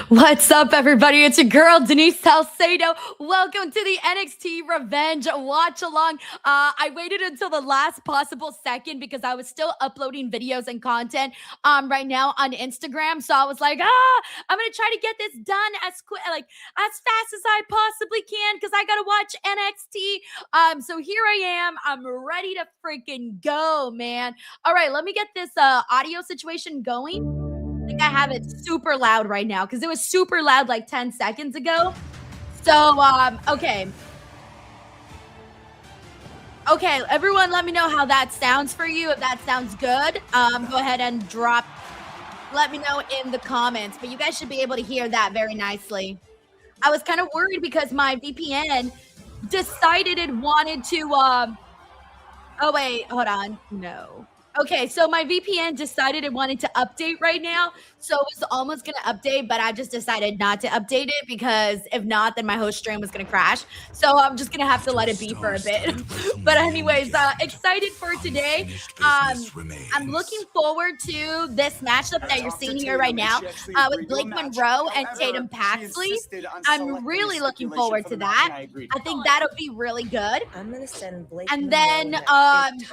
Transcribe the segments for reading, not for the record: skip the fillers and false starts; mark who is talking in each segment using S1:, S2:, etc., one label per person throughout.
S1: What's up, everybody? It's your girl, Denise Salcedo. Welcome to the NXT Revenge watch along. I waited until the last possible second because I was still uploading videos and content right now on Instagram. So I was like, I'm gonna try to get this done as fast as I possibly can because I gotta watch NXT. So here I am. I'm ready to freaking go, man. All right, let me get this audio situation going. I think I have it super loud right now because it was super loud like 10 seconds ago. So, okay. Okay, everyone let me know how that sounds for you. If that sounds good, go ahead and let me know in the comments. But you guys should be able to hear that very nicely. I was kind of worried because my VPN decided it wanted to, oh wait, hold on. No. Okay, so my VPN decided it wanted to update right now. So it was almost going to update, but I just decided not to update it because if not, then my host stream was going to crash. So I'm just going to have to let it be for a bit. But anyways, excited for today. I'm looking forward to this matchup that you're seeing here right now with Blake Monroe and Tatum Paxley. I'm really looking forward to that. I think that'll be really good.
S2: I'm going to send Blake.
S1: And then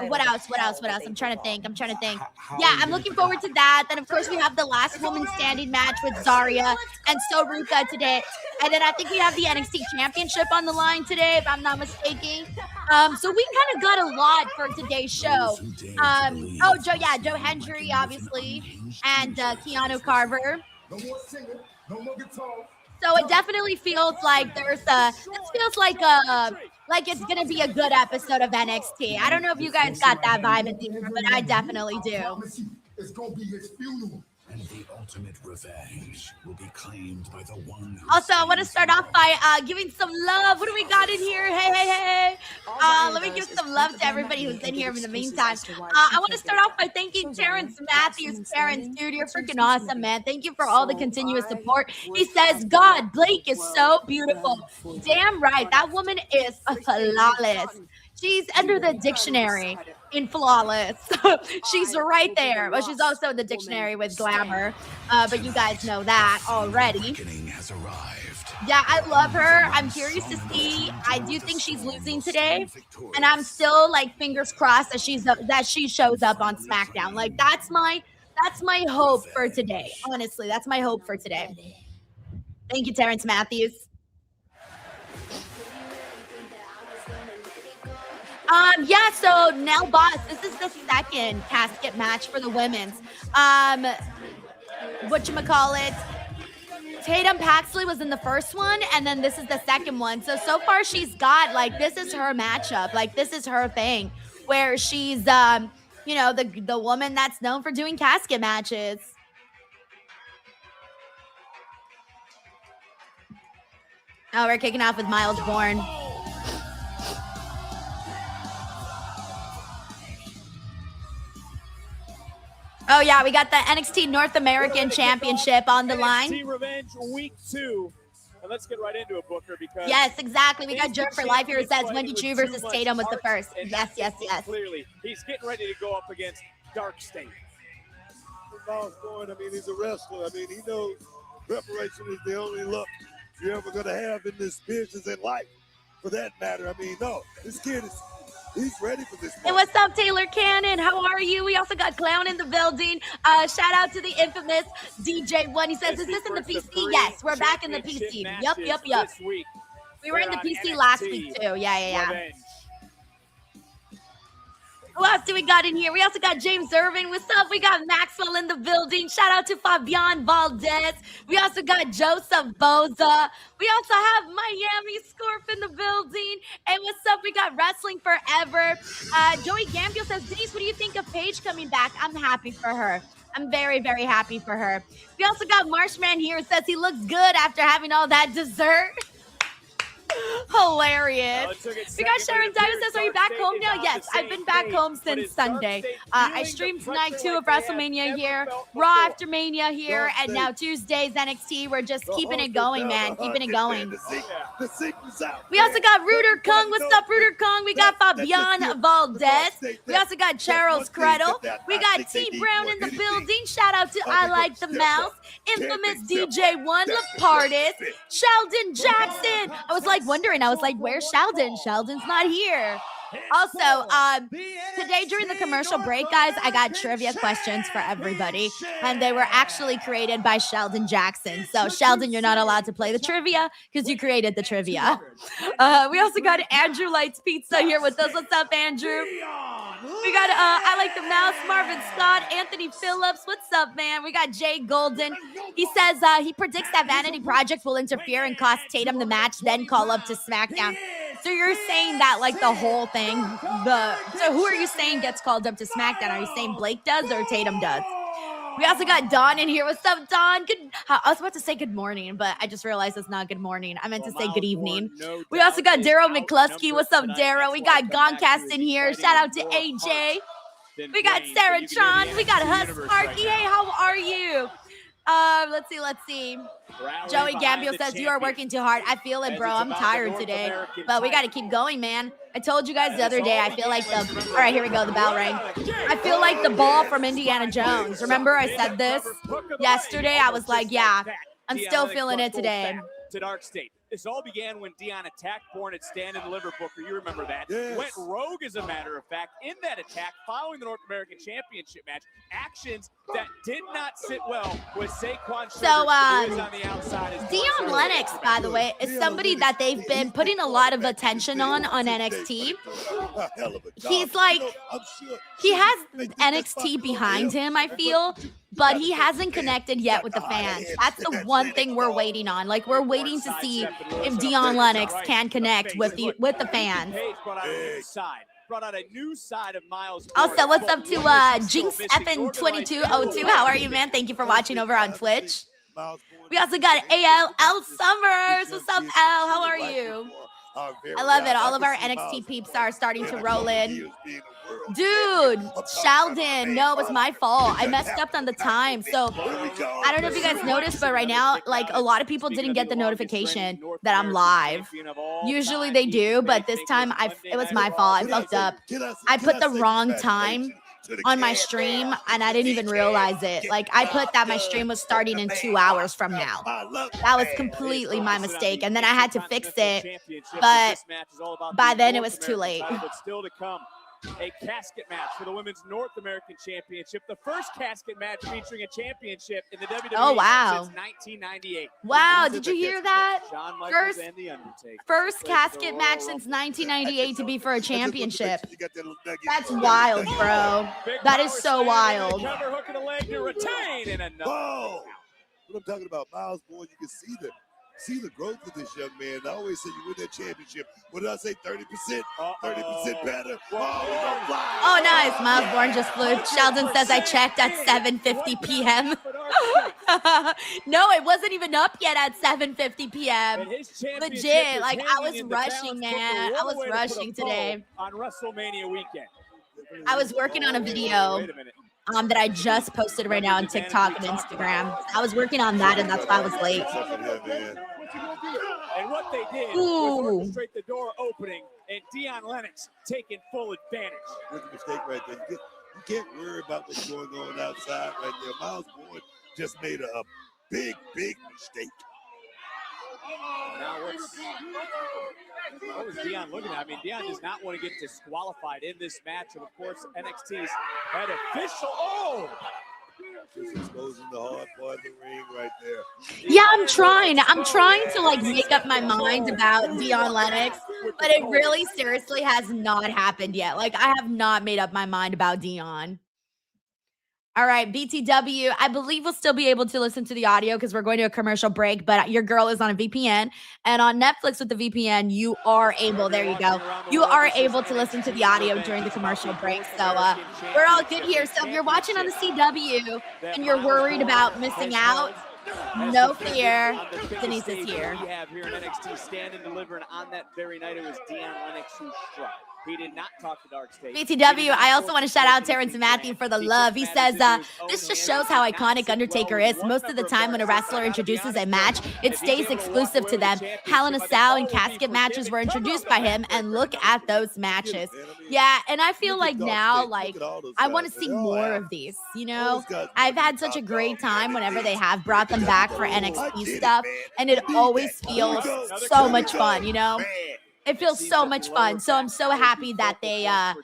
S1: what else? I'm trying to think. Yeah, I'm looking forward to that. Then, of course, we have the last woman standing match with Zarya and so Ruka today. And then I think we have the NXT Championship on the line today, if I'm not mistaken. So we kind of got a lot for today's show. Joe Hendry, obviously, and Keanu Carver. So it definitely feels like like it's gonna be a good episode of NXT. I don't know if you guys got that vibe in here, but I definitely do.
S3: It's gonna be his funeral. And the ultimate revenge will be claimed by the one who
S1: also, I want to start off by giving some love. What do we got in here? Hey. Let me give some love to everybody who's in here in the meantime. I want to start off by thanking Terrence Matthews. Terrence, dude, you're freaking awesome, man. Thank you for all the continuous support. He says, God, Blake is so beautiful. Damn right. That woman is flawless. She's under the dictionary in flawless. She's right there. But she's also in the dictionary with glamour. But you guys know that already. Yeah, I love her. I'm curious to see. I do think she's losing today. And I'm still like fingers crossed that she shows up on SmackDown. Like that's my hope for today. Honestly, that's my hope for today. Thank you, Terrence Matthews. So now, boss, this is the second casket match for the women's. Whatchamacallit? Tatum Paxley was in the first one, and then this is the second one. So far she's got, like, this is her matchup. Like, this is her thing, where she's, the woman that's known for doing casket matches. Oh, we're kicking off with Miles Bourne. Oh, yeah, we got the NXT North American Championship on the line.
S4: NXT Revenge Week 2. And let's get right into it, Booker, because...
S1: Yes, exactly. We got Jerk for Life here. It says Wendy Chu versus Tatum was the first. Yes.
S4: Clearly, he's getting ready to go up against Dark State.
S5: Miles Bourne, I mean, he's a wrestler. I mean, he knows preparation is the only luck you're ever going to have in this business and life, for that matter. I mean, no, this kid is... He's ready for this.
S1: Hey, what's up, Taylor Cannon? How are you? We also got Clown in the building. Shout out to the infamous DJ1. He says, is this in the PC? Yes, we're back in the PC. Yup. We were in the PC last week, too. Yeah. Who else do we got in here? We also got James Irvin. What's up? We got Maxwell in the building. Shout out to Fabian Valdez. We also got Joseph Boza. We also have Miami Scorp in the building. Hey, what's up? We got Wrestling Forever. Joey Gambio says, Denise, what do you think of Paige coming back? I'm happy for her. I'm very, very happy for her. We also got Marshman here. It says he looks good after having all that dessert. Hilarious. We got Sharon Diamond says, are you back home now? Yes, I've been back home since Sunday. I streamed night 2 of WrestleMania here, Raw after Mania here, and now Tuesday's NXT. We're just keeping it going, man. Keeping it going. We also got Rooter Kung. What's up, Rooter Kung? We got Fabian Valdez. We also got Charles Credle. We got T Brown in the building. Shout out to I Like the Mouse. Infamous DJ1 Lapardis. Sheldon Jackson. I was like wondering, where's Sheldon? Sheldon's not here. Also, today during the commercial break, guys, I got trivia questions for everybody, and they were actually created by Sheldon Jackson. So, Sheldon, you're not allowed to play the trivia because you created the trivia. We also got Andrew Lights Pizza here with us. What's up, Andrew? We got I Like the Mouse, Marvin Scott, Anthony Phillips. What's up, man? We got Jay Golden. He says he predicts that Vanity Project will interfere and cost Tatum the match, then call up to SmackDown. So you're saying that like the whole thing, so who are you saying gets called up to SmackDown? Are you saying Blake does or Tatum does? We also got Dawn in here. What's up, Dawn? I was about to say good morning, but I just realized it's not good morning. I meant to say good evening. We also got Daryl McCluskey. What's up, Daryl? We got Goncast in here. Shout out to AJ. We got Sarah Tron. We got Hus Sparky. Hey, how are you? Let's see. Joey Gambio says, you are working too hard. I feel it, bro. I'm tired today. But we got to keep going, man. I told you guys the other day, I feel like all right, here we go. The bell rang. I feel like the ball from Indiana Jones. Remember I said this yesterday? I was like, yeah, I'm still feeling it today.
S4: To Dark State. This all began when Dion attacked Bourne at Stand in the Liver Booker. You remember that.
S5: Yes.
S4: Went rogue, as a matter of fact, in that attack following the North American Championship match. Actions that did not sit well with Saquon Sugar, who is on the outside.
S1: Dion Lennox, by the way, is somebody that they've been putting a lot of attention on NXT. He's like, he has NXT behind him, I feel, but he hasn't connected yet with the fans. That's the one thing we're waiting on. Like, we're waiting to see if Dion Lennox can connect with the fans.
S4: Brought out a new side of Miles.
S1: Also, what's up to Jinx FN2202? How are you, man? Thank you for watching over on Twitch. We also got L Summers. What's up, L? How are you? I love it. All of our NXT peeps are starting to roll in. Dude, Sheldon, no, it was my fault. I messed up on the time. So I don't know if you guys noticed, but right now, like, a lot of people didn't get the notification that I'm live. Usually they do, but this time it was my fault. I fucked up. I put the wrong time on my stream and I didn't even realize it. Like, I put that my stream was starting in 2 hours from now. That was completely my mistake. And then I had to fix it, but by then it was too late.
S4: A casket match for the Women's North American Championship. The first casket match featuring a championship in the WWE since 1998.
S1: Wow, did you hear that? First casket match since 1998 to be for a championship. That's wild, bro. That is so wild.
S4: Cover hook in the leg to retain in another.
S5: Whoa! What I'm talking about, Miles Bourne, you can see the growth of this young man. I always say you win that championship. What did I say? 30%? 30% better?
S1: Oh, nice. Miles Bourne just flew. Sheldon says I checked at 7:50 p.m. No, it wasn't even up yet at 7:50 p.m. Legit. Like, I was rushing, man. I was rushing today.
S4: On WrestleMania weekend.
S1: I was working on a video that I just posted right now on TikTok and Instagram. I was working on that, and that's why I was late.
S4: And what they did was orchestrate the door opening, and Dion Lennox taking full advantage.
S5: With a mistake right there. You can't worry about what's going on outside right there. Miles Bourne just made a big mistake.
S4: Now what was Dion looking at? I mean, Dion does not want to get disqualified in this match. And, of course, NXT's head official. Oh!
S5: Just exposing the hard part of the ring right there.
S1: Yeah, I'm trying to, like, make up my mind about Dion Lennox, but it really seriously has not happened yet. Like, I have not made up my mind about Dion. All right, BTW, I believe we'll still be able to listen to the audio because we're going to a commercial break, but your girl is on a VPN, and on Netflix with the VPN, you are able, there you go, you are able to listen to the audio during the commercial break, so we're all good here. So if you're watching on the CW and you're worried about missing out, No fear. Denise is here.
S4: We have here in NXT stand and delivering on that very night. It was Dion Lennox who struck. He did not talk to Dark State.
S1: BTW, I also want to shout out Terrence Matthew for the love. He says, this just shows how iconic Undertaker is. Most of the time when a wrestler introduces a match, it stays exclusive to them. Hell in a Cell and Casket matches were introduced by him, and look at those matches. Yeah, and I feel like now, like, I want to see more of these, you know? I've had such a great time whenever they have brought them back for NXT stuff, and it always feels so much fun, you know? It feels so much fun. So I'm so happy that they're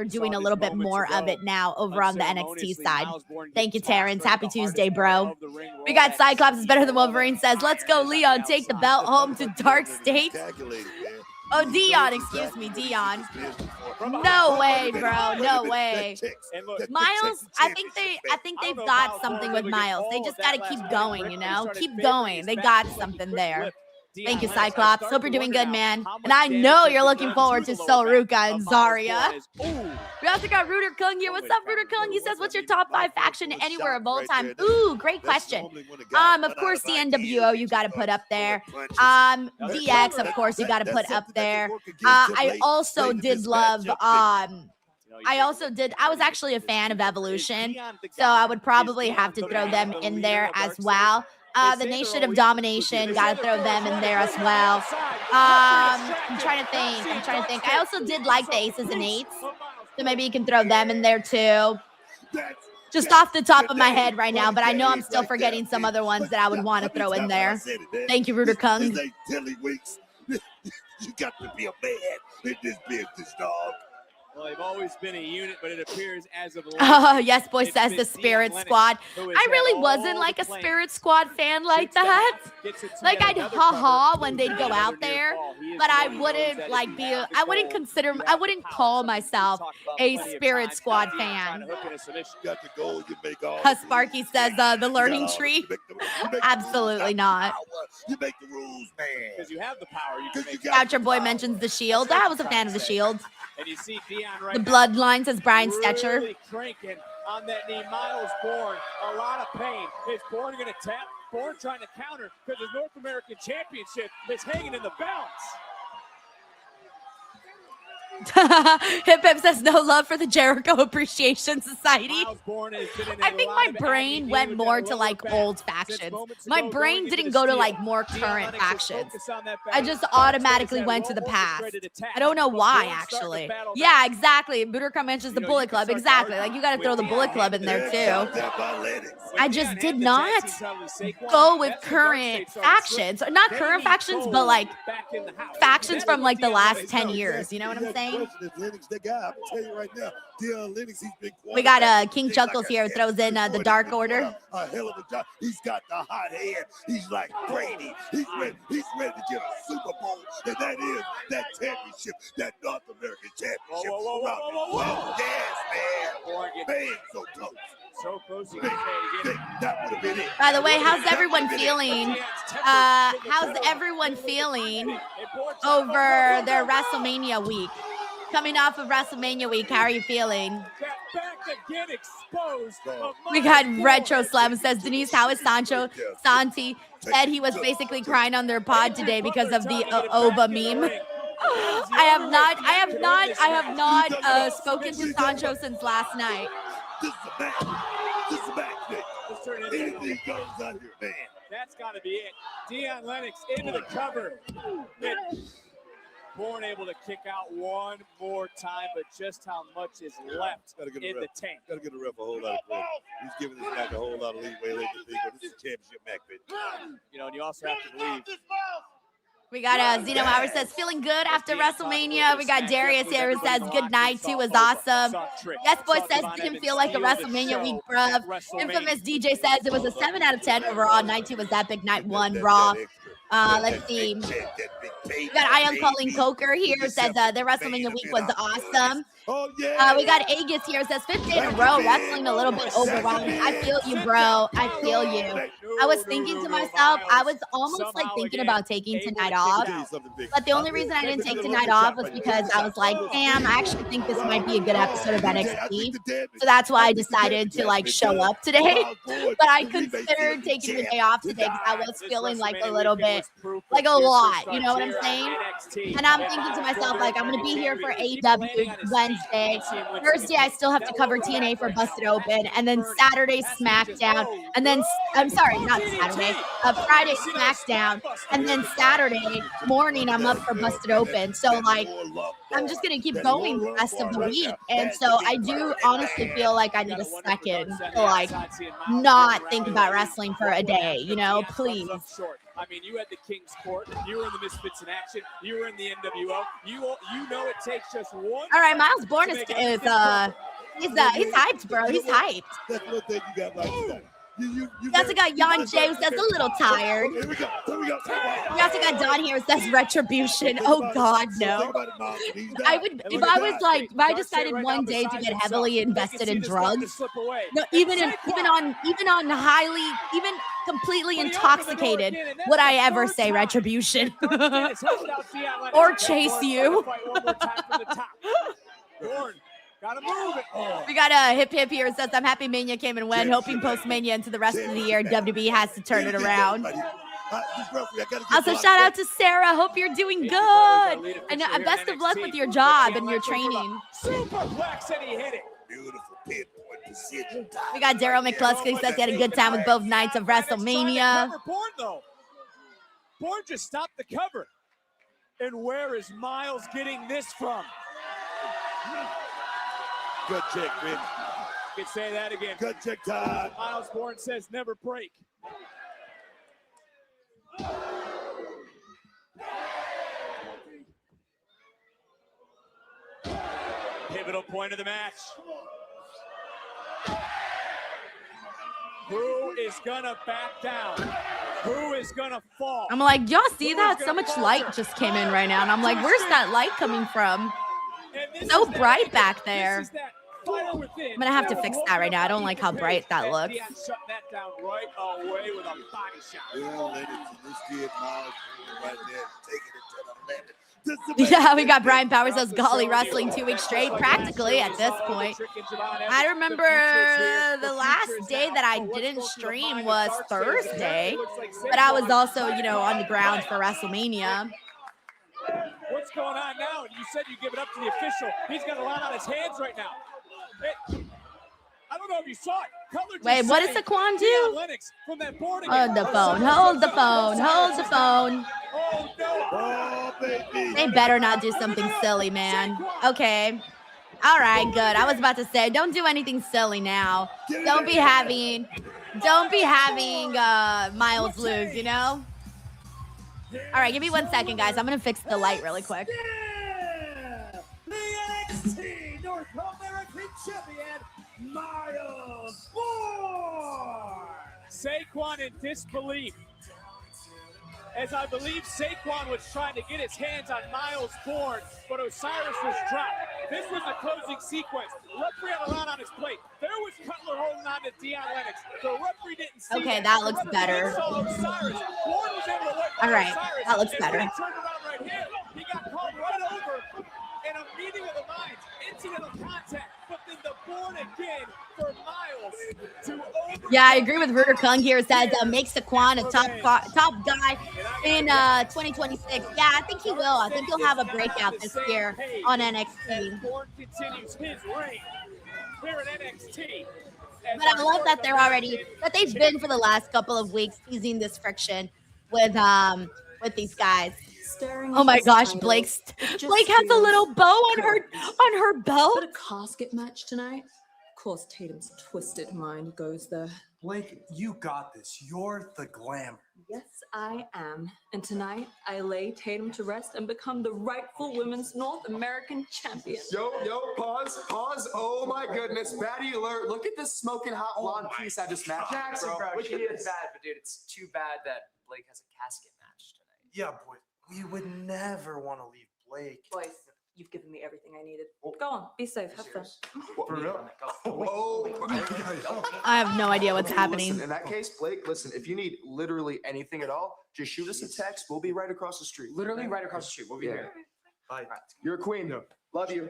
S1: doing a little bit more of it now over on the NXT side. Thank you, Terrence. Happy Tuesday, bro. We got Cyclops is better than Wolverine says, let's go, Leon. Take the belt home to Dark State. Oh, Dion, excuse me, Dion. No way, bro. No way. Miles, I think they've got something with Miles. They just got to keep going, you know? Keep going. They got something there. Thank you, Cyclops. Hope you're doing good, man. And I know you're looking forward to Ruka and Zarya. We also got Rooter Kung here. What's up, Rooter Kung? He says, what's your top 5 faction anywhere of all time? Ooh, great question. Of course, the NWO you got to put up there. DX, of course, you got to put up there. I also did love... I was actually a fan of Evolution, so I would probably have to throw them in there as well. The Nation of Domination, gotta throw them in there as well. I'm trying to think. I also did like the Aces and Eights, so maybe you can throw them in there too. Just off the top of my head right now, but I know I'm still forgetting some other ones that I would want to throw in there. Thank you, Rooter Kung.
S5: You got to be a man in this business, dog.
S4: Well, they've always been a unit, but it appears as of late.
S1: Oh, yes, boy says the Spirit Squad. I really wasn't like a Spirit Squad fan like that. Like, I'd ha-ha when they'd go out there, but I wouldn't call myself a Spirit Squad fan. Sparky says the learning tree. Absolutely not.
S5: You make the rules, man.
S4: Because you have the power.
S1: Goucher Boy mentions the Shield. I was a fan of the Shield.
S4: And you see Dion right
S1: the Bloodline, says Brian Stetcher.
S4: Really cranking on that knee. Miles Bourne, a lot of pain. Is Bourne going to tap? Bourne trying to counter because the North American Championship is hanging in the balance.
S1: Hip Hip says no love for the Jericho Appreciation Society. I think my brain went more to like old factions. My brain didn't go to like more current factions. I just automatically went to the past. I don't know why, actually. Yeah, exactly. Budokan mentions the Bullet Club. Exactly. Like, you got to throw the Bullet Club in there too. I just did not go with current factions. Not current factions, but like factions from like the last 10 years. You know what I'm saying? We got King Chuckles here, throws in the Dark Order.
S5: A hell of a job. He's got the hot hand. He's like Brady. He's ready to get a Super Bowl, and that is that championship, that North American Championship. Whoa, yes, man. Man, so close.
S4: So close you can get it.
S5: That would have been it.
S1: By the way, how's everyone feeling? How's everyone feeling over their WrestleMania week? Coming off of WrestleMania week, how are you feeling? We got Retro Slam says, Denise, how is Santi said he was basically crying on their pod today because of the Oba meme. I have not spoken to Sancho since last night.
S5: This is a match. Anything goes on here, man.
S4: That's got to be it. Dion Lennox into the cover. Bourne able to kick out one more time, but just how much is left in the tank.
S5: Got to give the ref a whole lot of credit. He's giving this back a whole lot of leeway late in the thing, but this is a championship match, bitch.
S4: You know, and you also have to believe.
S1: We got Zeno Howard says, feeling good after WrestleMania. We got Darius here who says, good night too was awesome. Yes Boy says, didn't feel like a WrestleMania week, bruv. Infamous DJ says, it was a 7 out of 10 overall. Night 2 was epic. Night 1, Raw. Let's see. We got Ion Calling Coker here, says their WrestleMania week was awesome.
S5: Oh, yeah.
S1: We got Agus here. It says 5th day in a row, wrestling a little bit overwhelming. I feel you, bro. I feel you. I was thinking to myself, I was almost like thinking about taking tonight off. But the only reason I didn't take tonight off was because I was like, damn, I actually think this might be a good episode of NXT. So that's why I decided to like show up today. But I considered taking the day off today because I was feeling like a little bit, like a lot. You know what I'm saying? And I'm thinking to myself, like, I'm going to be here for AEW Wednesday. Thursday, I still have to cover TNA for Busted Open. And then Saturday, SmackDown. And then, I'm sorry, not Saturday. Friday, SmackDown. And then Saturday morning, I'm up for Busted Open. So, like, I'm just going to keep going the rest of the week. And so I do honestly feel like I need a second to, like, not think about wrestling for a day, you know, please.
S4: I mean, you had the King's Court, you were in the Misfits in Action, you were in the NWO. You know it takes just one.
S1: All right, Miles Bourne is he's hyped, bro. He's hyped.
S5: That's the thing you got like that. You
S1: also got Jan James that's a little tired.
S5: Here we go.
S1: We also got Don here that's Retribution. Oh God, no. I would if I decided one day to get heavily invested in drugs. No, even on highly, even completely intoxicated, would I ever say Retribution or chase you?
S4: Gotta move it.
S1: We got a hip here. It says, I'm happy Mania came and went, hoping post-Mania into the rest of the year, WWE has to turn it around. Also, shout out to Sarah. Hope you're doing good. And best of luck with your job and your training.
S4: Superplex and he hit it.
S5: Beautiful pinpoint precision.
S1: We got Daryl McCluskey says he had a good time with both nights of WrestleMania.
S4: Bourne, though. Bourne just stopped the cover. And where is Miles getting this from?
S5: Good check, Vince.
S4: You can say that again.
S5: Good check time.
S4: Miles Bourne says never break. Pivotal point of the match. Who is gonna back down? Who is gonna fall?
S1: I'm like, y'all see that? So much light just came in right now. And I'm like, where's that light coming from? So bright back there. I'm gonna have to fix that right now. I don't like how bright that looks.
S4: Dion shut that down right away with a body shot.
S5: Well, Lennox and this kid Miles right there taking it to the limit.
S1: Yeah, we got Brian Powers says golly wrestling 2 weeks straight, practically at this point. I remember the last day that I didn't stream was Thursday, but I was also, you know, on the grounds for WrestleMania.
S4: What's going on now? You said you give it up to the official. He's got a lot on his hands right now. I don't know if you saw it.
S1: Wait, what does Saquon do?
S4: Lennox from that Bourne
S1: hold the phone. Hold the phone. Hold the phone.
S4: Oh, no.
S5: Oh, baby.
S1: They better not do something silly, man. Okay. All right, good. I was about to say, don't do anything silly now. Don't be having Miles lose, you know? All right, give me 1 second, guys. I'm going to fix the light really quick.
S2: Yeah! The NXT North American Champion, Miles Bourne!
S4: Saquon in disbelief, as I believe Saquon was trying to get his hands on Miles Bourne, but Osiris was dropped. This was a closing sequence. The referee had a lot on his plate. There was Cutler holding on to Dion Lennox. The referee didn't see
S1: Okay, that looks better.
S4: All
S1: right, that looks better.
S4: He turned around right here. He got called right over in a meeting of the minds, incidental contact, but then the Bourne again for Miles to over.
S1: Yeah, I agree with Ruder Kung here. It says make Saquon a top guy in 2026. Yeah, I think he will. I think he'll have a breakout this year on NXT.
S4: Bourne continues his reign here at NXT.
S1: But I love that they've been for the last couple of weeks teasing this friction with these guys. Oh my gosh, Blake has a little bow on her belt.
S6: But a casket match tonight? Of course, Tatum's twisted mind goes there.
S7: Blake, you got this. You're the glamour.
S6: Yes, I am. And tonight, I lay Tatum to rest and become the rightful women's North American champion.
S8: Yo, pause. Oh my goodness, baddie alert. Look at this smoking hot blonde piece I just matched.
S9: Jackson, bro, she is bad, but dude, it's too bad that Blake has a casket match tonight.
S7: Yeah, boy. We would never want to leave Blake.
S9: Boy,
S6: You've given me everything I needed. Go on, be safe, have fun.
S8: For real?
S1: I have no idea what's happening.
S8: Listen, in that case, Blake, listen, if you need literally anything at all, just shoot us a text. We'll be right across the street.
S9: Literally right across the street. We'll be here.
S8: Bye. You're a queen. Love you.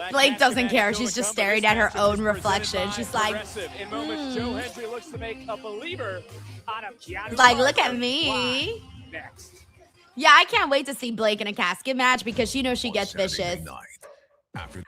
S1: Blake doesn't care. She's just staring at her own reflection. She's like,
S4: in moments, Joe Hendry looks to make a believer out of Keanu.
S1: like, look at me.
S4: Next.
S1: Yeah, I can't wait to see Blake in a casket match because you know she gets vicious.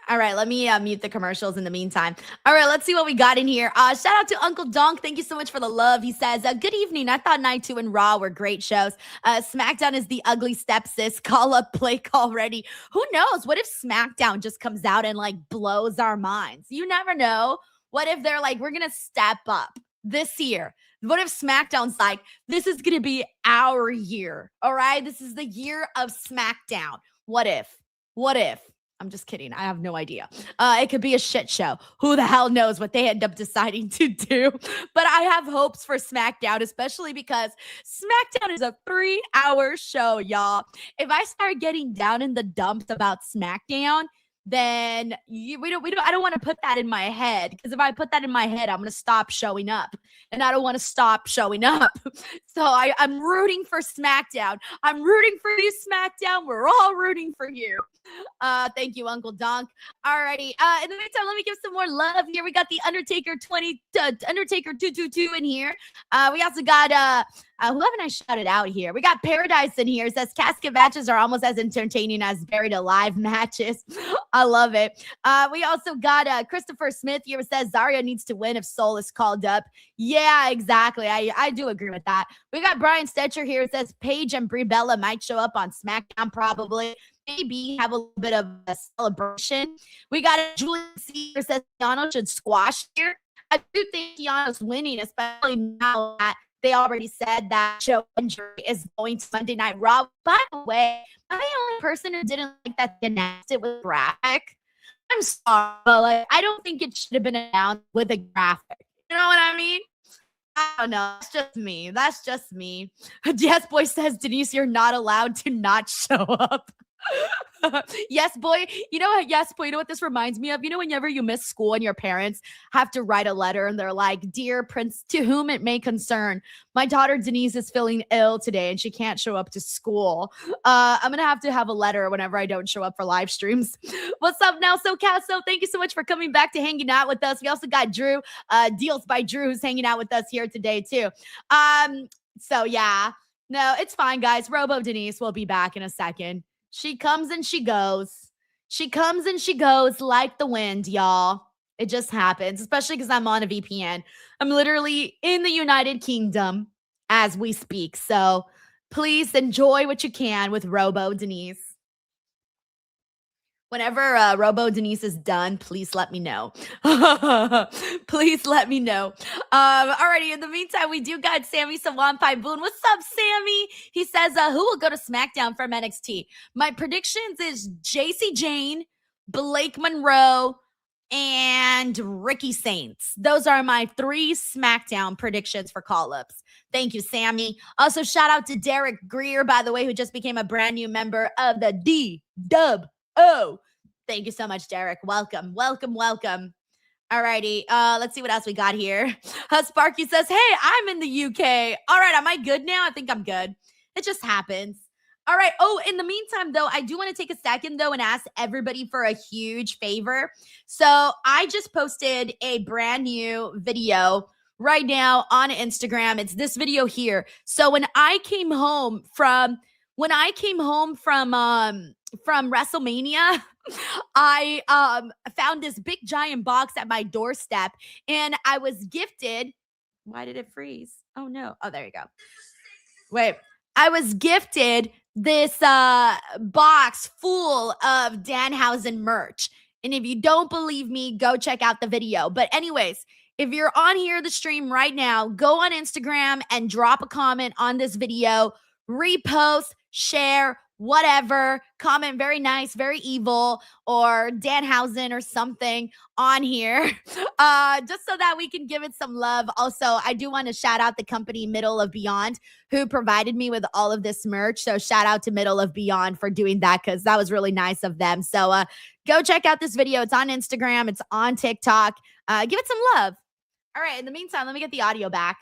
S1: All right, let me mute the commercials in the meantime. All right, let's see what we got in here. Shout out to Uncle Donk. Thank you so much for the love. He says, good evening. I thought Night 2 and Raw were great shows. SmackDown is the ugly stepsis. Call up Blake already. Who knows? What if SmackDown just comes out and like blows our minds? You never know. What if they're like, we're going to step up this year? What if SmackDown's like, this is going to be our year, all right? This is the year of SmackDown. What if? What if? I'm just kidding. I have no idea. It could be a shit show. Who the hell knows what they end up deciding to do? But I have hopes for SmackDown, especially because SmackDown is a 3-hour show, y'all. If I start getting down in the dumps about SmackDown, then I don't want to put that in my head, because if I put that in my head, I'm going to stop showing up, and I don't want to stop showing up. So I'm rooting for SmackDown. I'm rooting for you, SmackDown. We're all rooting for you. Thank you, Uncle Donk. Alrighty. In the meantime, let me give some more love here. We got the Undertaker 222 in here. We also got who haven't I shouted out here? We got Paradise in here. It says casket matches are almost as entertaining as buried alive matches. I love it. We also got Christopher Smith here. It says Zarya needs to win if Soul is called up. Yeah, exactly. I do agree with that. We got Brian Stetcher here. It says Paige and Brie Bella might show up on SmackDown probably. Maybe have a little bit of a celebration. We got Julian C. Here says Keanu should squash here. I do think Keanu's winning, especially now that they already said that Joe Hendry is going to Monday Night Raw. By the way, I'm the only person who didn't like that they announced it with graphic. I'm sorry, but like, I don't think it should have been announced with a graphic. You know what I mean? I don't know. That's just me. That's just me. Yes Boy says, Denise, you're not allowed to not show up. Yes boy, you know what? Yes boy, you know what this reminds me of? You know, whenever you miss school and your parents have to write a letter and they're like, dear Prince, to whom it may concern, my daughter Denise is feeling ill today and she can't show up to school. I'm gonna have to have a letter whenever I don't show up for live streams. What's up now, SoCaso? Thank you so much for coming back to hanging out with us. We also got Drew, Deals by Drew, who's hanging out with us here today too. So yeah, no, it's fine, guys. Robo Denise will be back in a second. She comes and she goes. She comes and she goes like the wind, y'all. It just happens, especially because I'm on a VPN. I'm literally in the United Kingdom as we speak. So please enjoy what you can with Robo Denise. Whenever Robo Denise is done, please let me know. Please let me know. Alrighty, in the meantime, we do got Sammy Sawampai Boone. What's up, Sammy? He says, who will go to SmackDown from NXT? My predictions is JC Jane, Blake Monroe, and Ricky Saints. Those are my 3 SmackDown predictions for call-ups. Thank you, Sammy. Also, shout out to Derek Greer, by the way, who just became a brand new member of the D-Dub. Oh, thank you so much, Derek. Welcome, welcome, welcome. Alrighty, let's see what else we got here. Sparky says, hey, I'm in the UK. All right, am I good now? I think I'm good. It just happens. All right. Oh, in the meantime, though, I do want to take a second, though, and ask everybody for a huge favor. So I just posted a brand new video right now on Instagram. It's this video here. So when I came home from WrestleMania, I found this big giant box at my doorstep, and I was gifted. Why did it freeze? Oh no. Oh, there you go. Wait. I was gifted this box full of Danhausen merch. And if you don't believe me, go check out the video. But anyways, if you're on here the stream right now, go on Instagram and drop a comment on this video, repost, share, whatever, comment very nice, very evil, or Danhausen or something on here, just so that we can give it some love. Also, I do want to shout out the company Middle of Beyond, who provided me with all of this merch. So shout out to Middle of Beyond for doing that, because that was really nice of them. So go check out this video. It's on Instagram. It's on TikTok. Give it some love. All right. In the meantime, let me get the audio back.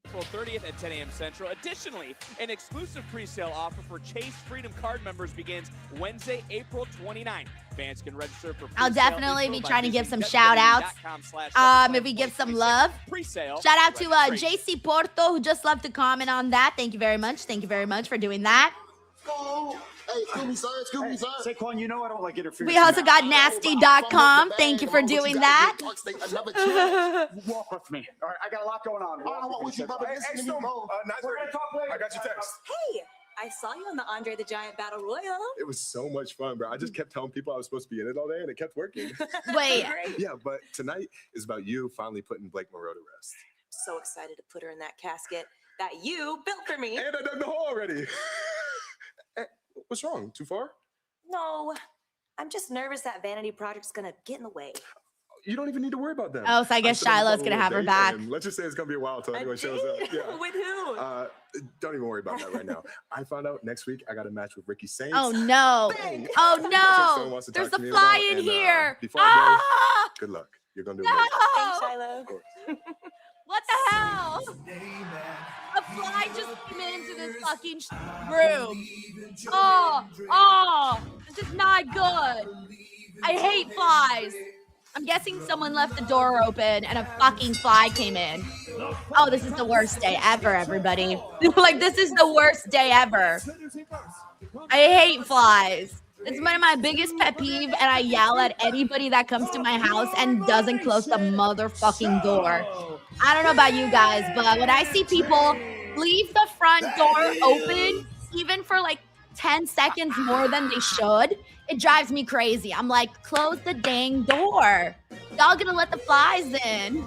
S4: April 30th at 10 a.m. Central. Additionally, an exclusive pre-sale offer for Chase Freedom Card members begins Wednesday, April 29th. Fans can register for
S1: I'll definitely be trying to give some shout outs. If we give some love. Shout out to JC Porto, who just left a comment on that. Thank you very much. Thank you very much for doing that.
S10: Hey, excuse me, sir. Excuse me, sir. Saquon, you know I don't like interference.
S1: We also got nasty.com. Thank you for doing that.
S10: Walk with me. All right, I got a lot going on. I want with you, brother. Hey, Storm, I got your text.
S6: Hey, I saw you on the Andre the Giant Battle Royal.
S11: It was so much fun, bro. I just kept telling people I was supposed to be in it all day, and it kept working.
S1: Wait.
S11: Yeah, but tonight is about you finally putting Blake Monroe to rest.
S6: So excited to put her in that casket that you built for me.
S11: And I dug the hole already. What's wrong? Too far?
S6: No, I'm just nervous that Vanity Project's gonna get in the way.
S11: You don't even need to worry about them.
S1: Oh, so I guess Shiloh's gonna have her back.
S11: Let's just say it's gonna be a while until anyone shows up. Yeah.
S6: With who?
S11: Don't even worry about that right now. I found out next week I got a match with Ricky Saints.
S1: Oh no! Oh no! There's a fly in here.
S11: Before I go, good luck. You're gonna do amazing.
S6: Thanks, Shiloh.
S1: What the hell? A fly just came into this fucking room. Oh, this is not good. I hate flies. I'm guessing someone left the door open and a fucking fly came in. Oh, this is the worst day ever, everybody. Like, this is the worst day ever. I hate flies. It's one of my biggest pet peeve, and I yell at anybody that comes to my house and doesn't close the motherfucking door. I don't know about you guys, but when I see people leave the front door open, even for like 10 seconds more than they should, it drives me crazy. I'm like, close the dang door. Y'all gonna let the flies in.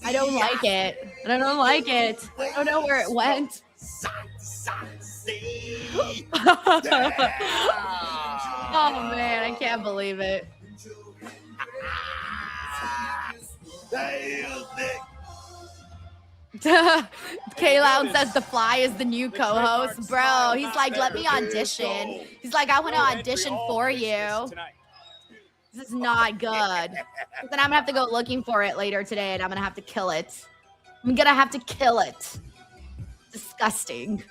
S1: I don't like it. I don't like it. I don't know where it went. Oh man, I can't believe it. K-Loud says the fly is the new co-host. Bro, he's like, let me audition. He's like, I want to audition for you. This is not good. Then I'm gonna have to go looking for it later today, and I'm gonna have to kill it. I'm gonna have to kill it. Disgusting.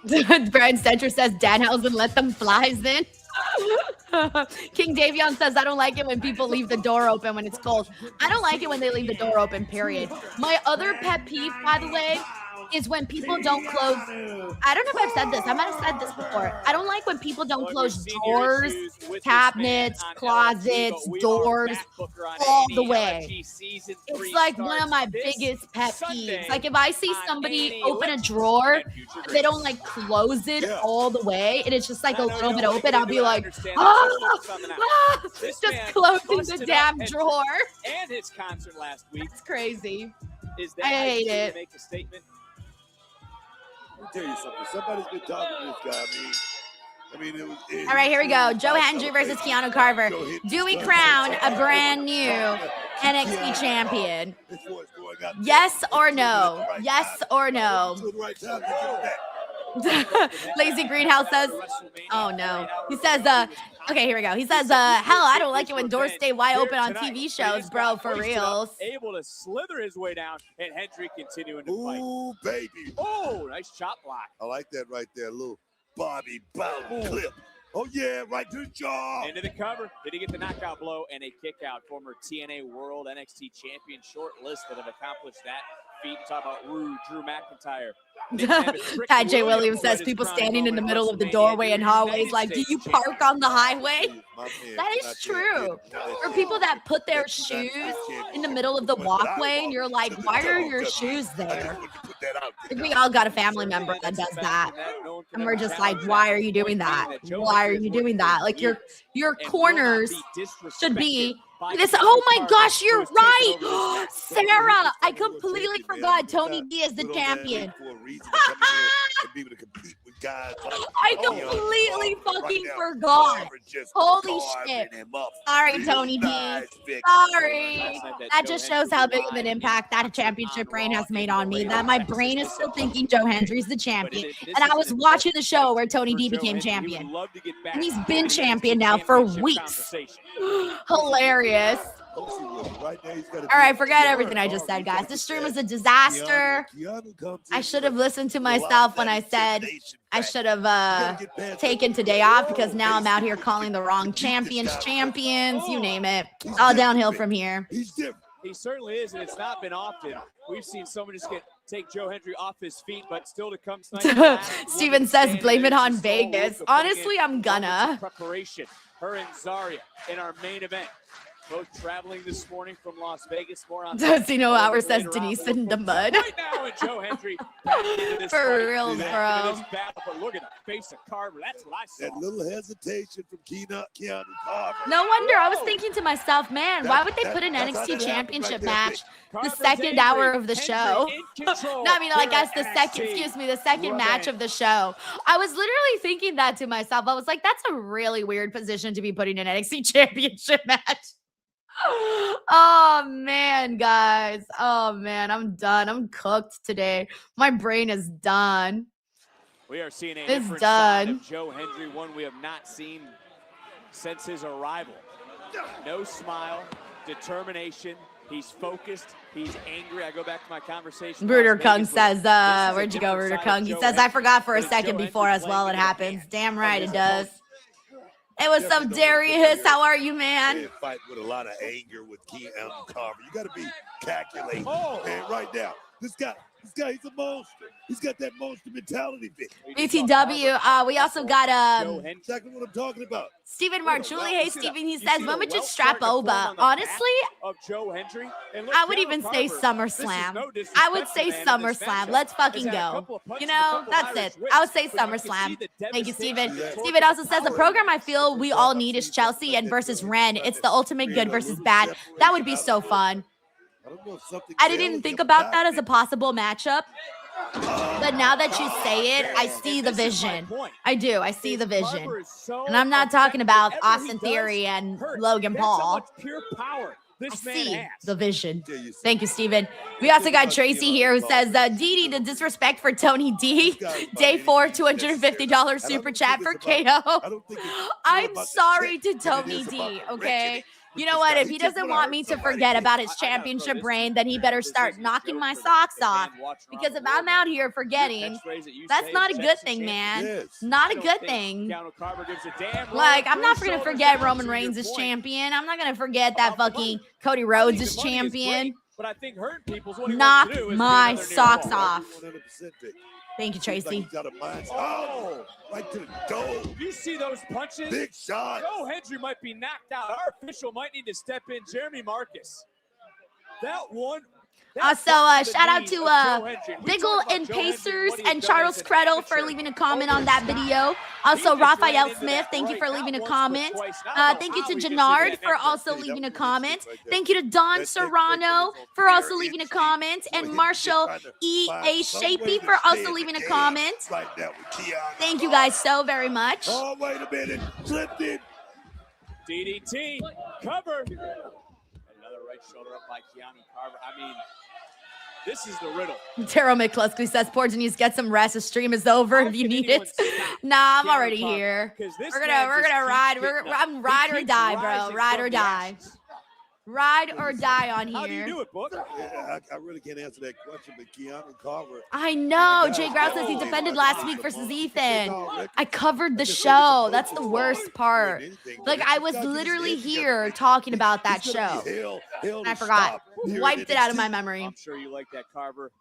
S1: Brian Centra says Danhausen let them flies in. King Davion says, I don't like it when people leave the door open when it's cold. I don't like it when they leave the door open, period. My other pet peeve, by the way, is when people don't close. I don't know if I've said this. I might have said this before. I don't like when people don't close doors, cabinets, closets, doors all the way. It's like one of my biggest pet peeves. Like if I see somebody open a drawer, they don't like close it all the way, and it's just like a little bit open, I'll be like, just closing the damn drawer.
S4: And his concert last week.
S1: It's crazy.
S4: I
S1: hate it.
S4: Make a statement.
S5: Let me tell you something. Somebody's been talking to this guy. I mean, it was.
S1: All right, here we go. Joe Hendry versus Keanu Carver. Do we crown a brand new NXT champion? Yes or no? Yes or no? Lazy Greenhouse says, oh no. He says, okay, here we go. He says, hell, I don't like it when doors stay wide open on TV shows, bro, for reals.
S4: Able to slither his way down, and Hendry continuing to fight.
S5: Ooh, baby.
S4: Oh, nice chop block.
S5: I like that right there, little Bobby Bowden clip. Oh yeah, right to the jaw.
S4: Into the cover. Did he get the knockout blow and a kick out? Former TNA World NXT Champion, short list that have accomplished that feat. Talk about Drew McIntyre.
S1: Ty J. Williams says people standing in the middle of the doorway and hallways like, do you park on the highway? That is true. Or people that put their shoes in the middle of the walkway and you're like, why are your shoes there? I think we all got a family member that does that.
S4: Known
S1: And we're just like, why are you doing that? Why are you doing that? Like your corners should be this. Oh my gosh, you're right. Sarah, I completely forgot Tony D is the champion. I completely fucking forgot. Holy shit. Sorry, Tony D. Sorry. That just shows how big of an impact that championship reign has made on me, that my brain is still thinking Joe Hendry's the champion. And I was watching the show where Tony D became champion. And he's been champion now for weeks. Hilarious. All right, forget everything I just said, guys. This stream was a disaster. I should have listened to myself when I said I should have taken today off, because now I'm out here calling the wrong champions, you name it. All downhill from here.
S4: He certainly is, and it's not been often. We've seen someone just take Joe Hendry off his feet, but still to come.
S1: Steven says, blame it on Vegas. Honestly, I'm gonna.
S4: Preparation. Her and Zarya in our main event. Both traveling this morning from Las Vegas. More on
S1: Zeno Hour says Denise in the mud.
S4: Right now, and Joe Hendry back into this
S1: For real, bro.
S4: But look at the face of Carver. That's what I saw.
S5: That little hesitation from Keanu Carver.
S1: No wonder. I was thinking to myself, man, why would they put an NXT championship match the second hour of the show? No, I mean, like, as the second match of the show. I was literally thinking that to myself. I was like, that's a really weird position to be putting an NXT championship match. Oh man, guys. Oh man, I'm done. I'm cooked today. My brain is done.
S4: We are seeing a different side of Joe Hendry, one we have not seen since his arrival. No smile, determination. He's focused. He's angry. I go back to my conversation.
S1: Ruder Kung says, where'd you go, Ruder Kung? He says, I forgot for a second before as well. It happens. Damn right it does. Hey, what's up, Darius? How are you, man?
S5: Fight with a lot of anger with Keanu Carver. You got to be calculating. Man, right now, this guy, he's a monster. He's got that monster mentality.
S1: BTW. We also got
S5: exactly what I'm talking about.
S1: Stephen Marchuli. Hey, Stephen. He says, when would you strap Oba? Honestly, I would even say SummerSlam. I would say SummerSlam. Let's fucking go. You know, that's it. I would say SummerSlam. Thank you, Stephen. Stephen also says, the program I feel we all need is Chelsea and versus Ren. It's the ultimate good versus bad. That would be so fun. I didn't even think about that as a possible matchup. But now that you say it, I see the vision. I do. I see the vision. And I'm not talking about Austin Theory and Logan Paul. I see the vision. Thank you, Steven. We also got Tracy here who says, Dee the disrespect for Tony D. Day 4, $250 super chat for KO. I'm sorry to Tony D, okay? You know what? If he doesn't want me to forget about his championship reign, then he better start knocking my socks off. Because if I'm out here forgetting, that's not a good thing, man. Not a good thing. Like, I'm not going to forget Roman Reigns is champion. I'm not going to forget that fucking Cody Rhodes is champion. Knock my socks off. Thank you, Tracy.
S5: Oh, right to the dome.
S4: You see those punches?
S5: Big shot.
S4: Joe Hendry might be knocked out. Our official might need to step in. Jeremy Marcus. That one.
S1: Also, shout out to Biggle and Pacers and Charles Credle for leaving a comment on that video. Also, Raphael Smith, thank you for leaving a comment. Thank you to Jannard for also leaving a comment. Thank you to Don Serrano for also leaving a comment. And Marshall E.A. Shapey for also leaving a comment. Thank you guys so very much.
S5: Oh, wait a minute. Slipped in.
S4: DDT. Cover. Another right shoulder up by Keanu Carver. I mean, this is the riddle.
S1: Daryl McCluskey says, poor Denise, get some rest. The stream is over if you need it. Nah, I'm already here. We're gonna ride. I'm ride or die, bro. Ride or die. Ride or die on here.
S4: How do you do it, Book?
S5: I really can't answer that question, but Keanu Carver.
S1: I know. Jay Grouse says he defended last week versus Ethan. I covered the show. That's the worst part. Like, I was literally here talking about that show. And I forgot. Wiped it out of my memory.
S4: I'm sure you like that, Carver.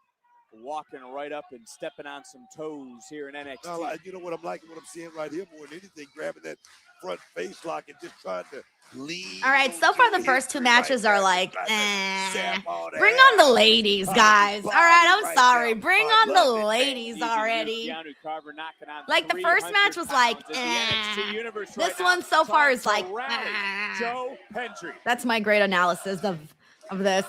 S4: walking right up and stepping on some toes here in NXT.
S5: Now, you know what I'm liking, what I'm seeing right here more than anything, grabbing that front face lock and just trying to lean.
S1: All right, so far the first two matches are like,
S5: Bring
S1: bring on the ladies, guys. All right, I'm sorry. Bring on the ladies already.
S4: Keanu Carver knocking on
S1: Like the first match was like, this one so far is like,
S4: Joe Hendry.
S1: That's my great analysis of this.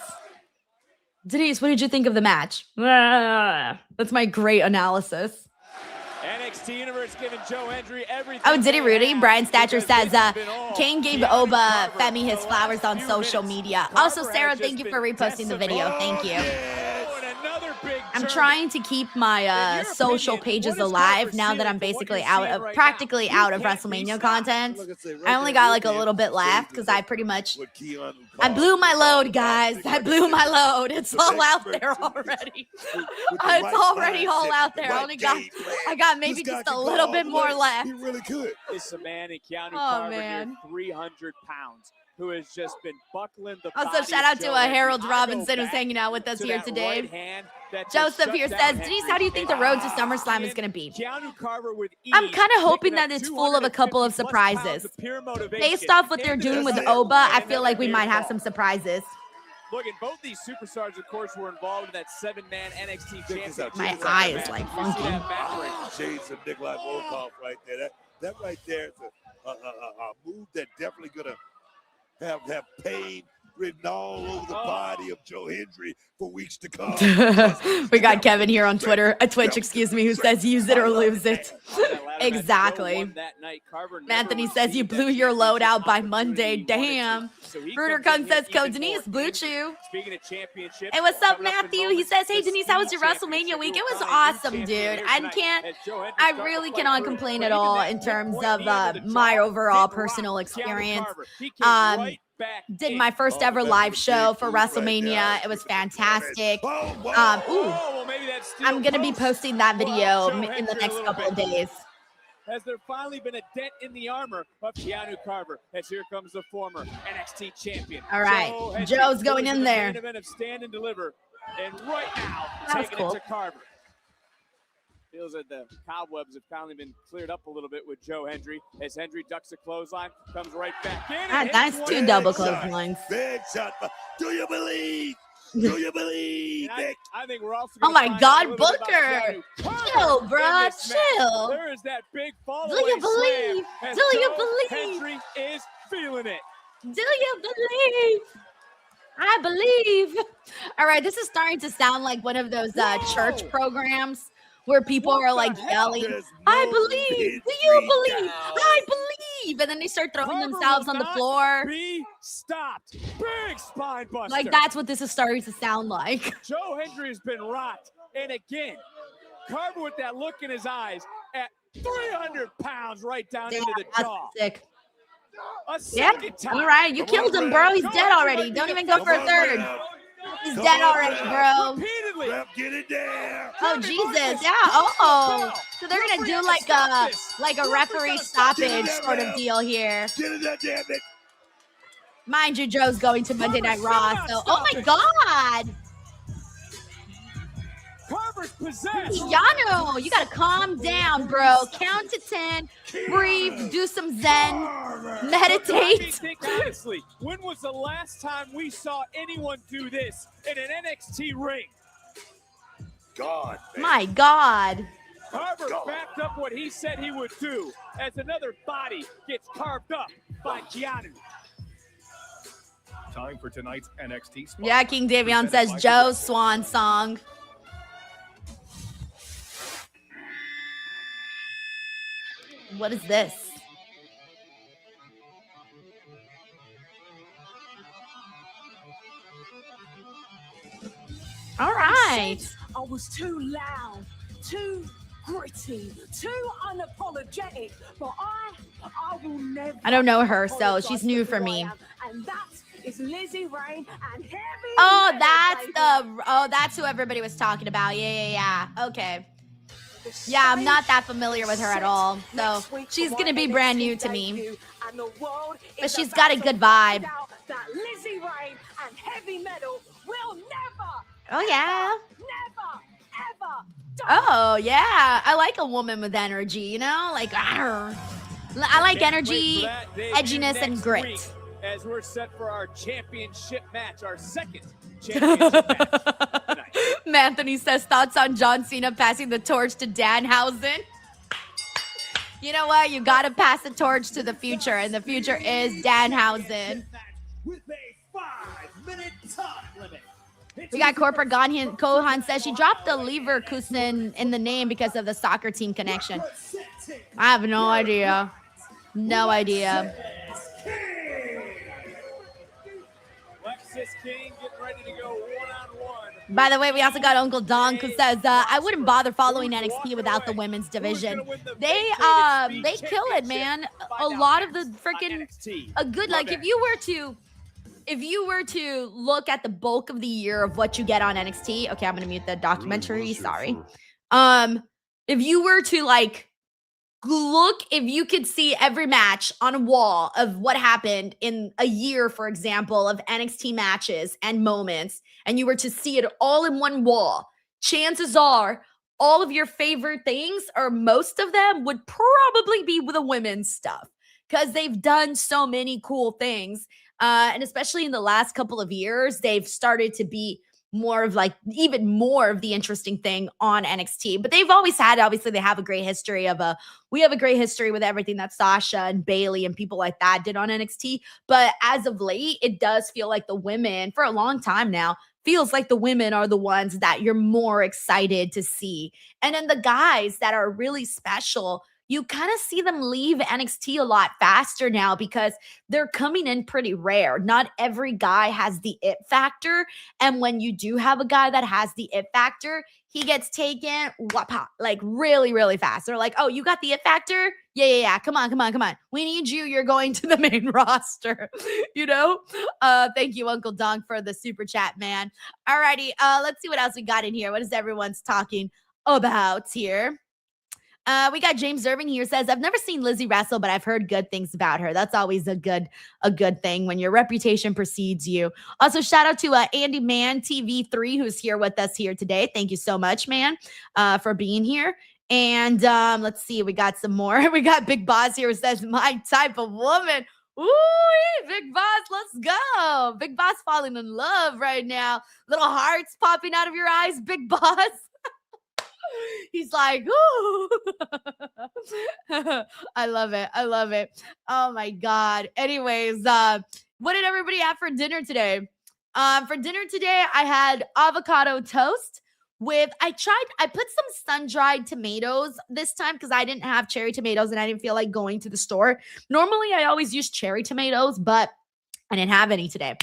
S1: Denise, what did you think of the match? That's my great analysis.
S4: NXT Universe giving Joe Hendry everything.
S1: Oh, did he really? Brian Stature says, Kane gave Oba Femi his flowers on social media. Also, Sarah, thank you for reposting the video. Thank you. I'm trying to keep my social pages alive now that I'm basically practically out of WrestleMania content. I only got like a little bit left because I pretty much, I blew my load, guys. I blew my load. It's all out there already. It's already all out there. I got maybe just a little bit more left.
S5: He really could.
S4: It's a man in Keanu Carver here, 300 pounds. Who has just been buckling the
S1: Also, shout out to Harold Robinson who's hanging out with us here today. Joseph here says, Denise, how do you think the road to SummerSlam is going to be? I'm kind of hoping that it's full of a couple of surprises. Based off what they're doing with Oba, I feel like we might have some surprises.
S4: Look, and both these superstars, of course, were involved in that 7-man NXT championship.
S1: My eye is like funky.
S5: Shades of Nikolai Volkov right there. That right there is a move that definitely going to have pain written all over the body of Joe Hendry for weeks to come.
S1: We got Kevin here on Twitch, excuse me, who says use it or lose it. Exactly. Anthony says you blew your load out by Monday. Damn. Bruder Kung says, Code Denise, Blue Chew.
S4: Speaking of championship.
S1: Hey, what's up, Matthew? He says, hey, Denise, how was your WrestleMania week? It was awesome, dude. I really cannot complain at all in terms of my overall personal experience. Did my first ever live show for WrestleMania. It was fantastic. I'm going to be posting that video in the next couple of days.
S4: Has there finally been a dent in the armor of Keanu Carver? As here comes the former NXT champion.
S1: All right, Joe's going in there.
S4: Of Stand and Deliver, and right now taking it to Carver. Feels that the cobwebs have finally been cleared up a little bit with Joe Hendry. As Hendry ducks a clothesline, comes right back in.
S1: That's two double clotheslines.
S5: Big shot. Do you believe? Do you believe?
S4: I think we're also.
S1: Oh my God, Booker! Chill, bro. Chill.
S4: There is that big follow.
S1: Do you believe? Do you believe?
S4: Hendry is feeling it.
S1: Do you believe? I believe. All right, this is starting to sound like one of those church programs where people are like yelling, I believe, do you believe, I believe, and then they start throwing themselves on the floor.
S4: Be stopped. Big spine buster.
S1: Like that's what this is starting to sound like.
S4: Joe Hendry has been rocked, and again, Carver with that look in his eyes at 300 pounds right down into the jaw.
S1: Sick.
S4: Yeah,
S1: all right, you killed him, bro. He's dead already. Don't even go for a third. He's dead already, bro.
S5: Get it there.
S1: Oh Jesus, yeah. Oh, so they're gonna do like a referee stoppage sort of deal here.
S5: Get it there, damn it.
S1: Mind you, Joe's going to Monday Night Raw. So, oh my God.
S4: Carver's possessed.
S1: Keanu, you gotta calm down, bro. Count to 10, breathe, do some Zen, meditate.
S4: Honestly, when was the last time we saw anyone do this in an NXT ring?
S5: God, man.
S1: My God.
S4: Carver backed up what he said he would do as another body gets carved up by Keanu.
S12: Time for tonight's NXT spot.
S1: Yeah, King Davion says Joe's swan song. What is this? All right.
S13: I was too loud, too gritty, too unapologetic, but I will never.
S1: I don't know her, so she's new for me.
S13: And that is Lizzie Rain and Heavy.
S1: Oh, that's who everybody was talking about. Yeah. Okay. Yeah, I'm not that familiar with her at all, so she's gonna be brand new to me. But she's got a good vibe.
S13: That Lizzie Rain and Heavy Metal will never.
S1: Oh yeah.
S13: Never,
S1: Oh, yeah. I like a woman with energy, you know? Like, arr. I like energy, edginess, and grit.
S4: As we're set for our championship match, our second championship match tonight.
S1: Anthony says, thoughts on John Cena passing the torch to Danhausen? You know what? You got to pass the torch to the future, and the future is Danhausen.
S2: With a 5-minute time limit.
S1: We got Corporate Kohan says she dropped the Leverkusen in the name because of the soccer team connection. I have no idea. No idea.
S4: Lexis King getting ready to go one-on-one.
S1: By the way, we also got Uncle Donk who says, I wouldn't bother following NXT without the women's division. They kill it, man. A lot of the freaking good, like if you were to look at the bulk of the year of what you get on NXT, okay, I'm gonna mute the documentary, sorry. If you were to like look, if you could see every match on a wall of what happened in a year, for example, of NXT matches and moments, and you were to see it all in one wall, chances are all of your favorite things, or most of them, would probably be with the women's stuff because they've done so many cool things. And especially in the last couple of years, they've started to be more of like even more of the interesting thing on NXT. But they've always had, obviously, they have a great history of we have a great history with everything that Sasha and Bayley and people like that did on NXT. But as of late, it does feel like the women, for a long time now, feels like the women are the ones that you're more excited to see. And then the guys that are really special, you kind of see them leave NXT a lot faster now because they're coming in pretty rare. Not every guy has the it factor. And when you do have a guy that has the it factor, he gets taken like really, really fast. They're like, oh, you got the it factor? Yeah. Come on. We need you. You're going to the main roster. You know? Thank you, Uncle Donk, for the super chat, man. Alrighty, let's see what else we got in here. What is everyone's talking about here? We got James Irving here says, I've never seen Lizzie wrestle, but I've heard good things about her. That's always a good thing when your reputation precedes you. Also, shout out to Andy Man TV3, who's here with us here today. Thank you so much, man, for being here. And let's see, we got some more. We got Big Boss here who says, my type of woman. Ooh, Big Boss, let's go. Big Boss falling in love right now. Little hearts popping out of your eyes, Big Boss. He's like, ooh. I love it. Oh my God. Anyways, what did everybody have for dinner today? For dinner today, I had avocado toast with, I put some sun-dried tomatoes this time because I didn't have cherry tomatoes and I didn't feel like going to the store. Normally, I always use cherry tomatoes, but I didn't have any today.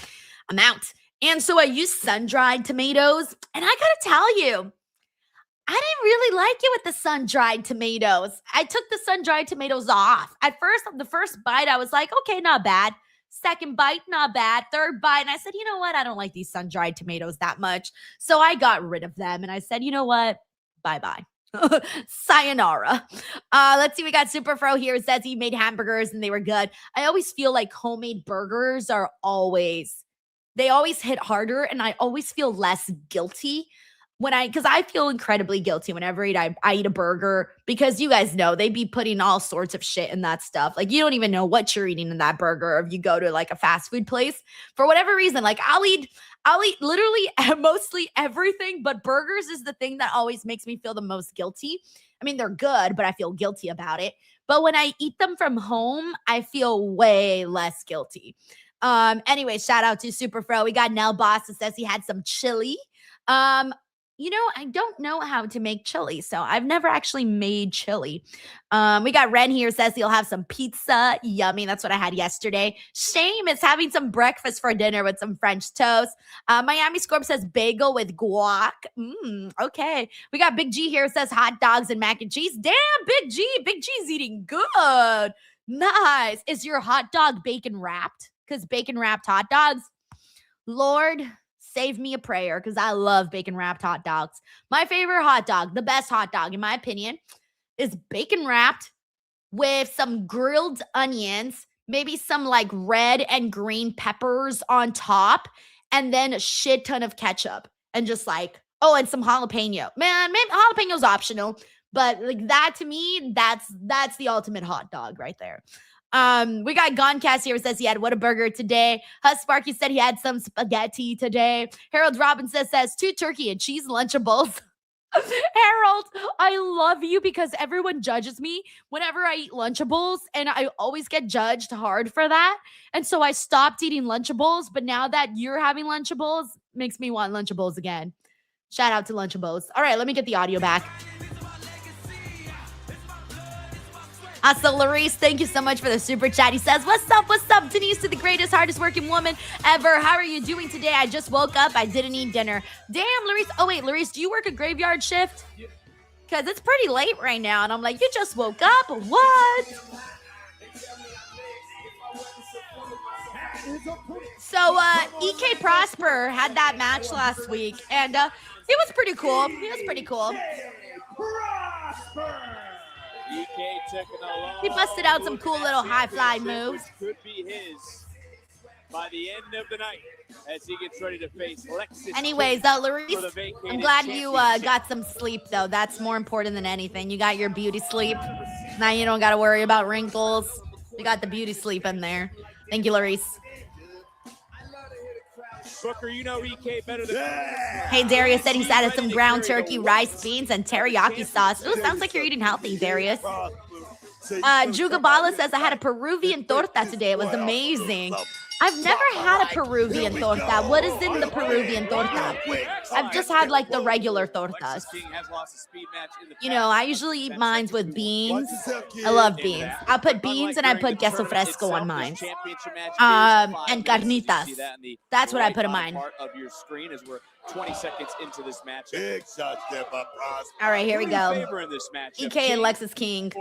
S1: I'm out. And so I used sun-dried tomatoes, and I gotta tell you, I didn't really like it with the sun-dried tomatoes. I took the sun-dried tomatoes off. At first, the first bite, I was like, okay, not bad. Second bite, not bad. Third bite, and I said, you know what? I don't like these sun-dried tomatoes that much. So I got rid of them, and I said, you know what? Bye-bye. Sayonara. Let's see. We got Superfro here. It says he made hamburgers, and they were good. I always feel like homemade burgers are they always hit harder, and I always feel less guilty because I feel incredibly guilty whenever I eat a burger, because you guys know they be putting all sorts of shit in that stuff. Like, you don't even know what you're eating in that burger if you go to like a fast food place. For whatever reason, like I'll eat literally mostly everything, but burgers is the thing that always makes me feel the most guilty. I mean, they're good, but I feel guilty about it. But when I eat them from home, I feel way less guilty. Anyway, shout out to Superfro. We got Nell Boss that says he had some chili. You know, I don't know how to make chili, so I've never actually made chili. We got Ren here, says he'll have some pizza. Yummy. That's what I had yesterday. Shame is having some breakfast for dinner with some French toast. Miami Scorp says bagel with guac. Okay. We got Big G here, says hot dogs and mac and cheese. Damn, Big G. Big G's eating good. Nice. Is your hot dog bacon wrapped? Because bacon wrapped hot dogs, Lord, save me a prayer, because I love bacon wrapped hot dogs. My favorite hot dog, the best hot dog in my opinion, is bacon wrapped with some grilled onions, maybe some like red and green peppers on top, and then a shit ton of ketchup, and just like Oh, and some jalapeno. Man, maybe jalapeno's optional, but like that to me, that's the ultimate hot dog right there. We got Goncast here, says he had Whataburger today. Hus Sparky said he had some spaghetti today. Harold Robinson says 2 turkey and cheese Lunchables. Harold, I love you because everyone judges me whenever I eat Lunchables, and I always get judged hard for that. And so I stopped eating Lunchables, but now that you're having Lunchables, makes me want Lunchables again. Shout out to Lunchables. All right, let me get the audio back. So Larice, thank you so much for the super chat. He says, what's up, Denise, to the greatest, hardest working woman ever. How are you doing today? I just woke up. I didn't eat dinner. Damn, Larice. Oh, wait, Larice, do you work a graveyard shift? Because it's pretty late right now. And I'm like, you just woke up? What? So, EK Prosper had that match last week. And it was pretty cool.
S4: EK took it along.
S1: He busted out some cool little high fly moves.
S4: Could be his by the end of the night as he gets ready to face Lexis.
S1: Anyways, Larice, I'm glad you got some sleep, though. That's more important than anything. You got your beauty sleep. Now you don't got to worry about wrinkles. You got the beauty sleep in there. Thank you, Larice.
S4: Booker, you know EK better than
S1: Hey, Darius said he's added some ground turkey, rice, beans, and teriyaki sauce. Ooh, sounds like you're eating healthy, Darius. Jugabala says I had a Peruvian torta today. It was amazing. I've never had a Peruvian torta. What is in the Peruvian torta? I've just had like the regular tortas. You know, I usually eat mine with beans. I love beans. I put beans and I put queso fresco on mine. And carnitas. That's what I put in mine.
S4: Of your screen as we're 20 seconds into this match.
S1: All right, here we go. EK and Lexis King.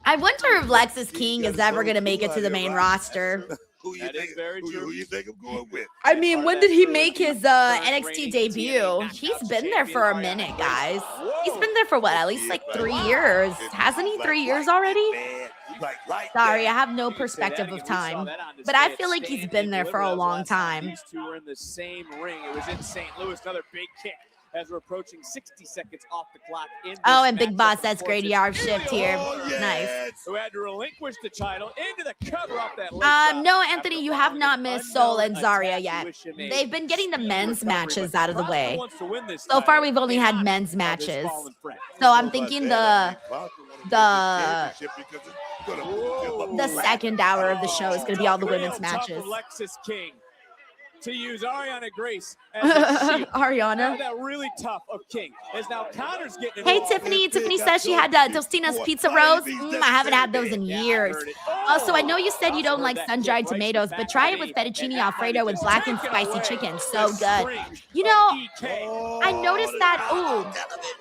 S1: I wonder if Lexis King is ever going to make it to the main roster.
S5: Who you think I'm going with?
S1: I mean, when did he make his NXT debut? He's been there for a minute, guys. He's been there for what, at least like 3 years. Hasn't he? 3 years already? Sorry, I have no perspective of time. But I feel like he's been there for a long time.
S4: These two were in the same ring. It was in St. Louis. Another big kick as we're approaching 60 seconds off the clock.
S1: Oh, and Big Boss says graveyard shift here. Nice.
S4: Who had to relinquish the title into the cover off that
S1: no, Anthony, you have not missed Soul and Zarya yet. They've been getting the men's matches out of the way. So far, we've only had men's matches. So I'm thinking the second hour of the show is going to be all the women's matches.
S4: Lexis King to use Ariana Grace as a shield.
S1: Ariana.
S4: That really tough of King is now counters getting.
S1: Hey, Tiffany. Tiffany says she had Tostina's Pizza Rolls. I haven't had those in years. Also, I know you said you don't like sun-dried tomatoes, but try it with fettuccine alfredo with blackened spicy chicken. So good. You know, I noticed that. Oh,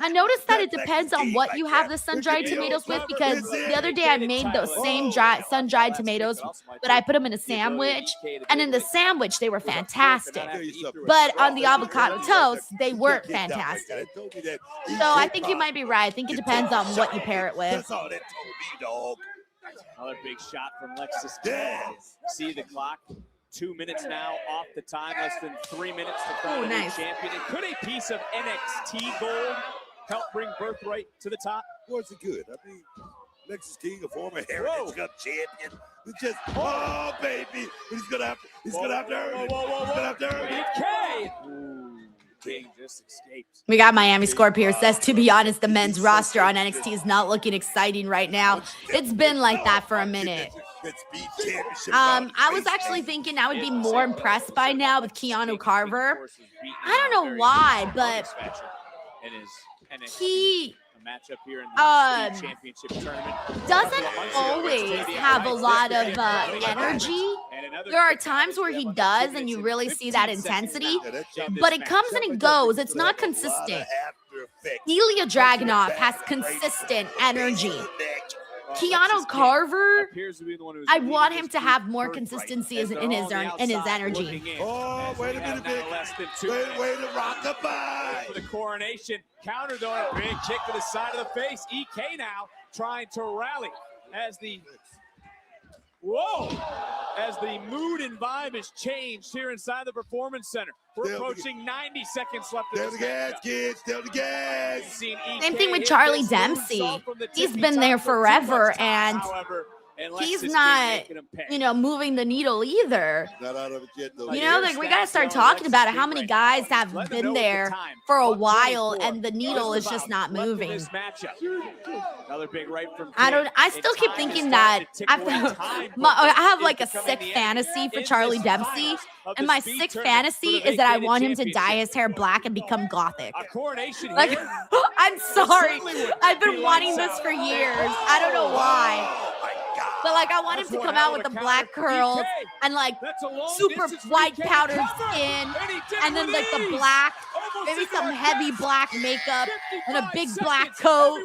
S1: I noticed that it depends on what you have the sun-dried tomatoes with, because the other day I made those same sun-dried tomatoes, but I put them in a sandwich, and in the sandwich they were fantastic. But on the avocado toast, they weren't fantastic. So I think you might be right. I think it depends on what you pair it with.
S4: Another big shot from Lexis King. See the clock. 2 minutes now off the time. Less than 3 minutes to crown the new champion. And could a piece of NXT gold help bring Birthright to the top?
S5: Of course it could. I mean, Lexis King, a former Heritage Cup champion. It's just, oh, baby. He's going to have to earn it. He's going to have to earn it.
S4: King just escaped.
S1: We got Miami Scorpio says, to be honest, the men's roster on NXT is not looking exciting right now. It's been like that for a minute. I was actually thinking I would be more impressed by now with Keanu Carver. I don't know why, but he
S4: matchup here in the championship tournament
S1: doesn't always have a lot of energy. There are times where he does, and you really see that intensity, but it comes and it goes. It's not consistent. Ilya Dragunov has consistent energy. Keanu Carver, I want him to have more consistency in his energy.
S5: Oh, wait a minute, way to rock the bye.
S4: For the coronation, counter though, a big kick to the side of the face. EK now trying to rally as the Whoa! As the mood and vibe has changed here inside the Performance Center. We're approaching 90 seconds left.
S5: Tell the gas, kids. Tell the gas.
S1: Same thing with Charlie Dempsey. He's been there forever, and he's not, you know, moving the needle either.
S5: Not out of it yet, though.
S1: You know, like, we got to start talking about it. How many guys have been there for a while and the needle is just not moving?
S4: Another big right from
S1: I still keep thinking that I have like a sick fantasy for Charlie Dempsey. And my sick fantasy is that I want him to dye his hair black and become gothic. Like, I'm sorry. I've been wanting this for years. I don't know why. But like, I want him to come out with the black curls and like super white powdered skin, and then like the black, maybe some heavy black makeup and a big black coat.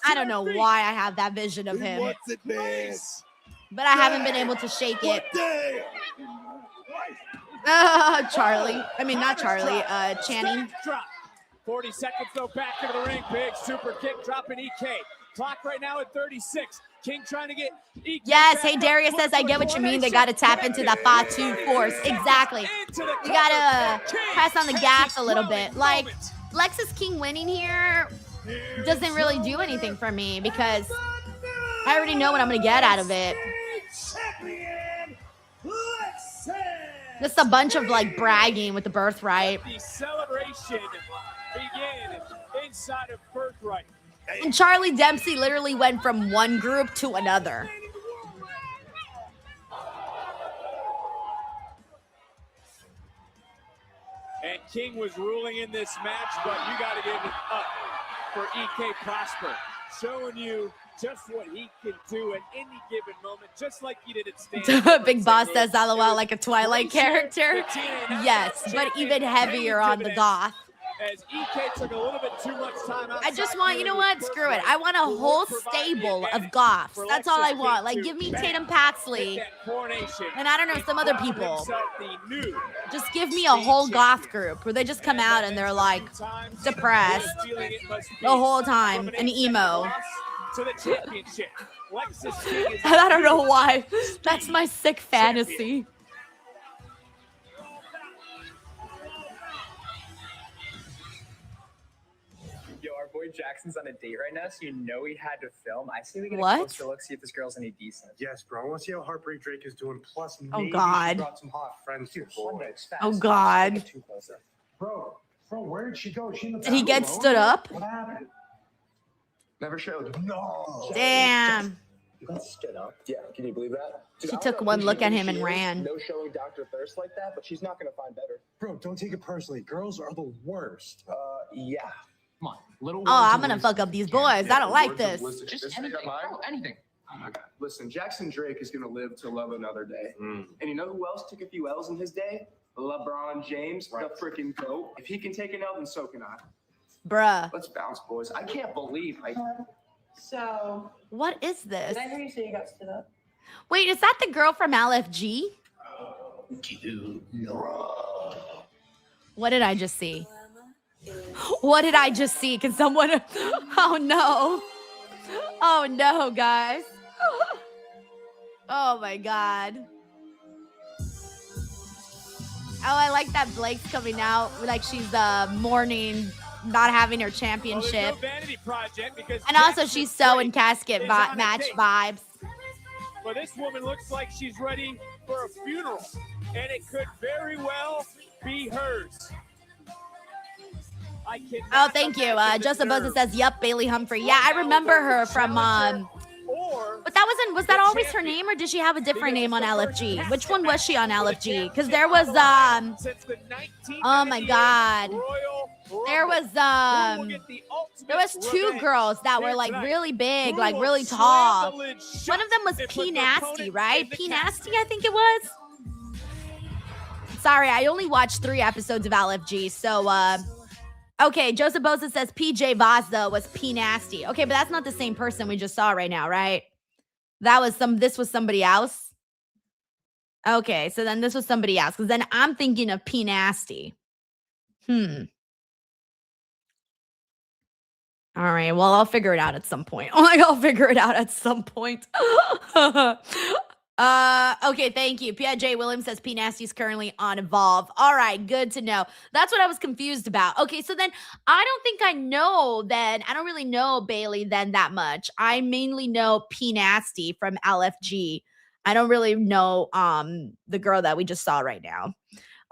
S1: I don't know why I have that vision of him, but I haven't been able to shake it. Charlie. I mean, not Charlie. Channing.
S4: 40 seconds though, back into the ring. Big super kick, dropping EK. Clock right now at 36. King trying to get EK.
S1: Yes, hey, Darius says, I get what you mean. They got to tap into that 5-2 force. Exactly. You got to press on the gas a little bit. Like, Lexis King winning here doesn't really do anything for me because I already know what I'm going to get out of it. Just a bunch of, like, bragging with the birthright.
S4: The celebration begin inside of Birthright.
S1: And Charlie Dempsey literally went from one group to another.
S4: And King was ruling in this match, but you got to give it up for EK Prosper, showing you just what he can do at any given moment, just like he did at Stand.
S1: Big Boss says, LOL, like a Twilight character. Yes, but even heavier on the goth.
S4: As EK took a little bit too much time outside.
S1: I just want, you know what? Screw it. I want a whole stable of goths. That's all I want. Like, give me Tatum Paxley. And I don't know, some other people. Just give me a whole goth group where they just come out and they're like depressed the whole time and emo.
S4: To the championship.
S1: I don't know why. That's my sick fantasy.
S9: Boy Jackson's on a date right now, so you know he had to film. I say we get a
S1: What?
S9: closer look, see if this girl's any decent.
S7: Yes, bro. I want to see how Heartbreak Drake is doing. Plus, maybe
S1: God.
S7: she brought some hot friends to boy.
S1: Oh, God.
S7: Bro, where did she go? She in the
S1: Did he get stood up?
S7: What happened?
S8: Never showed.
S7: No.
S1: Damn.
S8: You got stood up? Yeah, can you believe that? Dude,
S1: She
S8: I
S1: took
S8: don't know
S1: one
S8: who
S1: look
S8: she
S1: at
S8: thinks
S1: him and
S8: she is.
S1: ran.
S8: No showing Dr. Thirst like that, but she's not going to find better.
S7: Bro, don't take it personally. Girls are the worst.
S8: Yeah.
S10: Come on, little.
S1: Oh, I'm going to fuck up these boys. I don't like this.
S10: Just anything. Bro, anything.
S8: Oh my God. Listen, Jackson Drake is going to live to love another day. And you know who else took a few L's in his day? LeBron James, the freaking GOAT. If he can take an L, then so can I.
S1: Bruh.
S8: Let's bounce, boys. I can't believe
S6: So,
S1: What is this?
S6: did I hear you say you got stood up?
S1: Wait, is that the girl from LFG? What did I just see? What did I just see? Can someone... Oh, no. Oh, no, guys. Oh, my God. Oh, I like that Blake's coming out like she's mourning not having her championship. And also, she's so in casket match vibes.
S4: But this woman looks like she's ready for a funeral, and it could very well be hers.
S1: Oh, thank you. Joseph Boza says, "Yep, Bailey Humphrey." Yeah, I remember her from. But that wasn't. Was that always her name, or did she have a different name on LFG? Which one was she on LFG? Because there was Oh my God. There was two girls that were like really big, like really tall. One of them was P Nasty, right? P Nasty, I think it was. Sorry, I only watched 3 episodes of LFG, so okay, Joseph Boza says PJ Vazda was P Nasty. Okay, but that's not the same person we just saw right now, right? This was somebody else. Okay, so then this was somebody else, because then I'm thinking of P Nasty. All right, well, I'll figure it out at some point. I'll figure it out at some point. Okay, thank you. P.I.J. Williams says P Nasty is currently on Evolve. All right, good to know. That's what I was confused about. Okay, so then I don't think I know then. I don't really know Bailey then that much. I mainly know P Nasty from LFG. I don't really know the girl that we just saw right now.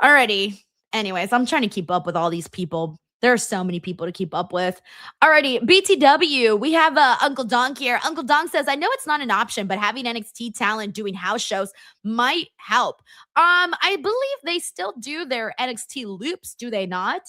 S1: Alrighty. Anyways, I'm trying to keep up with all these people. There are so many people to keep up with. Alrighty, BTW, we have Uncle Donk here. Uncle Donk says, I know it's not an option, but having NXT talent doing house shows might help. I believe they still do their NXT loops, do they not?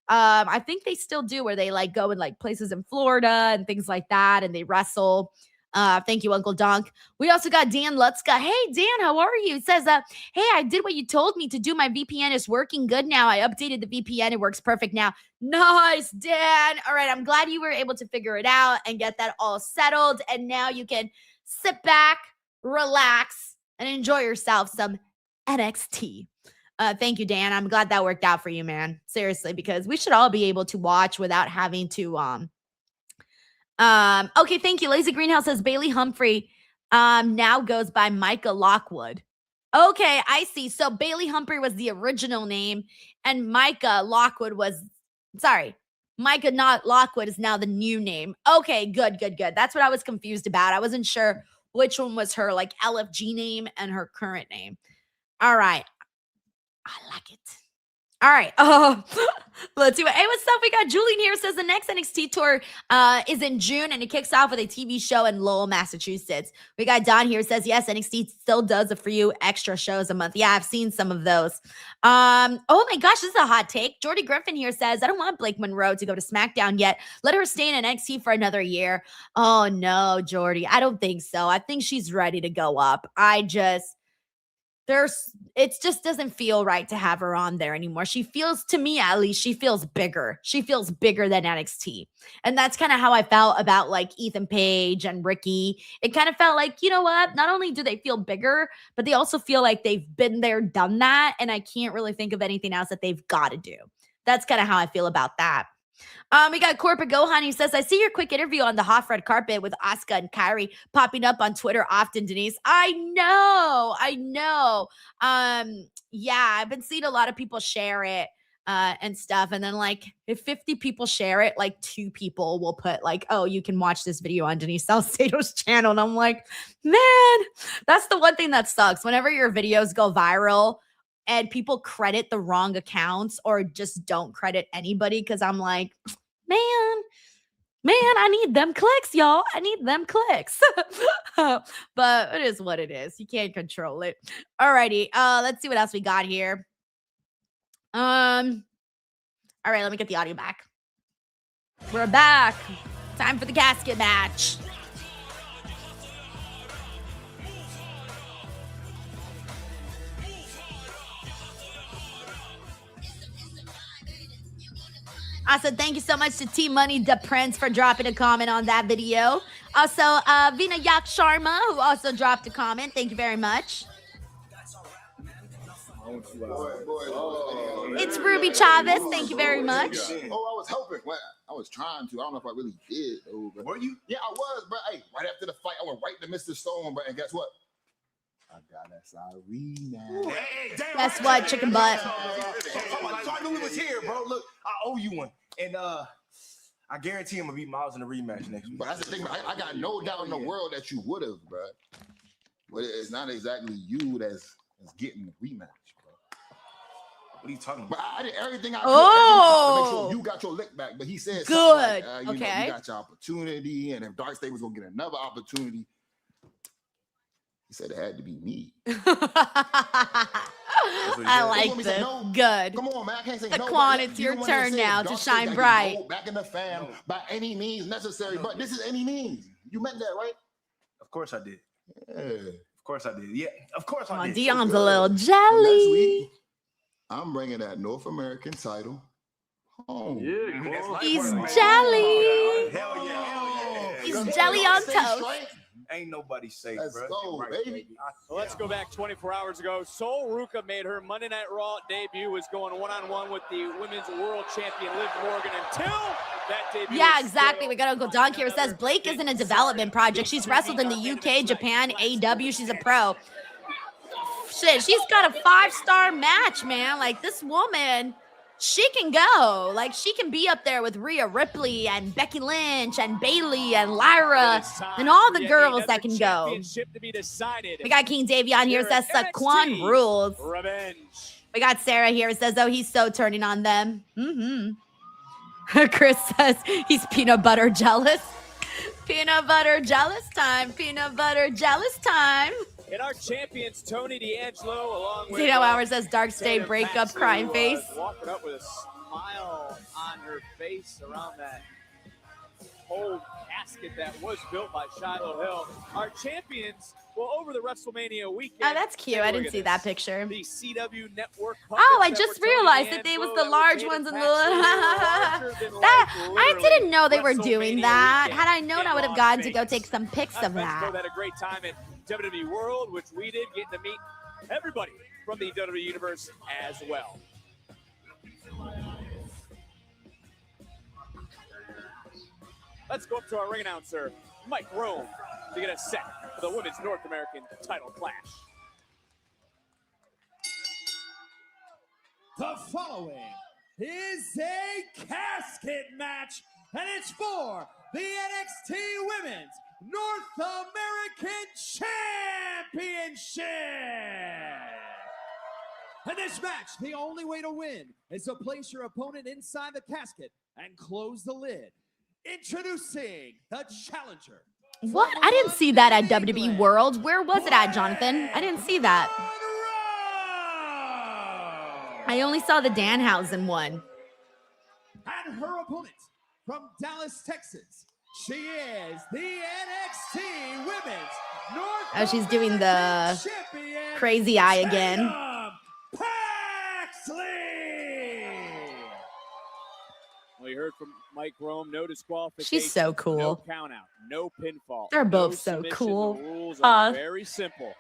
S1: I think they still do, where they like go in like places in Florida and things like that, and they wrestle. Thank you, Uncle Donk. We also got Dan Lutzka. Hey, Dan, how are you? It says, hey, I did what you told me to do. My VPN is working good now. I updated the VPN. It works perfect now. Nice, Dan. All right, I'm glad you were able to figure it out and get that all settled. And now you can sit back, relax, and enjoy yourself some NXT. Thank you, Dan. I'm glad that worked out for you, man. Seriously, because we should all be able to watch without having to okay, thank you. Lazy Greenhouse says Bailey Humphrey now goes by Micah Lockwood. Okay, I see. So Bailey Humphrey was the original name, and Micah Lockwood was, Micah not Lockwood is now the new name. Okay, good. That's what I was confused about. I wasn't sure which one was her like LFG name and her current name. All right. I like it. All right. Let's see what. Hey, what's up? We got Julian here. Says the next NXT tour is in June, and it kicks off with a TV show in Lowell, Massachusetts. We got Don here. Says yes, NXT still does a few extra shows a month. Yeah, I've seen some of those. Oh my gosh, this is a hot take. Jordy Griffin here says I don't want Blake Monroe to go to SmackDown yet. Let her stay in NXT for another year. Oh no, Jordy, I don't think so. I think she's ready to go up. It just doesn't feel right to have her on there anymore. She feels, to me at least, she feels bigger. She feels bigger than NXT. And that's kind of how I felt about like Ethan Page and Ricky. It kind of felt like, you know what? Not only do they feel bigger, but they also feel like they've been there, done that. And I can't really think of anything else that they've got to do. That's kind of how I feel about that. We got Corporate Gohan. He says, I see your quick interview on the hot red carpet with Asuka and Kairi popping up on Twitter often, Denise. I know. Yeah, I've been seeing a lot of people share it and stuff. And then like if 50 people share it, like 2 people will put like, oh, you can watch this video on Denise Salcedo's channel. And I'm like, man, that's the one thing that sucks. Whenever your videos go viral and people credit the wrong accounts or just don't credit anybody, because I'm like, man, I need them clicks, y'all. I need them clicks. But it is what it is. You can't control it. Alrighty. Let's see what else we got here. All right, let me get the audio back. We're back. Time for the casket match. I said thank you so much to T Money the Prince for dropping a comment on that video. Also, Vinayak Sharma, who also dropped a comment. Thank you very much. It's Ruby Chavez. Thank you very much.
S14: Oh, I was helping. Well, I was trying to. I don't know if I really did. Though, were you? Yeah, I was. But hey, right after the fight, I went right to Mr. Stone. But and guess what? I got that Zarya.
S1: Hey, guess what, chicken butt?
S10: So I knew he was here, bro. Look, I owe you one. And I guarantee him to beat Miles in the rematch next week.
S14: But that's the thing. I got no doubt in the world that you would have, bro. But it's not exactly you that's getting the rematch, bro.
S10: What are you talking about?
S14: But I did everything I could to make sure you got your lick back. But he said
S1: good.
S14: Like, you know, you got your opportunity, and if Dark State was gonna get another opportunity, he said it had to be me.
S1: I like this. No, good.
S14: Come on, man. I can't say
S1: the
S14: no.
S1: Quan, it's your turn now to shine bright.
S14: Back in the fam by any means necessary. But this is any means. You meant that, right?
S10: Of course I did.
S14: Yeah.
S10: Of course I did. Yeah, of course I did.
S1: Dion's a little jelly.
S14: I'm bringing that North American title home.
S10: Yeah,
S1: he's jelly.
S10: Hell yeah.
S1: He's jelly on toast.
S10: Ain't nobody safe,
S14: Let's
S10: bro.
S14: go,
S10: Right,
S14: baby.
S4: Let's go back 24 hours ago. Sol Ruka made her Monday Night Raw debut, was going one-on-one with the Women's World Champion Liv Morgan until that debut.
S1: Yeah, exactly. We got Uncle Donk here. It says Blake isn't a development project. She's wrestled in the UK, Japan, AEW. She's a pro. shit, she's got a 5-star match, man. Like, this woman, she can go. Like, she can be up there with Rhea Ripley and Becky Lynch and Bayley and Lyra and all the girls that can go. We got King Davion here, says Saquon rules.
S4: Revenge.
S1: We got Sarah here, says, oh, he's so turning on them. Chris says he's peanut butter jealous. Peanut butter jealous time. Peanut butter jealous time.
S4: And our champions, Tony D'Angelo, along with
S1: Zeno Hour says Dark State breakup,
S4: Paxley,
S1: crying
S4: who,
S1: face.
S4: walking up with a smile on her face around that old casket that was built by Shiloh Hill. Our champions, well, over the WrestleMania weekend.
S1: Oh, that's cute. I didn't see that picture.
S4: The CW Network.
S1: Oh, I just realized that they was the large ones in the. I didn't know they were doing that. Had I known, I would have gotten to go take some pics of that.
S4: Had a great time at WWE World, which we did, getting to meet everybody from the WWE Universe as well. Let's go up to our ring announcer, Mike Rome, to get us set for the Women's North American title clash.
S2: The following is a casket match, and it's for the NXT Women's North American Championship. In this match, the only way to win is to place your opponent inside the casket and close the lid. Introducing the challenger.
S1: What? I didn't see that at WWE World. Where was it at, Jonathan? I didn't see that. I only saw the Danhausen one.
S2: And her opponent from Dallas, Texas. She is the NXT Women's North
S1: Oh, she's doing the crazy eye again.
S2: Paxley.
S4: Well, you heard from Mike Rome, no disqualification.
S1: She's so cool.
S4: No count out, no pinfall.
S1: They're both
S4: no
S1: so
S4: submission.
S1: cool.
S4: The rules are very simple.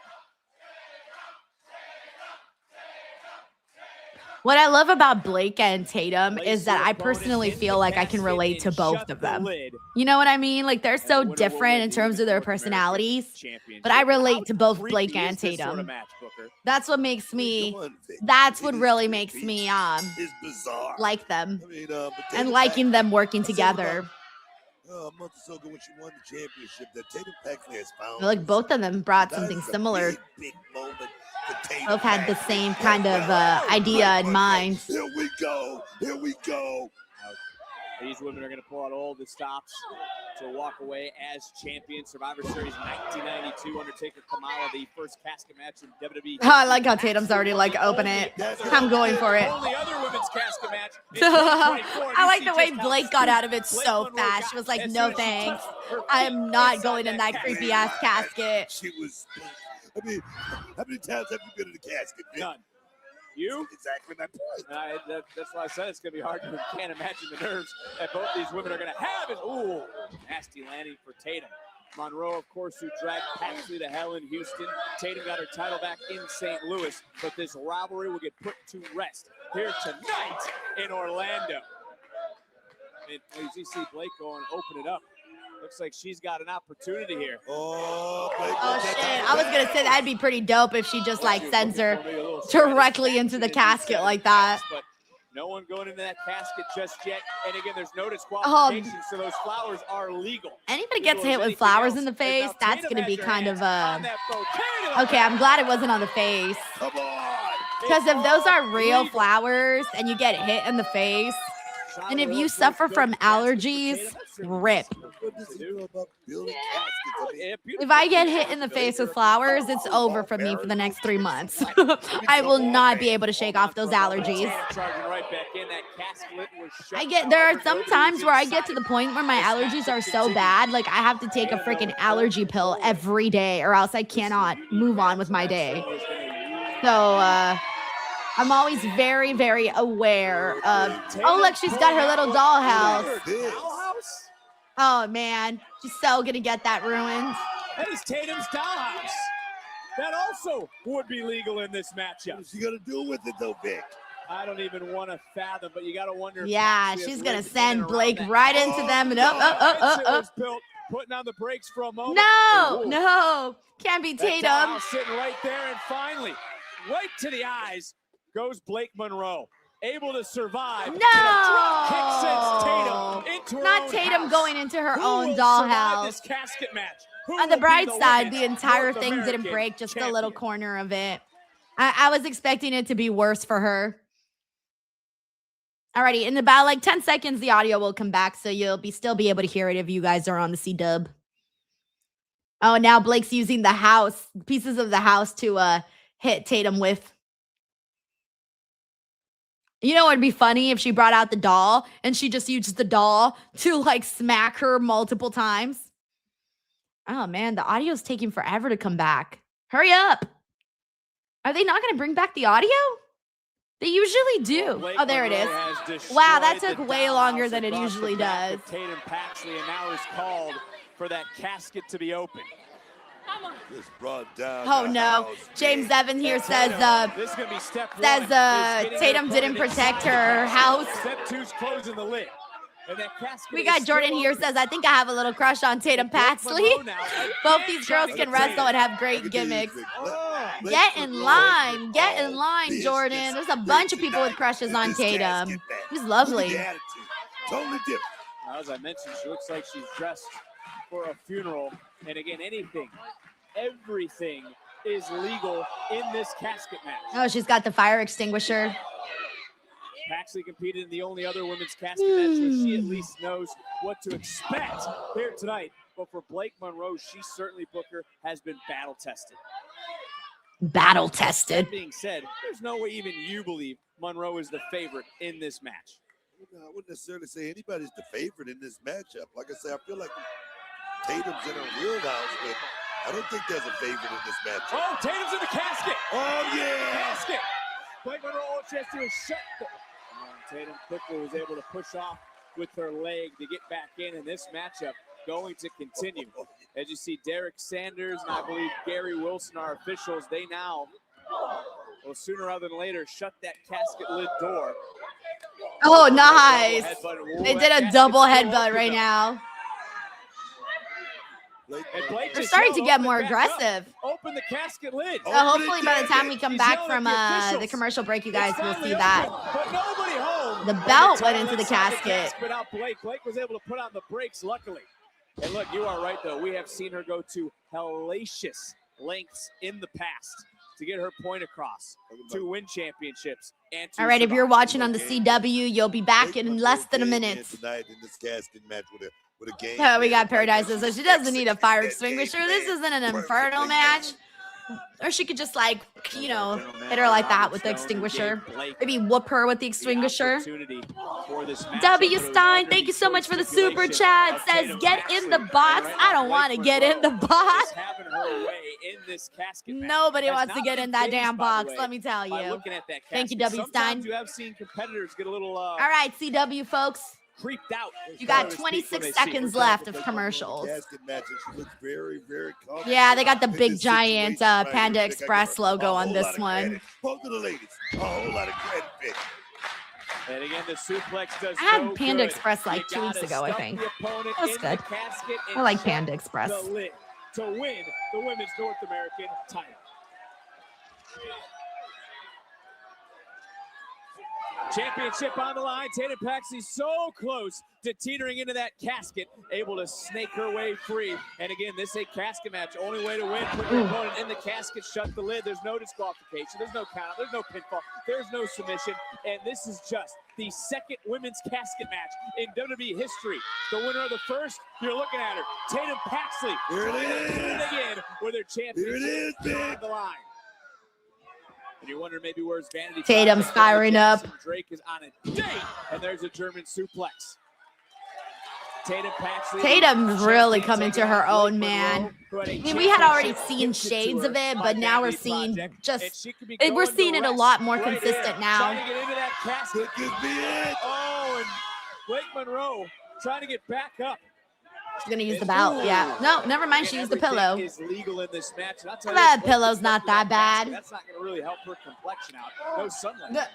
S1: What I love about Blake and Tatum is that I personally feel like I can relate to both of them. You know what I mean? Like, they're so different in terms of their personalities, but I relate to both Blake and Tatum. That's what makes me, that's what really makes me like them and liking them working together.
S5: A month or so ago when she won the championship, that Tatum Paxley has found.
S1: Like, both of them brought something similar.
S5: Big moment for Tatum.
S1: Both had the same kind of idea in mind.
S5: Here we go. Here we go.
S4: These women are going to pull out all the stops to walk away as champions. Survivor Series 1992, Undertaker Kamala, the first casket match in WWE.
S1: Oh, I like how Tatum's already like, open it. I'm going for it.
S4: Only other women's casket match.
S1: I like the way Blake got out of it so fast. She was like, no thanks. I am not going in that creepy ass casket.
S5: She was, I mean, how many times have you been in the casket?
S4: None. You?
S5: Exactly my point.
S4: That's why I said it's going to be hard. You can't imagine the nerves that both these women are going to have. Ooh, nasty landing for Tatum. Monroe, of course, who dragged Paxley to hell in Houston. Tatum got her title back in St. Louis, but this rivalry will get put to rest here tonight in Orlando. And as you see Blake go and open it up, looks like she's got an opportunity here.
S5: Oh,
S1: shit. I was going to say that'd be pretty dope if she just like sends her directly into the casket like that.
S4: But no one going into that casket just yet. And again, there's no disqualification, so those flowers are legal.
S1: Anybody gets hit with flowers in the face, that's going to be kind of okay, I'm glad it wasn't on the face.
S5: Come on.
S1: Because if those are real flowers and you get hit in the face, and if you suffer from allergies, rip. If I get hit in the face with flowers, it's over for me for the next 3 months. I will not be able to shake off those allergies. There are some times where I get to the point where my allergies are so bad, like I have to take a freaking allergy pill every day or else I cannot move on with my day. So, I'm always very, very aware of, oh, look, she's got her little dollhouse. Oh, man. She's so going to get that ruined.
S4: That is Tatum's dollhouse. That also would be legal in this matchup.
S5: What's she going to do with it, though, Vic?
S4: I don't even want to fathom, but you got to wonder.
S1: Yeah, she's going to send Blake right into them. And
S4: Putting on the brakes for a moment.
S1: No, can't be Tatum.
S4: Sitting right there, and finally, right to the eyes goes Blake Monroe. Able to survive.
S1: No!
S4: Kick sends Tatum into her
S1: Not
S4: own
S1: Tatum
S4: house.
S1: going into her
S4: Who
S1: own
S4: will survive
S1: dollhouse.
S4: this casket match? Who
S1: On the
S4: will be
S1: bright side, the
S4: women's
S1: entire
S4: North
S1: thing didn't
S4: American
S1: break, just a little
S4: champion?
S1: corner of it. I was expecting it to be worse for her. Alrighty, in about like 10 seconds, the audio will come back, so you'll still be able to hear it if you guys are on the C-dub. Oh, now Blake's using the house, pieces of the house to hit Tatum with. You know what would be funny if she brought out the doll and she just used the doll to like smack her multiple times? Oh man, the audio's taking forever to come back. Hurry up. Are they not going to bring back the audio? They usually do. Oh, there it is. Wow, that took way longer than it usually does.
S4: Tatum Paxley, and now is called for that casket to be open.
S5: Just brought down.
S1: Oh no. James Evan here says
S4: This is gonna be step one,
S1: Tatum didn't protect her house.
S4: Step two's closing the lid. And that casket
S1: We got Jordan here says, I think I have a little crush on Tatum Paxley. Both these girls can wrestle and have great gimmicks. Get in line. Get in line, Jordan. There's a bunch of people with crushes on Tatum. She's lovely.
S5: Totally different.
S4: As I mentioned, she looks like she's dressed for a funeral. And again, everything is legal in this casket match.
S1: Oh, she's got the fire extinguisher.
S4: Paxley competed in the only other women's casket match, so she at least knows what to expect here tonight. But for Blake Monroe, she certainly, Booker, has been battle tested.
S1: Battle tested.
S4: That being said, there's no way even you believe Monroe is the favorite in this match.
S5: I wouldn't necessarily say anybody's the favorite in this matchup. Like I say, I feel like Tatum's in her wheelhouse, but I don't think there's a favorite in this matchup.
S4: Oh, Tatum's in the casket.
S5: Oh, yeah.
S4: Casket. Blake Monroe, all she has to do is shut the... Tatum quickly was able to push off with her leg to get back in this matchup going to continue. As you see, Derek Sanders and I believe Gary Wilson are officials. They now, well, sooner rather than later, shut that casket lid door.
S1: Oh, nice. They did a double headbutt right now. They're starting to get more aggressive.
S4: Open the casket lid.
S1: So hopefully by the time we come back from the commercial break, you guys will see that.
S4: But nobody home.
S1: The belt went into the casket.
S4: But out Blake was able to put on the brakes, luckily. And look, you are right, though. We have seen her go to hellacious lengths in the past to get her point across, to win championships. And
S1: all right, if you're watching on the CW, you'll be back in less than a minute.
S5: Tonight in this casket match with a game.
S1: Oh, we got Paradise, so she doesn't need a fire extinguisher. This isn't an Inferno match. Or she could just, like, you know, hit her like that with the extinguisher. Maybe whoop her with the extinguisher. W. Stein, thank you so much for the super chat. Says, get in the box. I don't want to get in the box. Nobody wants to get in that damn box, let me tell you. Thank you, W. Stein.
S4: You have seen competitors get a little
S1: all right, CW folks.
S4: Creeped out.
S1: You got 26 seconds left of commercials.
S5: Very, very
S1: yeah, they got the big giant Panda Express logo on this one.
S5: Both of the ladies, a whole lot of credit.
S4: And again, the suplex does
S1: I had Panda Express like 2 weeks ago, I think. That was good. I like Panda Express.
S4: To win the women's North American title. Championship on the line. Tatum Paxley so close to teetering into that casket, able to snake her way free. And again, this is a casket match. Only way to win, put your opponent in the casket, shut the lid. There's no disqualification. There's no count. There's no pinfall. There's no submission. And this is just the second women's casket match in WWE history. The winner of the first, you're looking at her, Tatum Paxley.
S5: Here it is.
S4: Again with her championship on the line. And you wonder maybe where's Vanity.
S1: Tatum's firing up.
S4: Drake is on a date, and there's a German suplex. Tatum Paxley.
S1: Tatum's really coming to her own, man. I mean, we had already seen shades of it, but now we're seeing we're seeing it a lot more consistent now.
S4: Trying to get into that casket. Oh, and Blake Monroe trying to get back up.
S1: She's gonna use the belt. Yeah. No, never mind. She used the pillow.
S4: Is legal in this match.
S1: That pillow's not that bad.
S4: That's not gonna really help her complexion out. No sunlight.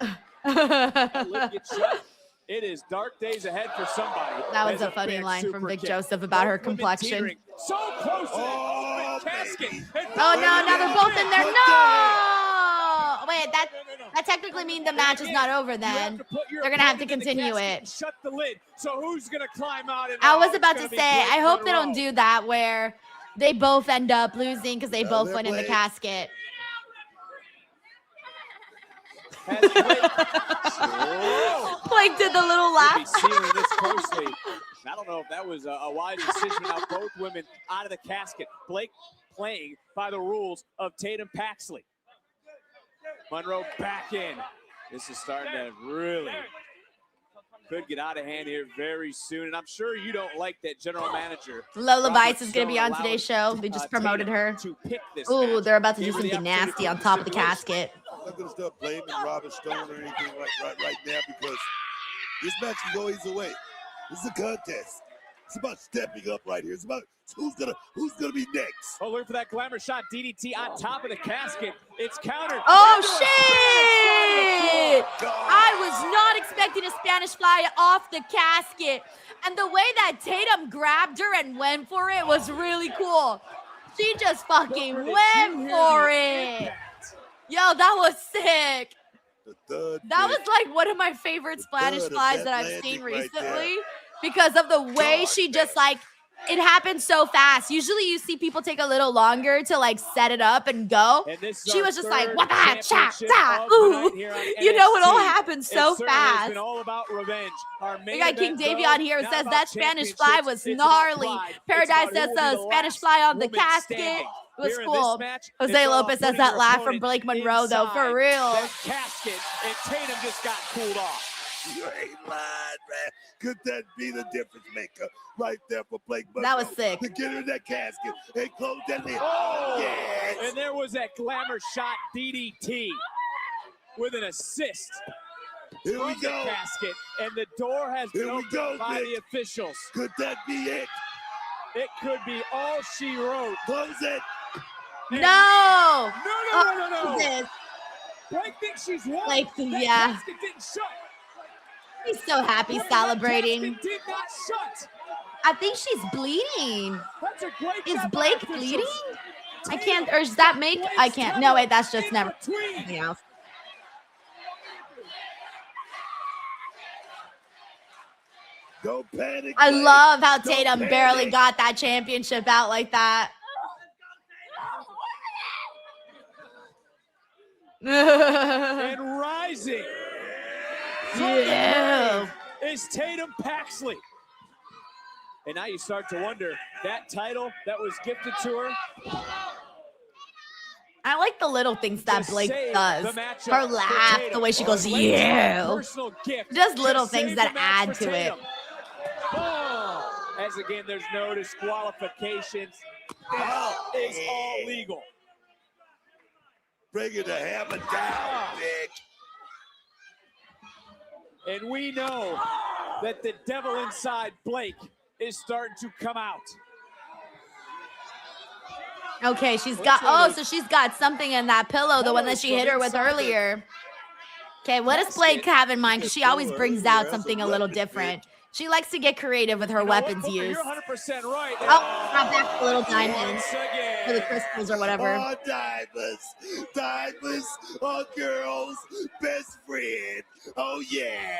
S4: Lid gets shut. It is dark days ahead for somebody.
S1: That was a funny line from Vic Joseph about her complexion.
S4: So close to the casket.
S1: Oh no! Now they're both in there. No! wait, that technically means the match is not over then. They're going to have to continue it.
S4: Shut the lid. So who's going to climb out? And
S1: I was about to say, I hope they don't do that where they both end up losing because they both went in the casket.
S4: Blake
S1: did the little laugh.
S4: Be seeing this closely. I don't know if that was a wise decision. Now both women out of the casket. Blake playing by the rules of Tatum Paxley. Monroe back in. This is starting to really could get out of hand here very soon. And I'm sure you don't like that general manager.
S1: Lola Bites is going to be on today's show. They just promoted her. Ooh, they're about to do something nasty on top of the casket.
S5: I'm not going to start blaming Robert Stone or anything right now because this match can go either way. This is a contest. It's about stepping up right here. It's about who's gonna be next.
S4: Oh, look for that glamour shot. DDT on top of the casket. It's countered.
S1: Oh, shit! I was not expecting a Spanish fly off the casket. And the way that Tatum grabbed her and went for it was really cool. She just fucking went for it. Yo, that was sick. That was like one of my favorite Spanish flies that I've seen recently because of the way she just like, it happened so fast. Usually you see people take a little longer to like set it up and go. She was just like, what that, cha, cha, ooh. You know, it all happened so fast.
S4: Been all about revenge.
S1: We got King Davion here who says that Spanish fly was gnarly. Paradise says the Spanish fly on the casket. It was cool. Jose Lopez says that laugh from Blake Monroe, though, for real.
S4: That casket, and Tatum just got cooled off.
S5: You ain't lying, man. Could that be the difference maker right there for Blake Monroe?
S1: That was sick.
S5: To get her in that casket and close that lid.
S4: Oh,
S5: yes.
S4: And there was that glamour shot DDT with an assist.
S5: Here we
S4: from
S5: go.
S4: The casket, and the door has been opened by the officials.
S5: Could that be it?
S4: It could be all she wrote.
S5: Close it.
S1: No.
S4: No.
S1: Blake
S4: thinks she's won.
S1: Blake, yeah. He's so happy celebrating.
S4: Did not shut.
S1: I think she's bleeding.
S4: That's a great
S1: Is
S4: job
S1: Blake
S4: by
S1: bleeding?
S4: officials.
S1: I can't, or does that make, I can't. No, wait, that's just never something else.
S5: Don't panic.
S1: I love how Tatum barely got that championship out like that.
S4: And rising
S1: Yeah.
S4: is Tatum Paxley. And now you start to wonder, that title that was gifted to her.
S1: I like the little things that Blake does.
S4: the matchup
S1: Her
S4: for
S1: laugh,
S4: Tatum.
S1: the way she goes,
S4: Or Lake's
S1: yeah.
S4: personal gift
S1: Just little
S4: to
S1: things
S4: save
S1: that
S4: the match
S1: add
S4: for
S1: to it.
S4: Tatum. Oh, as again, there's no disqualifications. This is all legal.
S5: Bring it to hammer down, Nick.
S4: And we know that the devil inside Blake is starting to come out.
S1: Okay, she's got, oh, so she's got something in that pillow, the one that she hit her with earlier. Okay, what does Blake have in mind? Because she always brings out something a little different. She likes to get creative with her weapons use.
S4: You're 100% right.
S1: Oh, not back the little diamonds. For the crystals or whatever.
S5: Oh, diamonds. Diamonds are girls' best friend. Oh, yeah.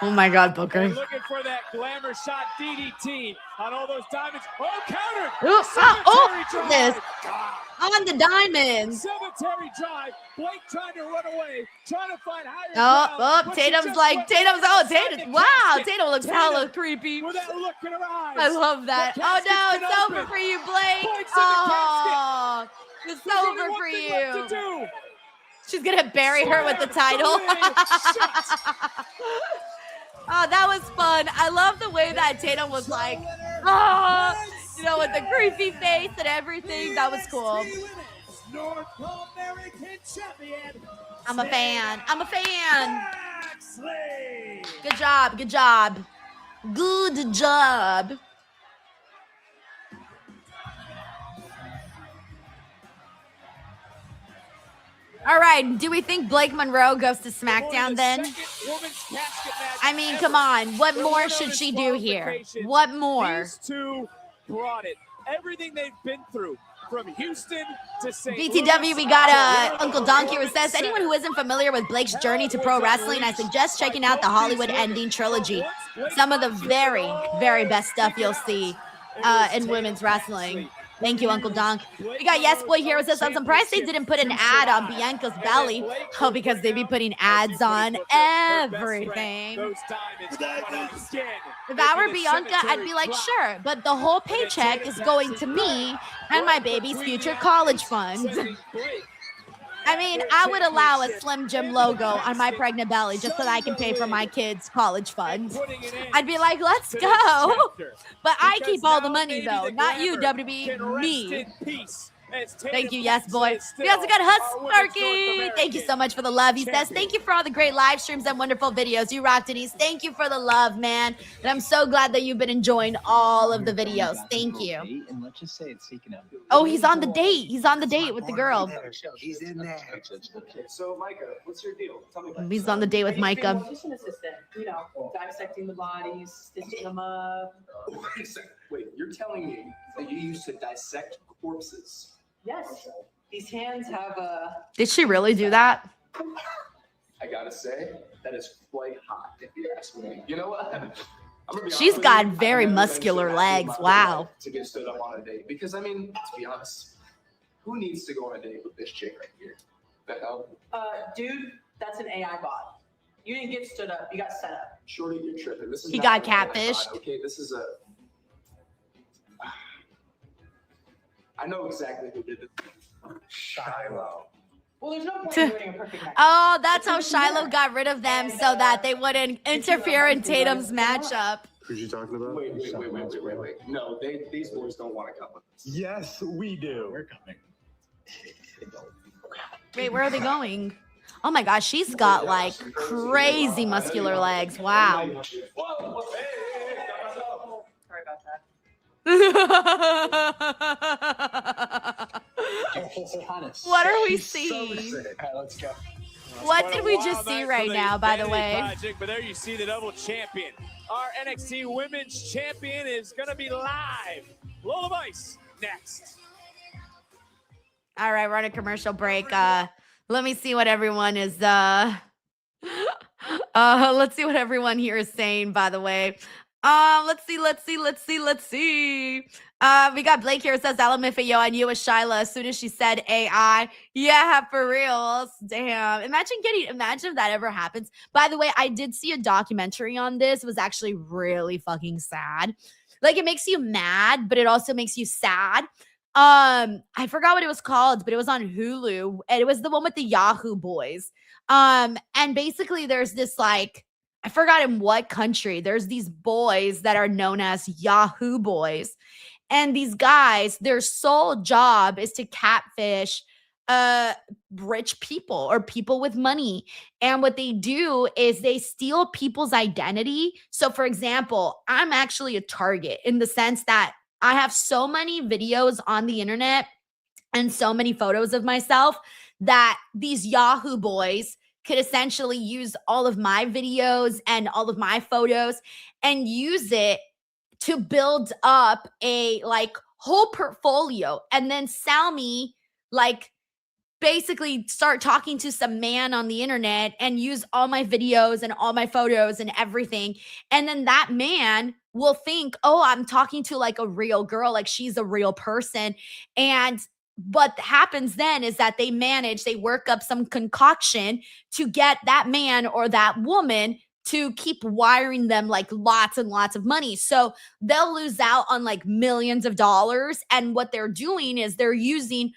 S1: Oh my God, Booker.
S4: They're looking for that glamour shot DDT on all those diamonds. Oh, countered.
S1: This. On the diamonds.
S4: Cemetery drive. Blake trying to run away. Trying to find higher
S1: Oh,
S4: ground, but
S1: Tatum's
S4: she just
S1: like,
S4: went
S1: Tatum's,
S4: right
S1: oh,
S4: inside
S1: Tatum.
S4: the
S1: Wow,
S4: casket.
S1: Tatum looks hella creepy.
S4: With that look in her eyes.
S1: I love that.
S4: The
S1: Oh no,
S4: casket's
S1: it's
S4: been
S1: over
S4: opened.
S1: for you, Blake.
S4: Blake's in the
S1: Oh, it's
S4: There's only
S1: over
S4: one
S1: for
S4: thing left
S1: you.
S4: to do.
S1: She's gonna bury her with the title. Oh, that was fun. I love the way that Tatum was like, oh, you know, with the creepy face and everything. That was cool.
S2: North American champion.
S1: I'm a fan. I'm a fan.
S2: Paxley.
S1: Good job. Good job. Good job. All right. Do we think Blake Monroe goes to SmackDown then? I mean, come on. What more should she do here? What more?
S4: These two brought it. everything they've been through from Houston to St.
S1: BTW, we got Uncle Donkey who says, anyone who isn't familiar with Blake's journey to pro wrestling, I suggest checking out the Hollywood Ending trilogy. Some of the very, very best stuff you'll see in women's wrestling. Thank you, Uncle Donk. We got Yes Boy here who says, I'm surprised they didn't put an ad on Bianca's belly. Oh, because they be putting ads on everything. If I were Bianca, I'd be like, sure, but the whole paycheck is going to me and my baby's future college funds. I mean, I would allow a Slim Jim logo on my pregnant belly just so that I can pay for my kids' college funds. I'd be like, let's go. But I keep all the money, though. Not you, WWE, me. Thank you, Yes Boy. We also got Husparky. Thank you so much for the love. He says, thank you for all the great live streams and wonderful videos. You rocked, Denise. Thank you for the love, man. And I'm so glad that you've been enjoying all of the videos. Thank you.
S15: And let's just say it's taken up.
S1: Oh, he's on the date. He's on the date with the girl.
S10: He's in there.
S8: So, Micah, what's your deal? Tell me about
S1: He's on the date with Micah.
S6: Just an assistant, you know, dissecting the bodies, stitching them up.
S8: Wait a second. Wait, you're telling me that you used to dissect corpses?
S6: Yes, these hands have a.
S1: Did she really do that?
S8: I gotta say, that is quite hot, if you ask me. You know what? I'm gonna be
S1: She's
S8: honest
S1: got
S8: with you,
S1: very
S8: I've never been so
S1: muscular
S8: happy in
S1: legs.
S8: my
S1: Wow.
S8: life to get stood up on a date. Because, I mean, to be honest, who needs to go on a date with this chick right here? The hell?
S6: Dude, that's an AI bot. You didn't get stood up, you got set up.
S8: Shorty, you're tripping. This is
S1: He
S8: not
S1: got
S8: what I
S1: catfished.
S8: thought, okay, this is a. I know exactly who did it.
S10: Shiloh.
S6: Well, there's no point in doing a perfect match.
S1: Oh, that's how Shiloh got rid of them so that they wouldn't interfere in Tatum's matchup.
S11: Who's you talking about?
S8: Wait. No, these boys don't want to come with us.
S7: Yes, we do.
S15: We're coming.
S1: Wait, where are they going? Oh my gosh, she's got like crazy muscular legs. Wow.
S6: Sorry about that.
S1: What are we seeing?
S15: All right, let's go.
S1: What did we just see right now, by the way?
S4: But there you see the double champion. Our NXT Women's Champion is going to be live. Lola Vice next.
S1: All right, we're on a commercial break. Let me see what everyone is let's see what everyone here is saying, by the way. Let's see. We got Blake here. It says, LMFAO, I knew it was Shyla as soon as she said AI. Yeah, for real. Damn. Imagine if that ever happens. By the way, I did see a documentary on this. It was actually really fucking sad. Like, it makes you mad, but it also makes you sad. I forgot what it was called, but it was on Hulu. And it was the one with the Yahoo boys. And basically there's this like, I forgot in what country, there's these boys that are known as Yahoo boys. And these guys, their sole job is to catfish rich people or people with money. And what they do is they steal people's identity. So for example, I'm actually a target in the sense that I have so many videos on the internet and so many photos of myself that these Yahoo boys could essentially use all of my videos and all of my photos and use it to build up a like whole portfolio and then sell me like basically start talking to some man on the internet and use all my videos and all my photos and everything. And then that man will think, oh, I'm talking to like a real girl, like she's a real person. And what happens then is that they work up some concoction to get that man or that woman to keep wiring them like lots and lots of money. So they'll lose out on like millions of dollars. And what they're doing is they're using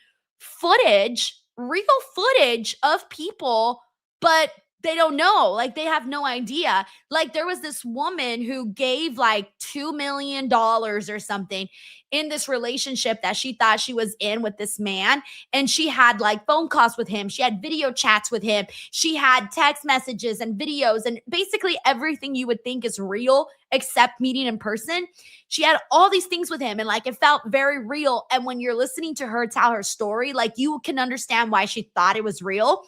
S1: real footage of people, but they don't know, like they have no idea. Like there was this woman who gave like $2 million or something in this relationship that she thought she was in with this man. And she had like phone calls with him. She had video chats with him. She had text messages and videos and basically everything you would think is real except meeting in person. She had all these things with him and like it felt very real. And when you're listening to her tell her story, like you can understand why she thought it was real.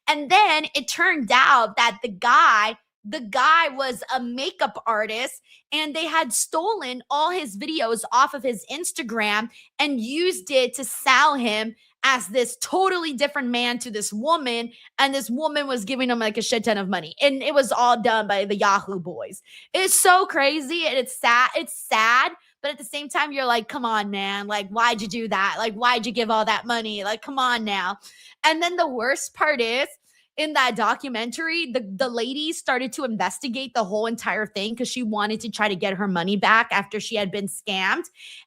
S1: And then it turned out that the guy the guy was a makeup artist and they had stolen all his videos off of his Instagram and used it to sell him as this totally different man to this woman. And this woman was giving him like a shit ton of money. And it was all done by the Yahoo boys. It's so crazy and it's sad. It's sad. But at the same time, you're like, come on, man. Like, why'd you do that? Like, why'd you give all that money? Like, come on now. And then the worst part is, in that documentary, the lady started to investigate the whole entire thing because she wanted to try to get her money back after she had been scammed.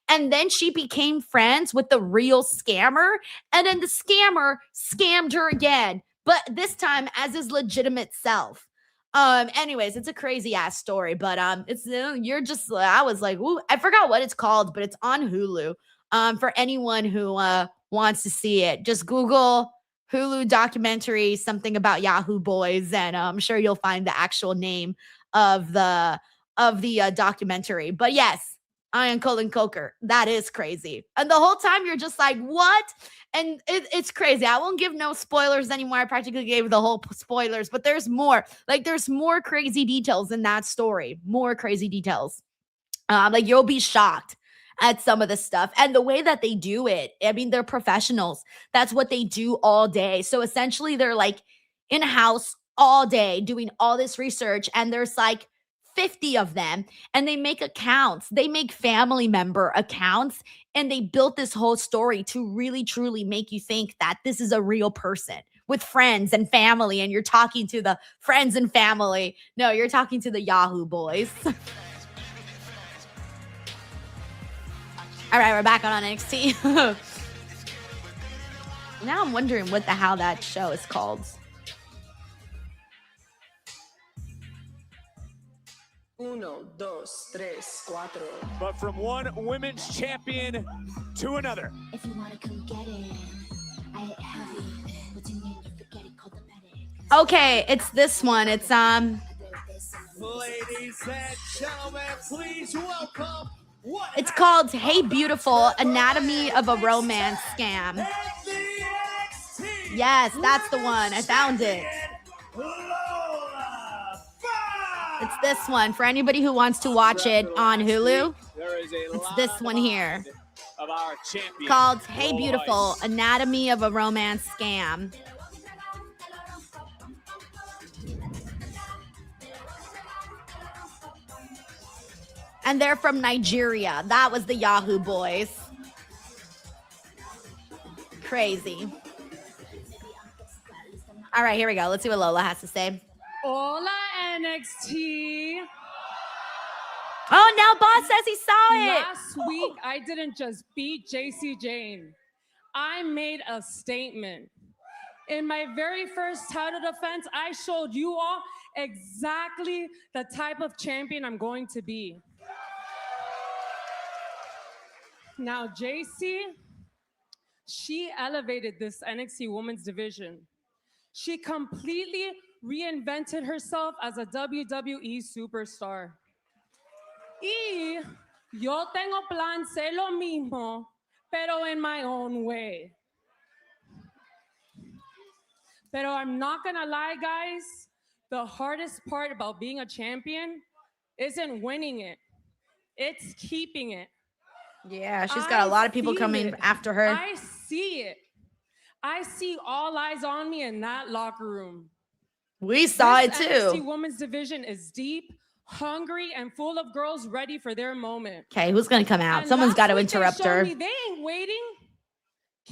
S1: And then she became friends with the real scammer. And then the scammer scammed her again, but this time as his legitimate self. Anyways, it's a crazy ass story, but it's I was like, ooh, I forgot what it's called, but it's on Hulu. For anyone who wants to see it, just Google Hulu documentary, something about Yahoo boys, and I'm sure you'll find the actual name of the documentary. But yes, Iron Colin Coker, that is crazy. And the whole time you're just like, what? And it's crazy. I won't give no spoilers anymore. I practically gave the whole spoilers, but there's more. Like, there's more crazy details in that story. More crazy details. Like, you'll be shocked at some of the stuff and the way that they do it. I mean, they're professionals. That's what they do all day. So essentially they're like in-house all day doing all this research, and there's like 50 of them, and they make accounts. They make family member accounts, and they built this whole story to really truly make you think that this is a real person with friends and family, and you're talking to the friends and family. No, you're talking to the Yahoo boys. All right, we're back on NXT. Now I'm wondering what the hell that show is called.
S4: Uno, dos, tres, cuatro. But from one women's champion to another.
S16: If you want to come get it, I have it. What's your name? You forget it, called the medic.
S1: Okay, it's this one. It's
S2: Ladies and gentlemen, please welcome.
S1: It's called Hey Beautiful, Anatomy of a Romance Scam. Yes, that's the one. I found it. It's this one. For anybody who wants to watch it on Hulu, it's this one here. Called Hey Beautiful, Anatomy of a Romance Scam. And they're from Nigeria. That was the Yahoo boys. Crazy. All right, here we go. Let's see what Lola has to say.
S17: Hola, NXT.
S1: Oh, now Boss says he saw it.
S17: Last week, I didn't just beat JC Jane. I made a statement. In my very first title defense, I showed you all exactly the type of champion I'm going to be. Now, JC, she elevated this NXT Women's Division. She completely reinvented herself as a WWE superstar. Y yo tengo plan ser lo mismo, pero en my own way. Pero I'm not gonna lie, guys, the hardest part about being a champion isn't winning it, it's keeping it.
S1: Yeah, she's got a lot of people coming after her.
S17: I see it. I see all eyes on me in that locker room.
S1: We saw it too.
S17: NXT Women's Division is deep, hungry, and full of girls ready for their moment.
S1: Okay, who's going to come out?
S17: And
S1: Someone's got to
S17: last week
S1: interrupt her.
S17: They ain't waiting.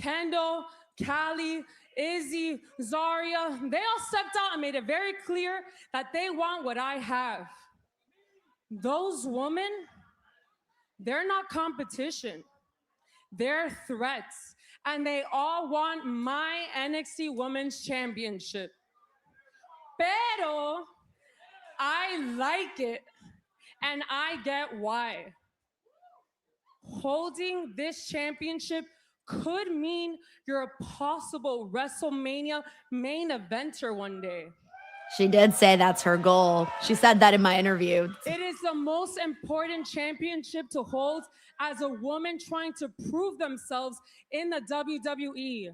S17: Kendall, Callie, Izzy, Zarya, they all stepped out and made it very clear that they want what I have. Those women, they're not competition. They're threats. And they all want my NXT Women's Championship. Pero I like it, and I get why. Holding this championship could mean you're a possible WrestleMania main eventer one day.
S1: She did say that's her goal. She said that in my interview.
S17: It is the most important championship to hold as a woman trying to prove themselves in the WWE.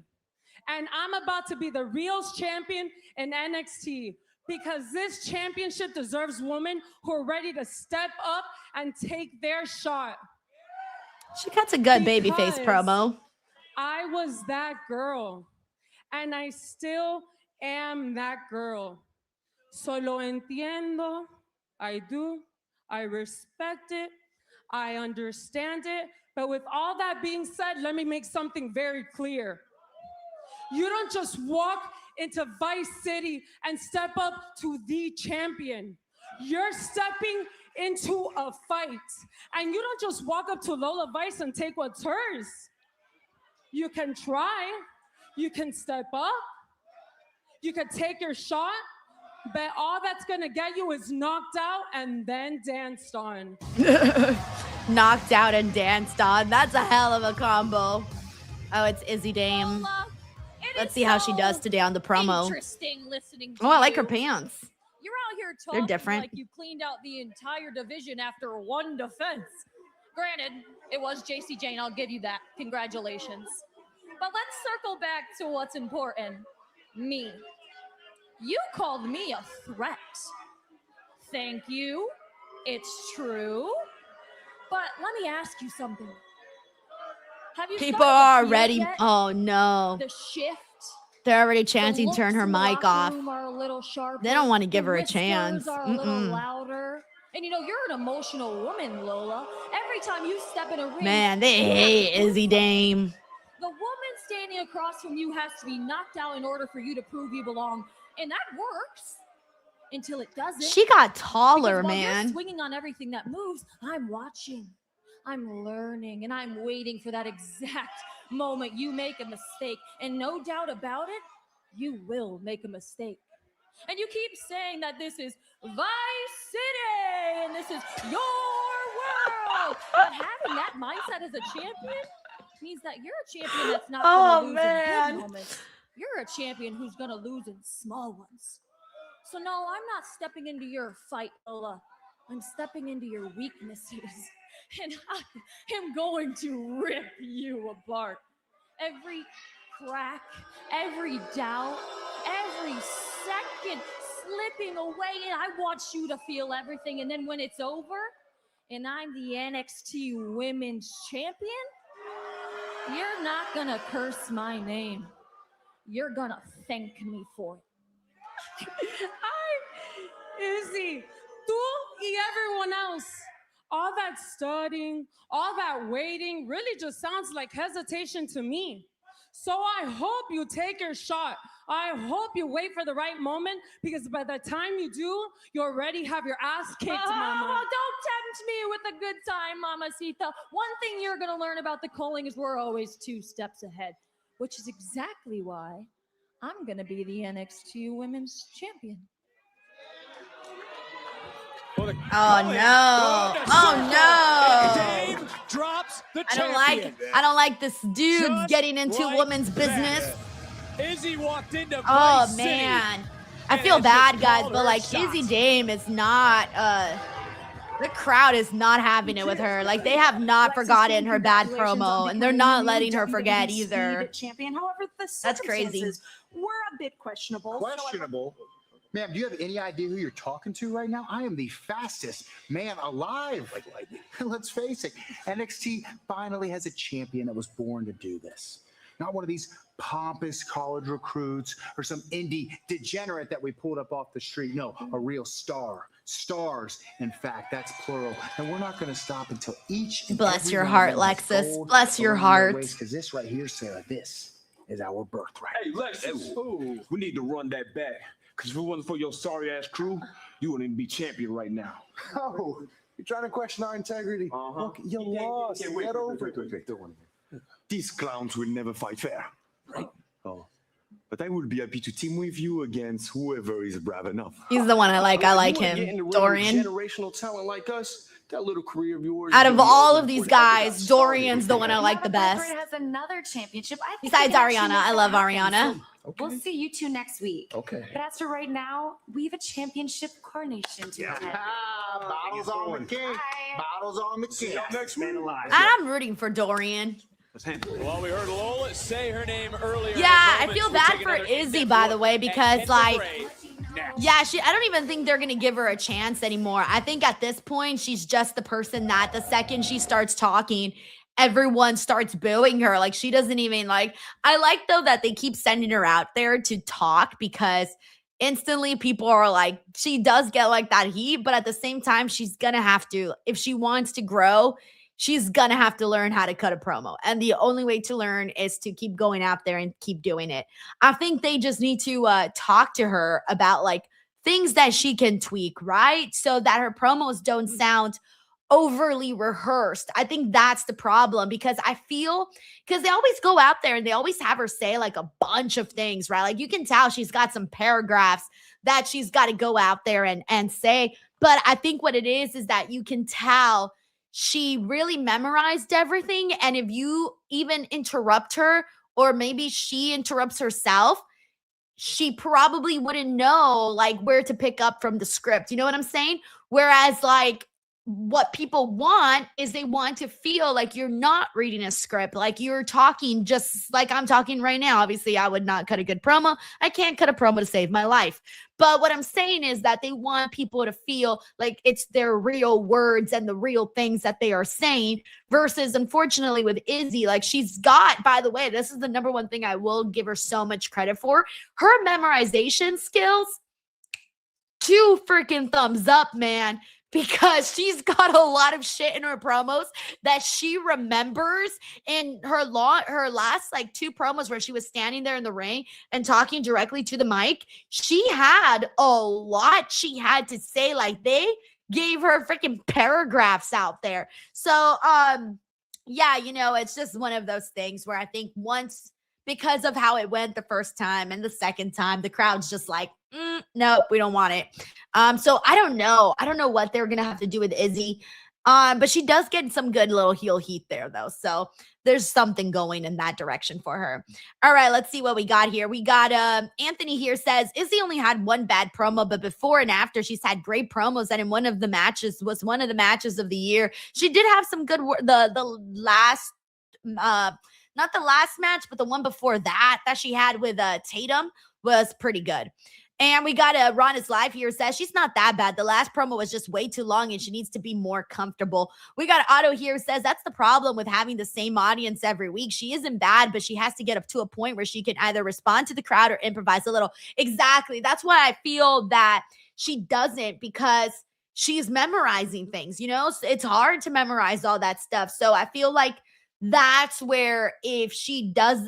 S17: And I'm about to be the real champion in NXT. because this championship deserves women who are ready to step up and take their shot.
S1: She cuts a good babyface promo.
S17: I was that girl, and I still am that girl. So lo entiendo, I do, I respect it, I understand it, but with all that being said, let me make something very clear. You don't just walk into Vice City and step up to the champion. You're stepping into a fight. And you don't just walk up to Lola Vice and take what's hers. You can try, you can step up, you can take your shot, but all that's gonna get you is knocked out and then danced on.
S1: Knocked out and danced on. That's a hell of a combo. Oh, it's Izzy Dame.
S18: Lola,
S1: Let's see how she does today on the promo.
S18: Interesting listening to
S1: Oh, I like her
S18: you.
S1: pants.
S18: You're out here
S1: They're
S18: talking
S1: different.
S18: like you cleaned out the entire division after one defense. Granted, it was JC Jane. I'll give you that. Congratulations. But let's circle back to what's important. Me. You called me a threat. Thank you. It's true. But let me ask you something. Have you
S1: People
S18: started
S1: are
S18: to feel
S1: already.
S18: yet
S1: Oh no.
S18: the shift?
S1: They're already
S18: The
S1: chanting,
S18: looks
S1: turn her
S18: in the
S1: mic
S18: locker
S1: off.
S18: room are a little sharper.
S1: They don't want to give
S18: The
S1: her a
S18: whispers
S1: chance.
S18: are a little louder. And you know, you're an emotional woman, Lola. Every time you step in a ring,
S1: Man, they
S18: you have
S1: hate
S18: to
S1: Izzy Dame.
S18: the woman standing across from you has to be knocked out in order for you to prove you belong. And that works until it doesn't.
S1: She got taller,
S18: Because while
S1: man.
S18: you're swinging on everything that moves, I'm watching. I'm learning, and I'm waiting for that exact moment you make a mistake. And no doubt about it, you will make a mistake. And you keep saying that this is Vice City and this is your world. But having that mindset as a champion means that you're a champion that's not going to lose in big moments. You're a champion who's going to lose in small ones. So no, I'm not stepping into your fight, Lola. I'm stepping into your weaknesses. And I am going to rip you apart. Every crack, every doubt, every second slipping away, and I want you to feel everything. And then when it's over, and I'm the NXT Women's Champion, you're not gonna curse my name. You're gonna thank me for it.
S17: Izzy, tú y everyone else. All that studying, all that waiting really just sounds like hesitation to me. So I hope you take your shot. I hope you wait for the right moment, because by the time you do, you already have your ass kicked, mama.
S18: Well, don't tempt me with a good time, Mamacita. One thing you're going to learn about the calling is we're always 2 steps ahead, which is exactly why I'm going to be the NXT Women's Champion.
S1: Oh no! Oh no!
S4: Dame drops the
S1: I don't like this dude getting into women's business.
S4: Izzy walked into
S1: Oh
S4: Vice
S1: man,
S4: City,
S1: I
S4: and
S1: feel
S4: it
S1: bad,
S4: just
S1: guys,
S4: called
S1: but
S4: her
S1: like
S4: shot.
S1: Izzy Dame is not. The crowd is not having it with her. Like they have not forgotten her bad promo, and they're not letting her forget either.
S19: Champion. However, the
S1: That's crazy.
S19: circumstances were a bit questionable.
S10: Questionable? Ma'am, do you have any idea who you're talking to right now? I am the fastest man alive. Let's face it, NXT finally has a champion that was born to do this. Not one of these pompous college recruits or some indie degenerate that we pulled up off the street. No, a real star. Stars, in fact, that's plural. And we're not going to stop until each and
S1: Bless
S10: every
S1: your
S10: one
S1: heart,
S10: of them has
S1: Lexis.
S10: gold
S1: Bless your
S10: around their
S1: heart.
S10: waist, 'cause this right here, Sarah, this is our birthright.
S20: Hey, Lexis, we need to run that back. Because if it wasn't for your sorry ass crew, you wouldn't even be champion right now.
S11: Oh, you're trying to question our integrity. Look, you lost.
S20: Okay, wait,
S11: Get over it.
S20: These clowns will never fight fair, right? Oh, but I will be happy to team with you against whoever is brave enough.
S1: He's the one I like. I like
S20: You wanna get in
S1: him.
S20: the ring with
S1: Dorian.
S20: Generational talent like us. That little career of yours.
S1: Out of
S20: will be
S1: all
S20: over
S1: of these
S20: before they ever got
S1: guys, Dorian's the one I like the best.
S21: Carver has another championship. I think
S1: Besides
S21: we can actually
S1: Ariana.
S21: make
S1: I
S21: that
S1: love
S21: happen.
S1: Ariana.
S21: So We'll see you two next week.
S11: Okay.
S21: But as for right now, we have a championship coronation to attend.
S10: Bottles on the king. Bottles on the king.
S20: Next man alive.
S1: I'm rooting for Dorian.
S4: Well, we heard Lola say her name earlier.
S1: Yeah, I feel bad for Izzy, by the way, because like Yeah, I don't even think they're going to give her a chance anymore. I think at this point, she's just the person that the second she starts talking, everyone starts booing her. Like, she doesn't even like, I like though that they keep sending her out there to talk because instantly people are like, she does get like that heat, but at the same time, she's going to have to, if she wants to grow, she's going to have to learn how to cut a promo. And the only way to learn is to keep going out there and keep doing it. I think they just need to talk to her about like things that she can tweak, right? So that her promos don't sound overly rehearsed. I think that's the problem because I feel, because they always go out there and they always have her say like a bunch of things, right? Like you can tell she's got some paragraphs that she's got to go out there and say. But I think what it is that you can tell she really memorized everything. And if you even interrupt her, or maybe she interrupts herself, she probably wouldn't know like where to pick up from the script. You know what I'm saying? Whereas like what people want is they want to feel like you're not reading a script, like you're talking just like I'm talking right now. Obviously, I would not cut a good promo. I can't cut a promo to save my life. But what I'm saying is that they want people to feel like it's their real words and the real things that they are saying versus, unfortunately, with Izzy, like she's got, by the way, this is the number one thing I will give her so much credit for. Her memorization skills, 2 freaking thumbs up, man. Because she's got a lot of shit in her promos that she remembers in her last like 2 promos where she was standing there in the ring and talking directly to the mic. She had a lot she had to say. Like they gave her freaking paragraphs out there. So yeah, you know, it's just one of those things where I think once, because of how it went the first time and the second time, the crowd's just like, nope, we don't want it. So I don't know. I don't know what they're going to have to do with Izzy. But she does get some good little heel heat there, though. So there's something going in that direction for her. All right, let's see what we got here. We got Anthony here says, Izzy only had 1 bad promo, but before and after she's had great promos. And in one of the matches was one of the matches of the year. She did have some good the last not the last match, but the one before that she had with Tatum was pretty good. And we got Ron is live here says she's not that bad. The last promo was just way too long and she needs to be more comfortable. We got Otto here says that's the problem with having the same audience every week. She isn't bad, but she has to get up to a point where she can either respond to the crowd or improvise a little. Exactly. That's why I feel that she doesn't, because she's memorizing things, you know? So it's hard to memorize all that stuff. So I feel like that's where if she does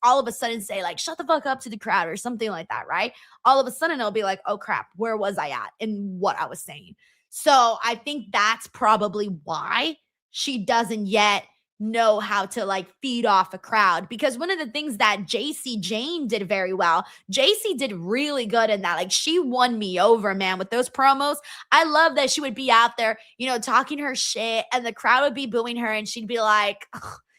S1: all of a sudden say like, shut the fuck up to the crowd or something like that, right? All of a sudden it'll be like, oh crap, where was I at and what I was saying. So I think that's probably why she doesn't yet know how to like feed off a crowd, because one of the things that JC Jane did very well, JC did really good in that. Like she won me over, man, with those promos. I love that she would be out there, you know, talking her shit and the crowd would be booing her and she'd be like,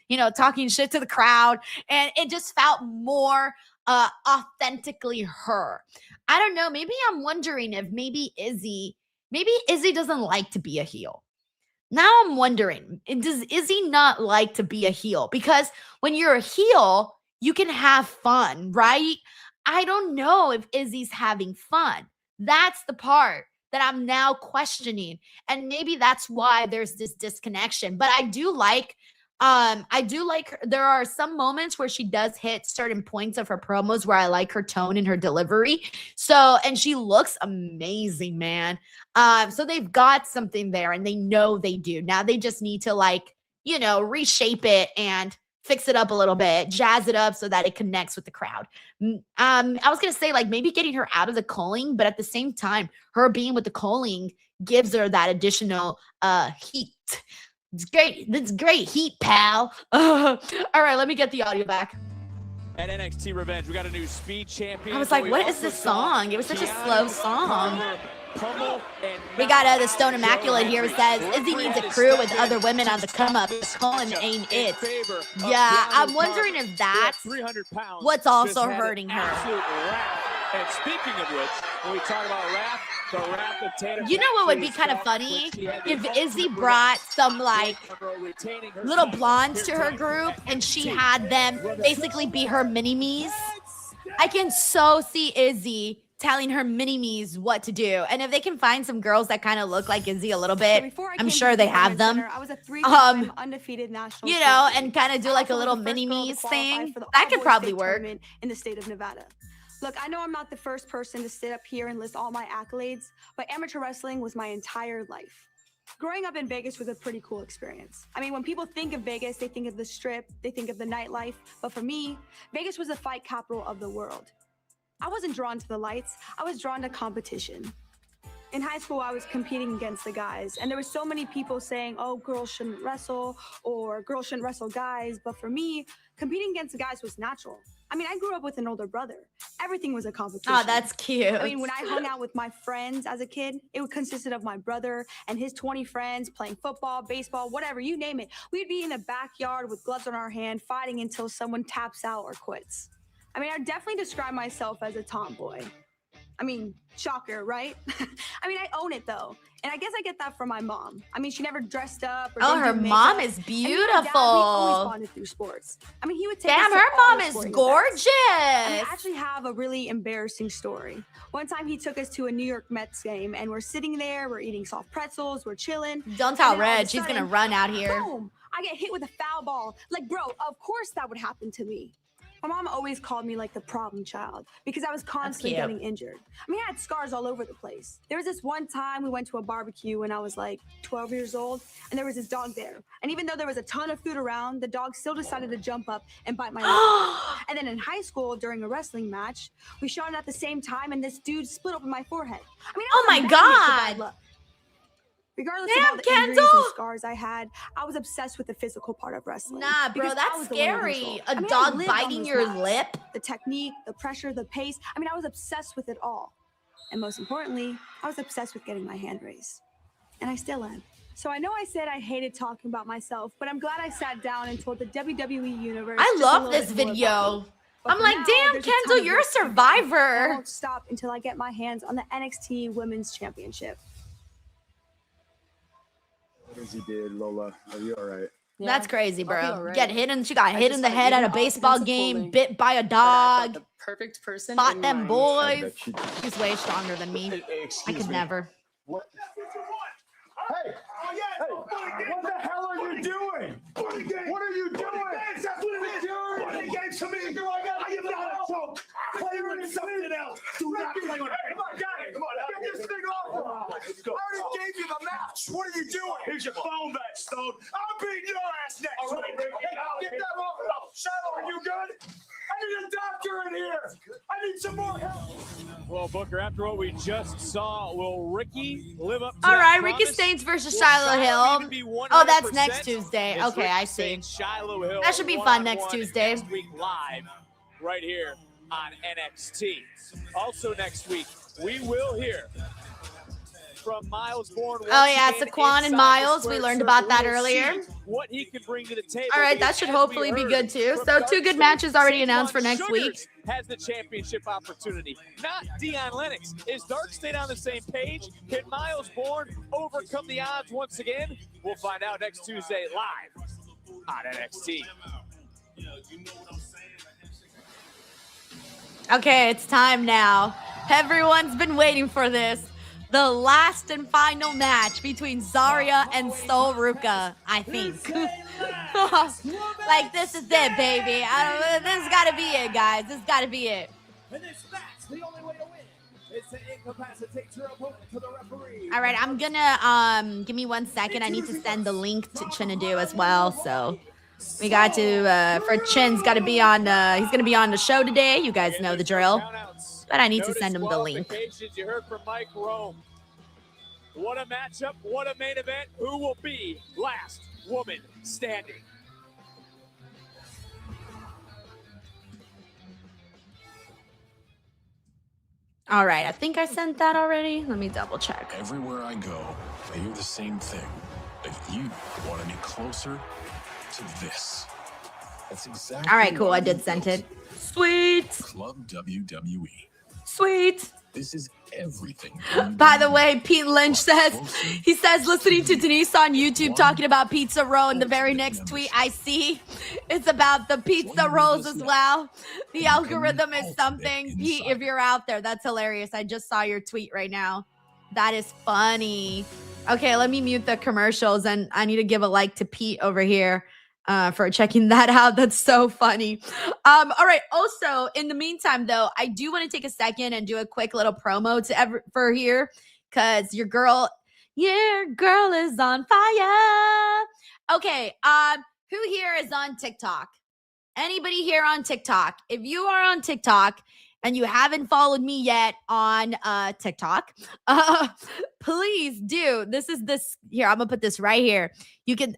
S1: you know, talking shit to the crowd. And it just felt more authentically her. I don't know. Maybe I'm wondering if maybe Izzy doesn't like to be a heel. Now I'm wondering, does Izzy not like to be a heel? Because when you're a heel, you can have fun, right? I don't know if Izzy's having fun. That's the part that I'm now questioning. And maybe that's why there's this disconnection. But I do like her. There are some moments where she does hit certain points of her promos where I like her tone and her delivery. So, and she looks amazing, man. So they've got something there and they know they do. Now they just need to like, you know, reshape it and fix it up a little bit, jazz it up so that it connects with the crowd. I was going to say like maybe getting her out of the calling, but at the same time, her being with the calling gives her that additional heat. It's great. That's great heat, pal. All right, let me get the audio back.
S4: At NXT Revenge, we got a new speed champion.
S1: I was like, what is this song? It was such a slow song. We got the Stone Immaculate here. It says, Izzy needs a crew with other women on the come up. Colin ain't it. Yeah, I'm wondering if that's what's also hurting her.
S4: And speaking of which, when we talk about Wrath, the Wrath of Tatum.
S1: You know what would be kind of funny? If Izzy brought some like little blondes to her group and she had them basically be her mini-me's. I can so see Izzy telling her mini-me's what to do. And if they can find some girls that kind of look like Izzy a little bit, I'm sure they have them.
S3: I was a 3-time undefeated national
S1: you know, and kind of do like a little mini-me's thing. That could probably work.
S3: In the state of Nevada. Look, I know I'm not the first person to sit up here and list all my accolades, but amateur wrestling was my entire life. Growing up in Vegas was a pretty cool experience. I mean, when people think of Vegas, they think of the Strip, they think of the nightlife. But for me, Vegas was the fight capital of the world. I wasn't drawn to the lights, I was drawn to competition. In high school, I was competing against the guys, and there were so many people saying, oh, girls shouldn't wrestle, or girls shouldn't wrestle guys. But for me, competing against the guys was natural. I mean, I grew up with an older brother. Everything was a competition.
S1: Oh, that's cute.
S3: I mean, when I hung out with my friends as a kid, it consisted of my brother and his 20 friends playing football, baseball, whatever, you name it. We'd be in the backyard with gloves on our hand, fighting until someone taps out or quits. I mean, I definitely describe myself as a tomboy. I mean, shocker, right? I mean, I own it though. And I guess I get that from my mom. I mean, she never dressed up. Or
S1: her mom is beautiful.
S3: And me and my dad, we always bonded through sports. I mean, he would take us
S1: Damn,
S3: to
S1: her
S3: all
S1: mom
S3: the
S1: is
S3: sporting
S1: gorgeous.
S3: events. I mean, I actually have a really embarrassing story. One time he took us to a New York Mets game and we're sitting there, we're eating soft pretzels, we're chilling.
S1: Don't tell Red, she's gonna run out here.
S3: Boom, I get hit with a foul ball. Like, bro, of course that would happen to me. My mom always called me like the problem child because I was constantly getting injured. I mean, I had scars all over the place. There was this one time we went to a barbecue when I was like 12 years old, and there was this dog there. And even though there was a ton of food around, the dog still decided to jump up and bite my leg. And then in high school, during a wrestling match, we shot it at the same time, and this dude split open my forehead. I mean,
S1: oh my God.
S3: Regardless of all the injuries and scars I had, I was obsessed with the physical part of wrestling.
S1: Nah, bro,
S3: because I
S1: that's
S3: was the one in
S1: scary.
S3: control.
S1: A
S3: I mean, I
S1: dog
S3: lived on
S1: biting
S3: those
S1: your
S3: mats.
S1: lip?
S3: The technique, the pressure, the pace. I mean, I was obsessed with it all. And most importantly, I was obsessed with getting my hand raised. And I still am. So I know I said I hated talking about myself, but I'm glad I sat down and told the WWE Universe.
S1: I
S3: just a
S1: love
S3: little
S1: this
S3: bit more
S1: video.
S3: about me. But
S1: I'm
S3: for
S1: like,
S3: now,
S1: damn,
S3: there's a ton
S1: Kendall,
S3: of
S1: you're a
S3: work to be done.
S1: survivor.
S3: I won't stop until I get my hands on the NXT Women's Championship.
S11: What Izzy did, Lola. Are you all right?
S1: That's crazy, bro.
S6: I'll be all right.
S1: Get hit, and she got
S6: I
S1: hit
S6: just
S1: in the
S6: had
S1: head at a
S6: even
S1: baseball
S6: offensive
S1: game,
S6: pulling.
S1: bit by a
S6: But I felt
S1: dog,
S6: the perfect person
S1: fought
S6: in
S1: them
S6: mind.
S1: boys. She's way stronger than me. I
S20: Excuse
S1: could
S20: me.
S1: never.
S20: What? Hey! What the hell are you doing? What are you doing?
S5: That's what it is. Funny games to me. I am not a joke. Play with something else. Do not play with it. Come on, got it. Come on, get this thing off. Let's go. I already gave you the match. What are you doing? Here's your phone back, Stone. I'll beat your ass next week. Get that off. Shadow, are you good? I need a doctor in here. I need some more help.
S4: Well, Booker, after what we just saw, will Ricky live up to
S1: All
S4: that
S1: right, Ricky
S4: promise?
S1: Staines versus
S4: Will
S1: Shiloh Hill.
S4: need to be
S1: Oh, that's
S4: 100%?
S1: next Tuesday.
S4: It's
S1: Okay,
S4: Ricky
S1: I see.
S4: Staines, Shiloh Hill,
S1: That should be fun next
S4: one-on-one
S1: Tuesday.
S4: Next week live, right here on NXT. Also next week, we will hear from Miles Bourne.
S1: Oh, yeah,
S4: once again
S1: Saquon and
S4: inside the
S1: Miles.
S4: square
S1: We learned
S4: circle.
S1: about that
S4: We will
S1: earlier.
S4: see what he can bring to the table.
S1: All right, that
S4: because
S1: should
S4: as we
S1: hopefully be
S4: heard
S1: good too.
S4: from
S1: So
S4: Dark
S1: 2 good
S4: State,
S1: matches already
S4: Saquon
S1: announced for next
S4: Sugars
S1: week.
S4: has the championship opportunity, not Dion Lennox. Is Dark State on the same page? Can Miles Bourne overcome the odds once again? We'll find out next Tuesday live on NXT.
S1: Okay, it's time now. Everyone's been waiting for this. The last and final match between Zarya and Ruka, I think. Like, this is it, baby. This has got to be it, guys. This has got to be it.
S2: In this match, the only way to win is to incapacitate your opponent to the referee.
S1: All right, I'm gonna, give me 1 second. I need to send the link to Chinedu as well. So we got to, for Chin's got to be on, he's going to be on the show today. You guys know the drill. But I need to send him the link.
S4: You heard from Mike Rome. What a matchup, what a main event. Who will be last woman standing?
S1: All right, I think I sent that already. Let me double check.
S22: Everywhere I go, I hear the same thing. If you want to be closer to this, that's exactly.
S1: All right, cool. I did send it. Sweet.
S22: Club WWE.
S1: Sweet.
S22: This is everything.
S1: By the way, Pete Lynch says, he says, listening to Denise on YouTube talking about pizza roll, and the very next tweet I see, it's about the pizza rolls as well. The algorithm is something. Pete, if you're out there, that's hilarious. I just saw your tweet right now. That is funny. Okay, let me mute the commercials, and I need to give a like to Pete over here for checking that out. That's so funny. All right. Also, in the meantime, though, I do want to take a second and do a quick little promo for here, because your girl is on fire. Okay. Who here is on TikTok? Anybody here on TikTok? If you are on TikTok and you haven't followed me yet on TikTok, please do. Here, I'm gonna put this right here.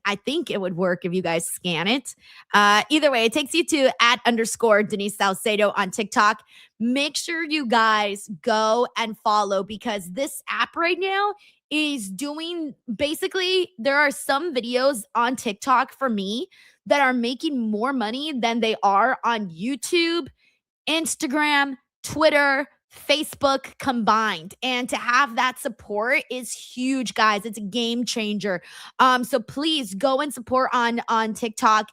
S1: I think it would work if you guys scan it. Either way, it takes you to @ Denise Salcedo on TikTok. Make sure you guys go and follow, because this app right now is doing, basically, there are some videos on TikTok for me that are making more money than they are on YouTube, Instagram, Twitter, Facebook combined. And to have that support is huge, guys. It's a game changer. So please go and support on TikTok.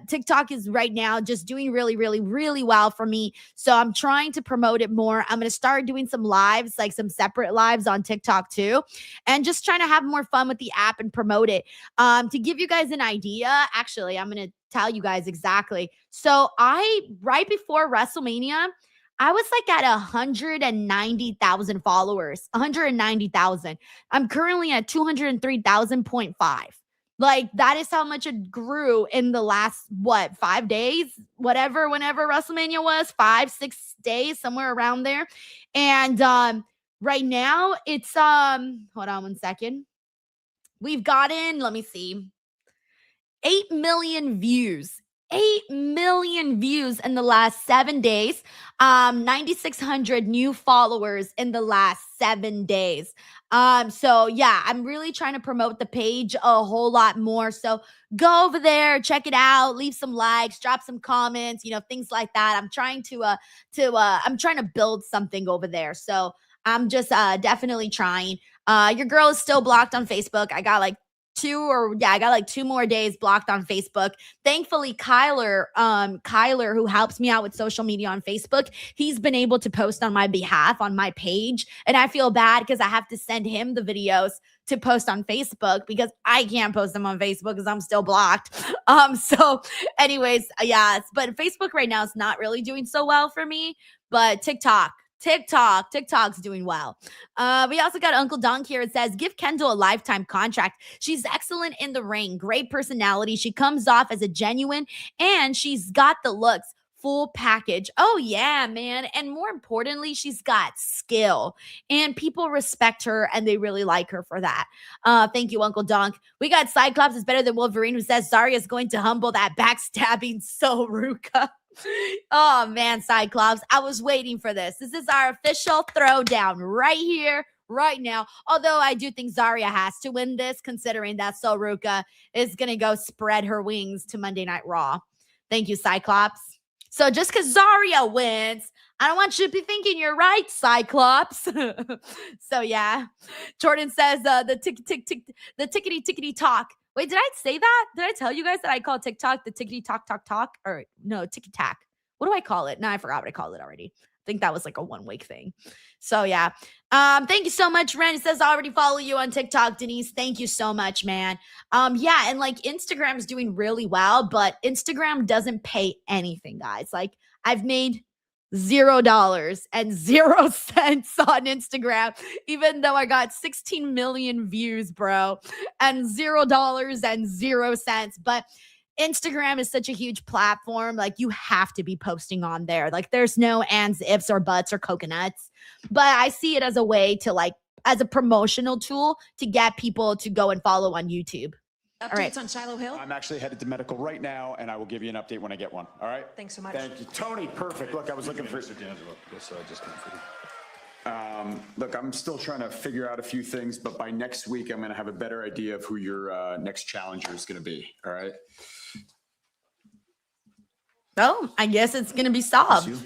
S1: TikTok is right now just doing really, really, really well for me. So I'm trying to promote it more. I'm going to start doing some lives, like some separate lives on TikTok too, and just trying to have more fun with the app and promote it. To give you guys an idea, actually, I'm going to tell you guys exactly. So right before WrestleMania, I was like at 190,000 followers, 190,000. I'm currently at 203,000.5. Like, that is how much it grew in the last, 5 days? Whenever WrestleMania was, 5-6 days, somewhere around there. And right now it's, hold on one second. We've gotten, let me see, 8 million views. 8 million views in the last 7 days. 9,600 new followers in the last 7 days. So yeah, I'm really trying to promote the page a whole lot more. So go over there, check it out, leave some likes, drop some comments, things like that. I'm trying to build something over there. So I'm just definitely trying. Your girl is still blocked on Facebook. I got like 2 more days blocked on Facebook. Thankfully, Kyler, who helps me out with social media on Facebook, he's been able to post on my behalf on my page. And I feel bad because I have to send him the videos to post on Facebook, because I can't post them on Facebook because I'm still blocked. So anyways, yeah, but Facebook right now is not really doing so well for me, but TikTok's doing well. We also got Uncle Dunk here. It says, give Kendall a lifetime contract. She's excellent in the ring, great personality. She comes off as a genuine, and she's got the looks. Full package. Oh yeah, man. And more importantly, she's got skill, and people respect her and they really like her for that. Thank you, Uncle Dunk. We got Cyclops is better than Wolverine, who says Zarya is going to humble that backstabbing soul Ruka. Oh man, Cyclops, I was waiting for this. This is our official throwdown right here, right now. Although I do think Zarya has to win this, considering that Sol Ruka is going to go spread her wings to Monday Night Raw. Thank you, Cyclops. So just because Zarya wins, I don't want you to be thinking you're right, Cyclops. So yeah, Jordan says the tickety talk. Wait, did I say that? Did I tell you guys that I call TikTok the tickety talk? Or no, ticky tack. What do I call it? No, I forgot what I called it already. I think that was like a 1 week thing. So yeah. Thank you so much, Ren. It says I already follow you on TikTok, Denise. Thank you so much, man. Yeah, and like Instagram is doing really well, but Instagram doesn't pay anything, guys. Like, I've made $0 and 0 cents on Instagram, even though I got 16 million views, bro, and $0 and 0 cents. But Instagram is such a huge platform. Like, you have to be posting on there. Like, there's no ands, ifs, or buts, or coconuts. But I see it as a way to, like, as a promotional tool to get people to go and follow on YouTube.
S12: Updates
S1: All right.
S12: on Shiloh Hill?
S13: I'm actually headed to medical right now, and I will give you an update when I get one. All right?
S12: Thanks so much.
S13: Thank you. Tony, perfect. Look, I was looking for...
S22: Mr. D'Angelo. Yes, I just came for you.
S13: Look, I'm still trying to figure out a few things, but by next week, I'm going to have a better idea of who your next challenger is going to be. All right?
S1: Oh, I guess it's going to be Saab.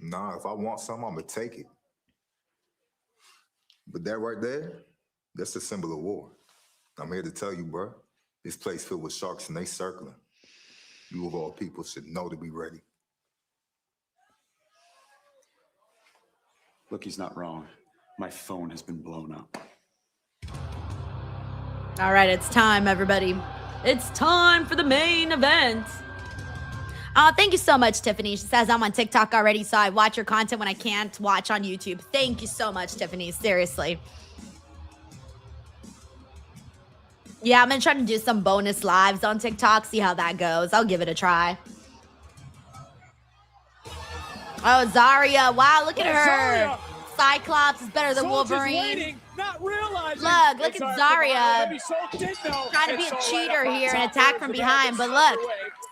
S14: Nah, if I want something, I'm gonna take it. But that right there, that's a symbol of war. I'm here to tell you, bro. This place filled with sharks and they circling. You of all people should know to be ready.
S13: Look, he's not wrong. My phone has been blown up.
S1: All right, it's time, everybody. It's time for the main event. Thank you so much, Tiffany. She says I'm on TikTok already, so I watch your content when I can't watch on YouTube. Thank you so much, Tiffany. Seriously. Yeah, I'm going to try to do some bonus lives on TikTok, see how that goes. I'll give it a try. Oh, Zarya. Wow, look at her.
S4: Zarya.
S1: Cyclops is better than
S4: Soul just
S1: Wolverine.
S4: waiting, not realizing.
S1: Look at Zarya trying to be a cheater here and attack from behind, but look,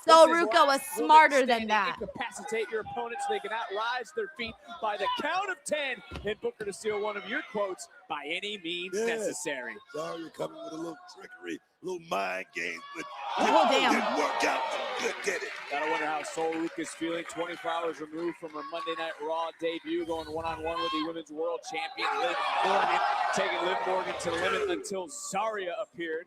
S1: So Ruka was smarter than that.
S4: Incapacitate your opponents so they cannot rise to their feet by the count of 10. And Booker to steal one of your quotes, by any means necessary.
S5: Zarya coming with a little trickery, a little mind game, but
S1: oh, damn.
S5: didn't work out. Good, get it.
S4: Gotta wonder how Soul Ruka's feeling 24 hours removed from her Monday Night Raw debut, going one-on-one with the Women's World Champion, Liv Morgan, taking Liv Morgan to the limit until Zarya appeared.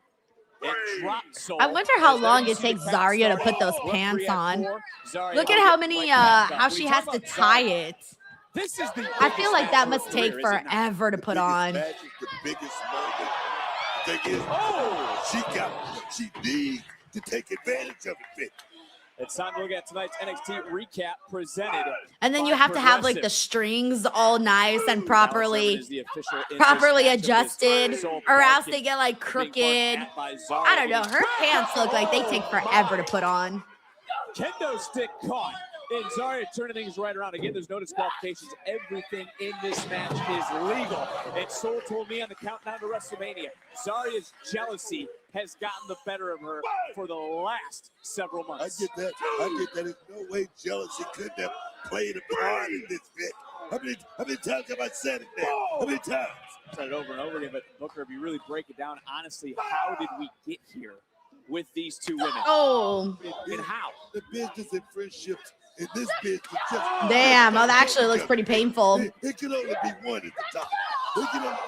S1: I wonder how long it takes Zarya to put those pants on. Look at how many, how she has to tie it. I feel like that must take forever to put on.
S5: The biggest moment. The thing is, she needs to take advantage of it.
S4: It's time to look at tonight's NXT recap presented.
S1: And then you have to have like the strings all nice and properly adjusted, or else they get like crooked. I don't know. Her pants look like they take forever to put on.
S4: Kendo stick caught. And Zarya turning things right around. Again, there's no disqualifications. Everything in this match is legal. And Soul told me on the countdown to WrestleMania, Zarya's jealousy has gotten the better of her for the last several months.
S5: I get that. There's no way jealousy could have played a part in this bit. How many times have I said it now? How many times?
S4: I've said it over and over again, but Booker, if you really break it down, honestly, how did we get here with these two women?
S1: Oh.
S4: And how?
S5: The business and friendships in this business.
S1: Damn, oh, that actually looks pretty painful.
S5: It can only be one at the top.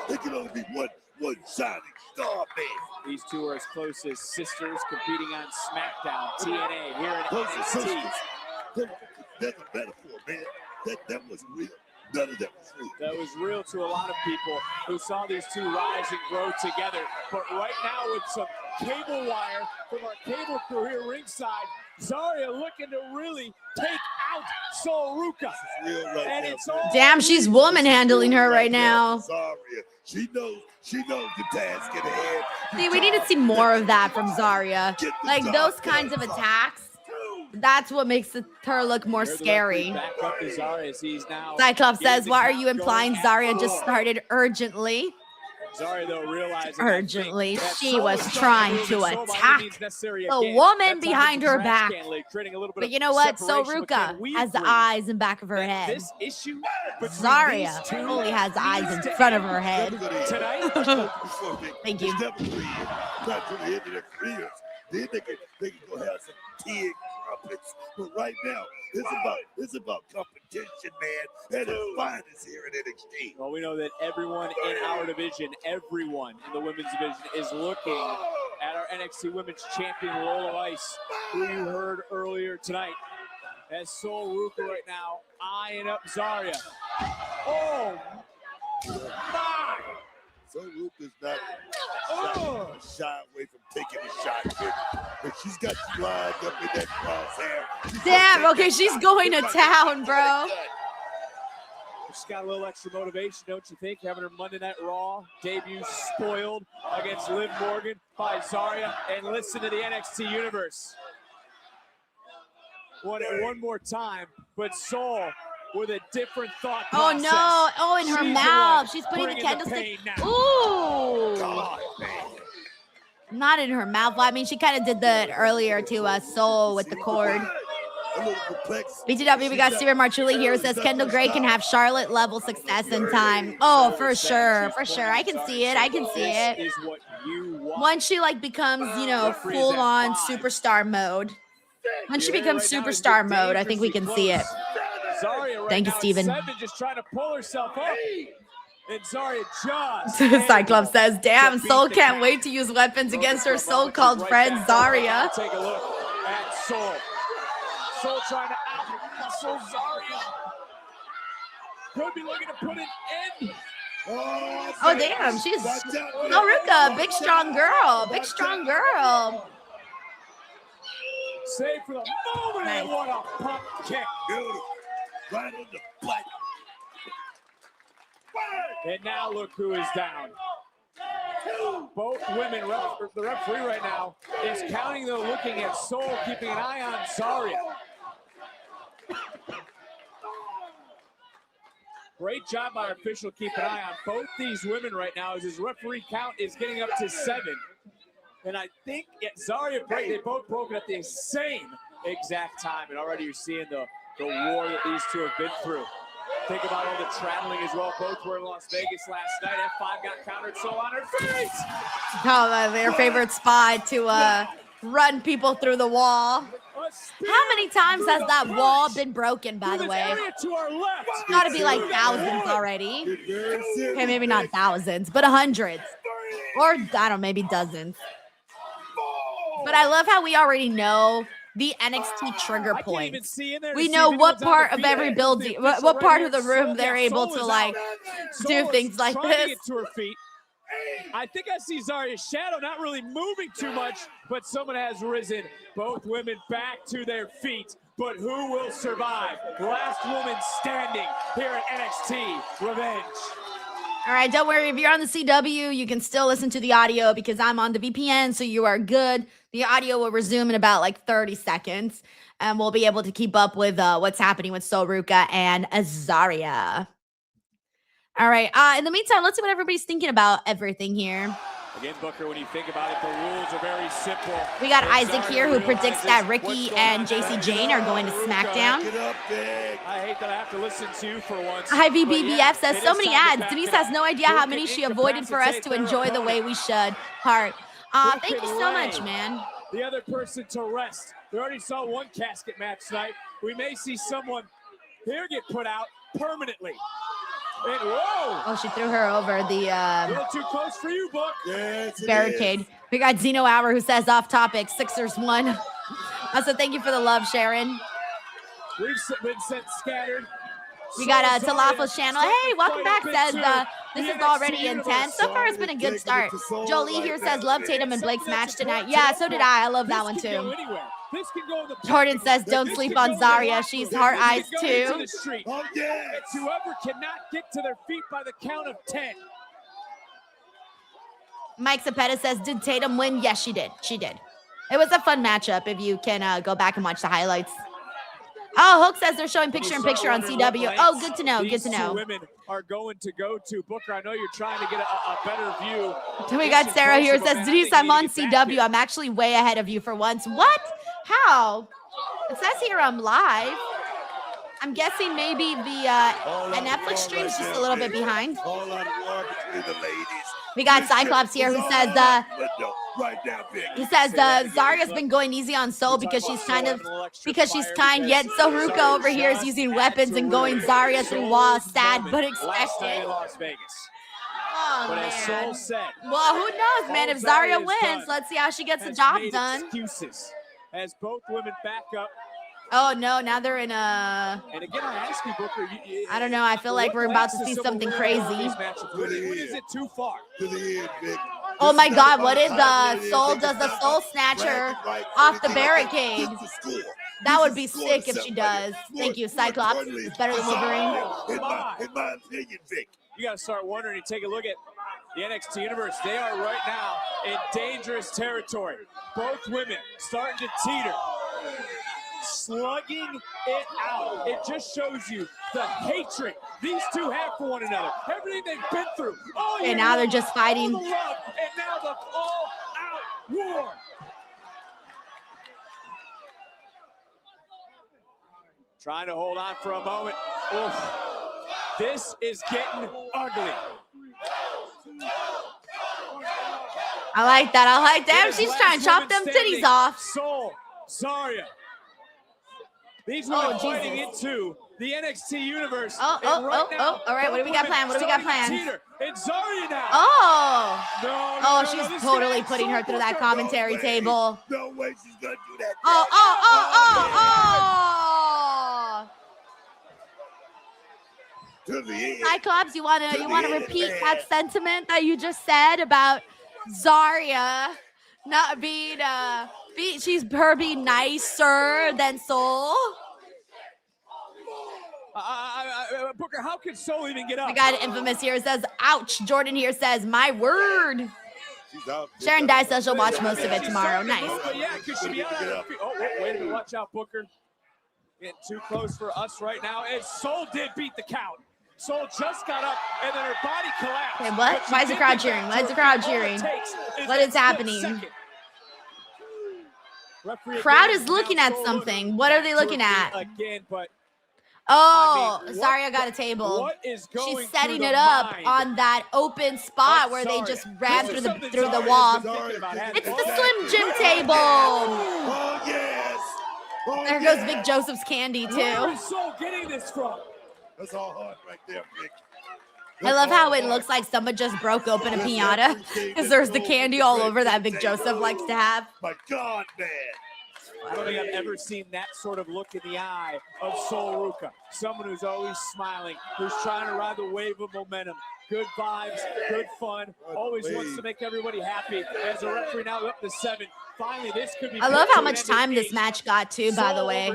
S5: It can only be one shining star, man.
S4: These two are as close as sisters competing on SmackDown, TNA, here in NXT.
S5: That's a metaphor, man. That was real. None of that was real.
S4: That was real to a lot of people who saw these two rise and grow together. But right now, with some cable wire from our cable crew here ringside, Zarya looking to really take out Soul Ruka.
S1: Damn, she's woman handling her right now.
S5: Zarya, she knows the task at hand.
S1: See, we need to see more of that from Zarya. Like those kinds of attacks. That's what makes her look more scary. Cyclops says, why are you implying Zarya just started urgently?
S4: Zarya, though, realizing
S1: urgently, she was trying to attack the woman behind her back. But you know what? So Ruka has the eyes in back of her head. Zarya only has eyes in front of her head. Thank you.
S5: Then they can go have some tea and crumpets. But right now, it's about competition, man. At its finest here at NXT.
S4: Well, we know that everyone in our division, everyone in the women's division is looking at our NXT Women's Champion, Lola Ice, who you heard earlier tonight. As Soul Ruka right now, eyeing up Zarya. Oh, my!
S5: So Ruka's not shy away from taking a shot, but she's got you lined up in that crosshair.
S1: Damn, okay, she's going to town, bro.
S4: She's got a little extra motivation, don't you think? Having her Monday Night Raw debut spoiled against Liv Morgan by Zarya. And listen to the NXT Universe. One more time, but Soul with a different thought process.
S1: Oh no! Oh, in her mouth. She's putting the candlestick. Ooh!
S5: God,
S1: not in her mouth. Well, I mean, she kind of did that earlier to Soul with the cord. BTW, we got Steven Marchuli here. Says Kendall Gray can have Charlotte level success in time. Oh, for sure, for sure. I can see it. I can see it. Once she like becomes, you know, full on superstar mode. When she becomes superstar mode, I think we can see it.
S4: Zarya right
S1: Thank you,
S4: now at
S1: Steven.
S4: 7, just trying to pull herself up. And Zarya just
S1: Cyclops says, damn,
S4: beat
S1: Soul
S4: the
S1: can't
S4: count.
S1: wait to use weapons against her
S4: For a moment, she's
S1: so-called
S4: right
S1: friend,
S4: back up.
S1: Zarya.
S4: Now take a look at Soul. Soul trying to out-muscle Zarya. Could be looking to put an end.
S1: Oh, damn, she's... Oh, Ruka, big, strong girl. Big, strong girl.
S4: Save for the moment, and what a pump kick.
S5: Right on the butt.
S4: And now look who is down. Both women, the referee right now is counting, though, looking at Soul, keeping an eye on Zarya. Great job by our official, keep an eye on both these women right now as his referee count is getting up to 7. And I think Zarya break, they both broke it at the same exact time. And already you're seeing the war that these two have been through. Think about all the traveling as well. Both were in Las Vegas last night. F5 got countered, so on her feet.
S1: Oh, their favorite spot to run people through the wall. How many times has that wall been broken, by the way? It's got to be like thousands already. Okay, maybe not thousands, but hundreds. Or, I don't know, maybe dozens. But I love how we already know the NXT trigger points. We know what part of every building, what part of the room they're able to like do things like this.
S4: To her feet. I think I see Zarya's shadow not really moving too much, but someone has risen. Both women back to their feet, but who will survive? Last woman standing here at NXT Revenge.
S1: All right, don't worry. If you're on the CW, you can still listen to the audio because I'm on the VPN, so you are good. The audio will resume in about like 30 seconds, and we'll be able to keep up with what's happening with Soul, Ruka, and Zarya. All right. In the meantime, let's see what everybody's thinking about everything here.
S4: Again, Booker, when you think about it, the rules are very simple.
S1: We got Isaac here who predicts that Ricky and JC Jane are going to SmackDown.
S4: I hate that I have to listen to you for once.
S1: IVBBF says, so many ads. Denise has no idea how many she avoided for us to enjoy the way we should. Heart. Thank you so much, man.
S4: The other person to rest. We already saw one casket match tonight. We may see someone here get put out permanently. And whoa!
S1: Oh, she threw her over the
S4: a little too close for you, Book.
S5: Yes,
S1: barricade. We got Zeno Hour who says off topic, Sixers won. Also, thank you for the love, Sharon.
S4: We've been sent scattered.
S1: We got Talafos channel. Hey, welcome back. Says this is already intense. So far, it's been a good start. Jolie here says love Tatum and Blake's match tonight. Yeah, so did I. I love that one too. Jordan says don't sleep on Zarya. She's heart eyes too.
S4: Oh, yeah. It's whoever cannot get to their feet by the count of 10.
S1: Mike Cepeda says, did Tatum win? Yes, she did. She did. It was a fun matchup if you can go back and watch the highlights. Oh, Hook says they're showing picture-in-picture on CW. Oh, good to know. Good to know.
S4: Women are going to go to Booker. I know you're trying to get a better view.
S1: We got Sarah here says, Denise, I'm on CW. I'm actually way ahead of you for once. What? How? It says here I'm live. I'm guessing maybe the Netflix stream's just a little bit behind. We got Cyclops here who says Zarya's been going easy on Soul because she's kind, yet so Ruka over here is using weapons and going Zarya through walls. Sad but expected. Oh,
S4: but as Soul said,
S1: well, who knows, man? If Zarya wins, let's see how she gets the job done.
S4: Excuses as both women back up.
S1: Oh no, now they're in a.
S4: And again, I ask you, Booker.
S1: I don't know. I feel like we're about to see something crazy.
S4: When is it too far?
S1: Oh my God! What is Soul? Does the Soul Snatcher off the barricade? That would be sick if she does. Thank you, Cyclops. It's better than Wolverine.
S5: In my opinion, Vic.
S4: You got to start wondering. You take a look at the NXT universe. They are right now in dangerous territory. Both women starting to teeter. Slugging it out. It just shows you the hatred these two have for one another. Everything they've been through.
S1: And now they're just fighting.
S4: All the love, and now the all-out war. Trying to hold on for a moment. Oof. This is getting ugly.
S1: I like that. I like that. She's trying to chop them titties off.
S4: Soul, Zarya. These women
S1: Oh,
S4: fighting
S1: Jesus.
S4: into the NXT universe.
S1: Oh,
S4: and right now,
S1: all right. What do we got
S4: both
S1: planned? What do we got
S4: women starting
S1: planned?
S4: to teeter. And Zarya now.
S1: Oh.
S4: No,
S1: she's
S4: this is
S1: totally
S4: gonna
S1: putting her through that
S4: Booker.
S1: commentary
S14: No way.
S1: table.
S14: No way she's gonna do that.
S1: Oh.
S14: To the end.
S1: Cyclops, you wanna repeat that sentiment that you just said about Zarya not being she's her being nicer than Soul?
S4: Booker, how could Soul even get up?
S1: We got Infamous here says, ouch. Jordan here says, my word.
S14: She's out.
S1: Sharon Dye says she'll watch most of it tomorrow. Nice.
S4: But yeah, could she be out on her feet? Oh, wait a minute. Watch out, Booker. Getting too close for us right now. And Soul did beat the count. Soul just got up, and then her body collapsed.
S1: Okay, what? Why is the crowd cheering? Why is the crowd cheering? What is happening? Crowd is looking at something. What are they looking at?
S4: Again, but
S1: Oh,
S4: I mean,
S1: Zarya got a table.
S4: what is going
S1: She's setting
S4: through
S1: it
S4: the
S1: up
S4: mind
S1: on that open spot
S4: of
S1: where they
S4: Zarya?
S1: just ran
S4: This
S1: through
S4: is
S1: the
S4: something
S1: through the
S4: Zarya
S1: wall.
S4: has been thinking about having.
S1: It's the Slim Jim table.
S14: Oh, yes. Oh,
S1: There goes Vic Joseph's candy
S4: Where
S1: too.
S4: is Soul getting this from?
S14: That's all hard right there, Vic.
S1: I love how it looks like someone just broke open a piñata because there's the candy all over that Vic Joseph likes to have.
S14: My God, man.
S4: I don't think I've ever seen that sort of look in the eye of Soul Ruka. Someone who's always smiling, who's trying to ride the wave of momentum. Good vibes, good fun, always wants to make everybody happy. As a referee now up to 7. Finally, this could be.
S1: I love how much time this match got too, by the way.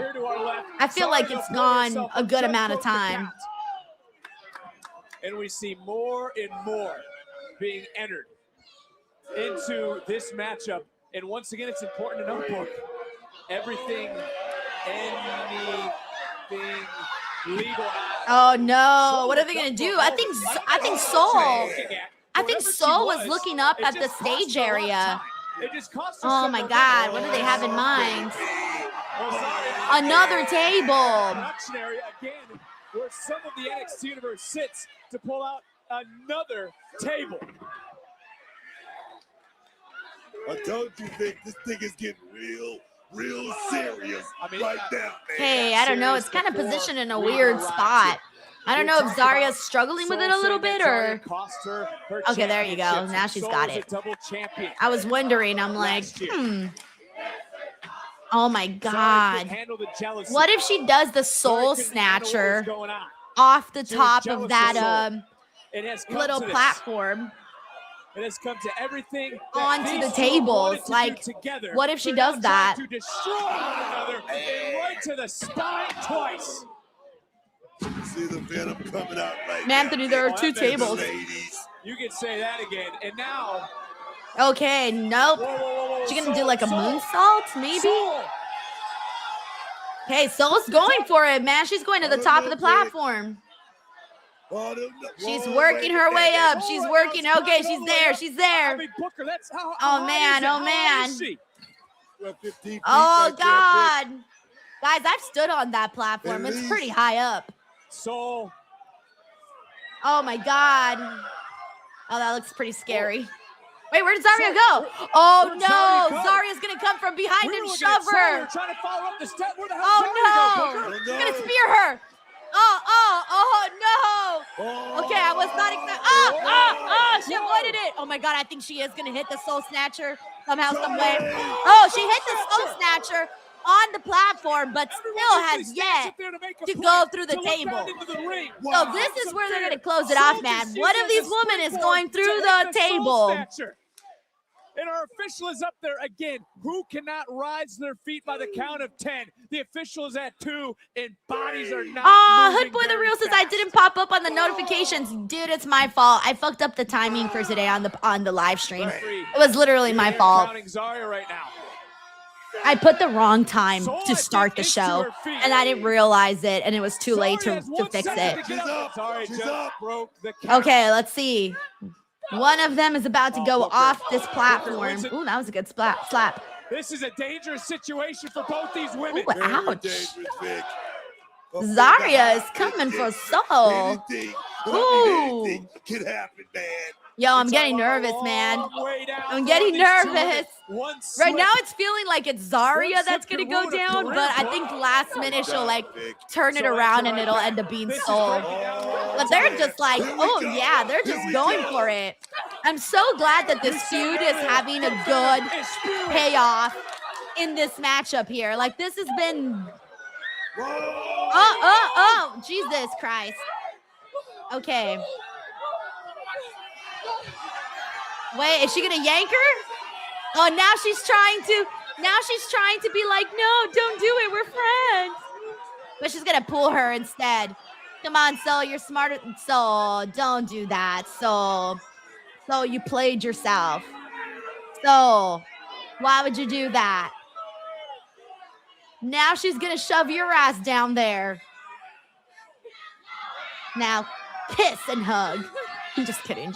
S1: I feel like it's gone a good amount of time.
S4: And we see more and more being entered into this matchup. And once again, it's important to note, Book, everything, anything legal.
S1: Oh no! What are they gonna do? I think Soul was looking up at the stage area. Oh my God! What do they have in mind? Another table.
S4: Production area again, where some of the NXT universe sits to pull out another table.
S14: I told you, Vic, this thing is getting real serious right now, man.
S1: Hey, I don't know. It's kind of positioned in a weird spot. I don't know if Zarya's struggling with it a little bit or. Okay, there you go. Now she's got it. I was wondering. I'm like, Oh my God. What if she does the Soul Snatcher off the top of that little platform?
S4: It has come to everything
S1: onto the tables. Like, what if she does that?
S4: To destroy one another and right to the spine twice.
S14: See the venom coming out right
S1: Anthony, there are two tables.
S4: You can say that again. And now.
S1: Okay, nope. She's gonna do like a moonsault, maybe? Okay, Soul's going for it, man. She's going to the top of the platform. She's working her way up. She's working. Okay, she's there. She's there. Oh, man. Oh, man. Oh, God. Guys, I've stood on that platform. It's pretty high up.
S4: Soul.
S1: Oh, my God. Oh, that looks pretty scary. Wait, where did Zarya go? Oh, no. Zarya's going to come from behind and shove her.
S4: Trying to follow up the step. Where the hell
S1: Oh,
S4: Zarya go?
S1: no. She's going to spear her. Oh, no. Okay, I was not expecting. She avoided it. Oh, my God, I think she is going to hit the Soul Snatcher somehow, some way. Oh, she hit the Soul Snatcher on the platform, but still has yet to go through the table. So this is where they're going to close it off, man. One of these women is going through the table.
S4: And our official is up there again. Who cannot rise their feet by the count of 10? The official is at 2, and bodies are not.
S1: Hood Boy the Real says I didn't pop up on the notifications. Dude, it's my fault. I fucked up the timing for today on the live stream. It was literally my fault.
S4: Right now.
S1: I put the wrong time to start the show, and I didn't realize it, and it was too late to fix it. Okay, let's see. One of them is about to go off this platform. Ooh, that was a good slap.
S4: This is a dangerous situation for both these women.
S1: Ooh, ouch. Zarya is coming for Soul.
S14: Anything can happen, man.
S1: Yo, I'm getting nervous, man. I'm getting nervous. Right now, it's feeling like it's Zarya that's gonna go down, but I think last minute she'll like turn it around and it'll end up being Soul. But they're just like, oh yeah, they're just going for it. I'm so glad that this feud is having a good payoff in this matchup here. Like this has been. Oh, Jesus Christ. Okay. Wait, is she gonna yank her? Oh, now she's trying to be like, no, don't do it, we're friends. But she's gonna pull her instead. Come on, Soul, you're smarter than Soul. Don't do that, Soul. Soul, you played yourself. Soul, why would you do that? Now she's gonna shove your ass down there. Now, kiss and hug. Just kidding.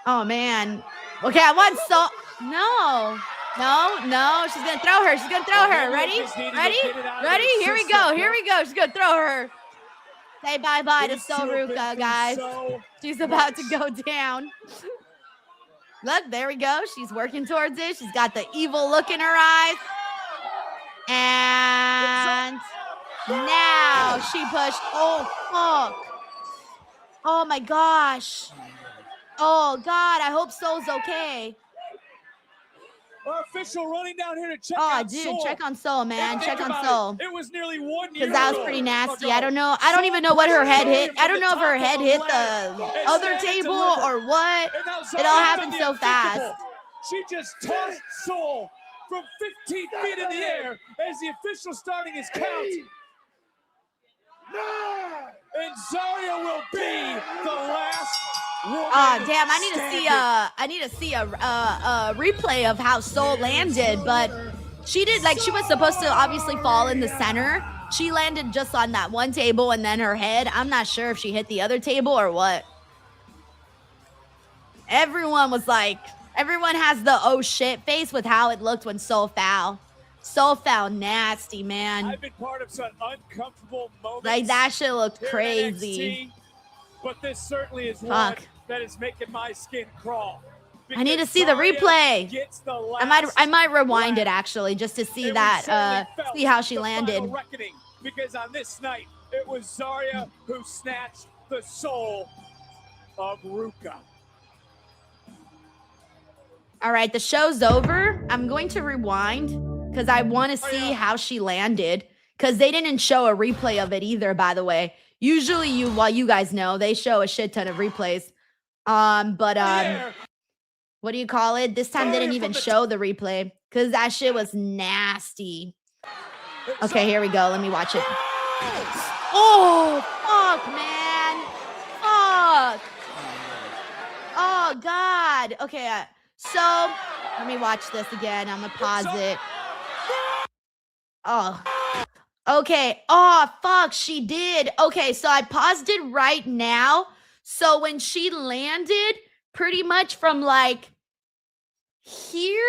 S1: Oh, man. Okay, I want Soul. No. She's going to throw her. Ready? Here we go. She's going to throw her. Say bye-bye to Soul Ruka, guys. She's about to go down. Look, there we go. She's working towards it. She's got the evil look in her eyes. And now she pushed. Oh, fuck. Oh, my gosh. Oh, God, I hope Soul's okay.
S4: Our official running down here to check
S1: on
S4: Soul.
S1: Dude, check on Soul, man. Check on Soul.
S4: It was nearly 1 year
S1: because that was pretty nasty. I don't know. I don't even know what her head hit. I don't know if her head hit the other table or what. It all happened so fast.
S4: She just tossed Soul from 15 feet in the air as the official starting his count. And Zarya will be the last woman.
S1: Oh damn! I need to see a replay of how Soul landed, but she did like she was supposed to obviously fall in the center. She landed just on that one table and then her head. I'm not sure if she hit the other table or what. Everyone has the oh shit face with how it looked when Soul fell. Soul fell nasty, man.
S4: I've been part of some uncomfortable moments.
S1: Like that shit looked crazy.
S4: NXT, but this certainly is one that is making my skin crawl.
S1: I need to see the replay. I might rewind it actually just to see that see how she landed.
S4: Because on this night it was Zarya who snatched the soul of Ruka.
S1: All right, the show's over. I'm going to rewind because I want to see how she landed because they didn't show a replay of it either, by the way. Usually you guys know, they show a shit ton of replays. What do you call it? This time they didn't even show the replay because that shit was nasty. Okay, here we go. Let me watch it. Oh, fuck, man. Fuck. Oh, God. Okay, so let me watch this again. I'm gonna pause it. Oh, okay. Oh, fuck, she did. Okay, so I paused it right now. So when she landed pretty much from like here,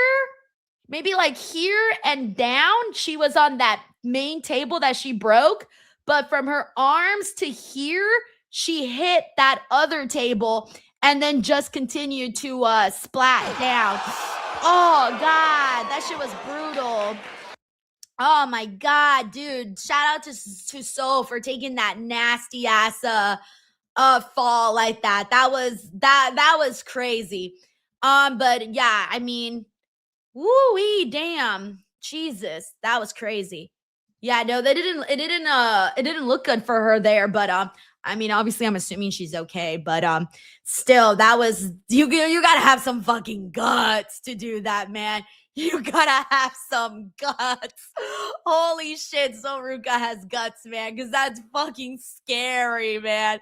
S1: maybe like here and down, she was on that main table that she broke. But from her arms to here, she hit that other table and then just continued to splat down. Oh, God, that shit was brutal. Oh, my God, dude. Shout out to Soul for taking that nasty ass fall like that. That was crazy. But yeah, I mean, woo-wee, damn. Jesus, that was crazy. Yeah, no, it didn't look good for her there, but I mean, obviously I'm assuming she's okay, but still, that was you gotta have some fucking guts to do that, man. You gotta have some guts. Holy shit, so Ruka has guts, man, because that's fucking scary, man.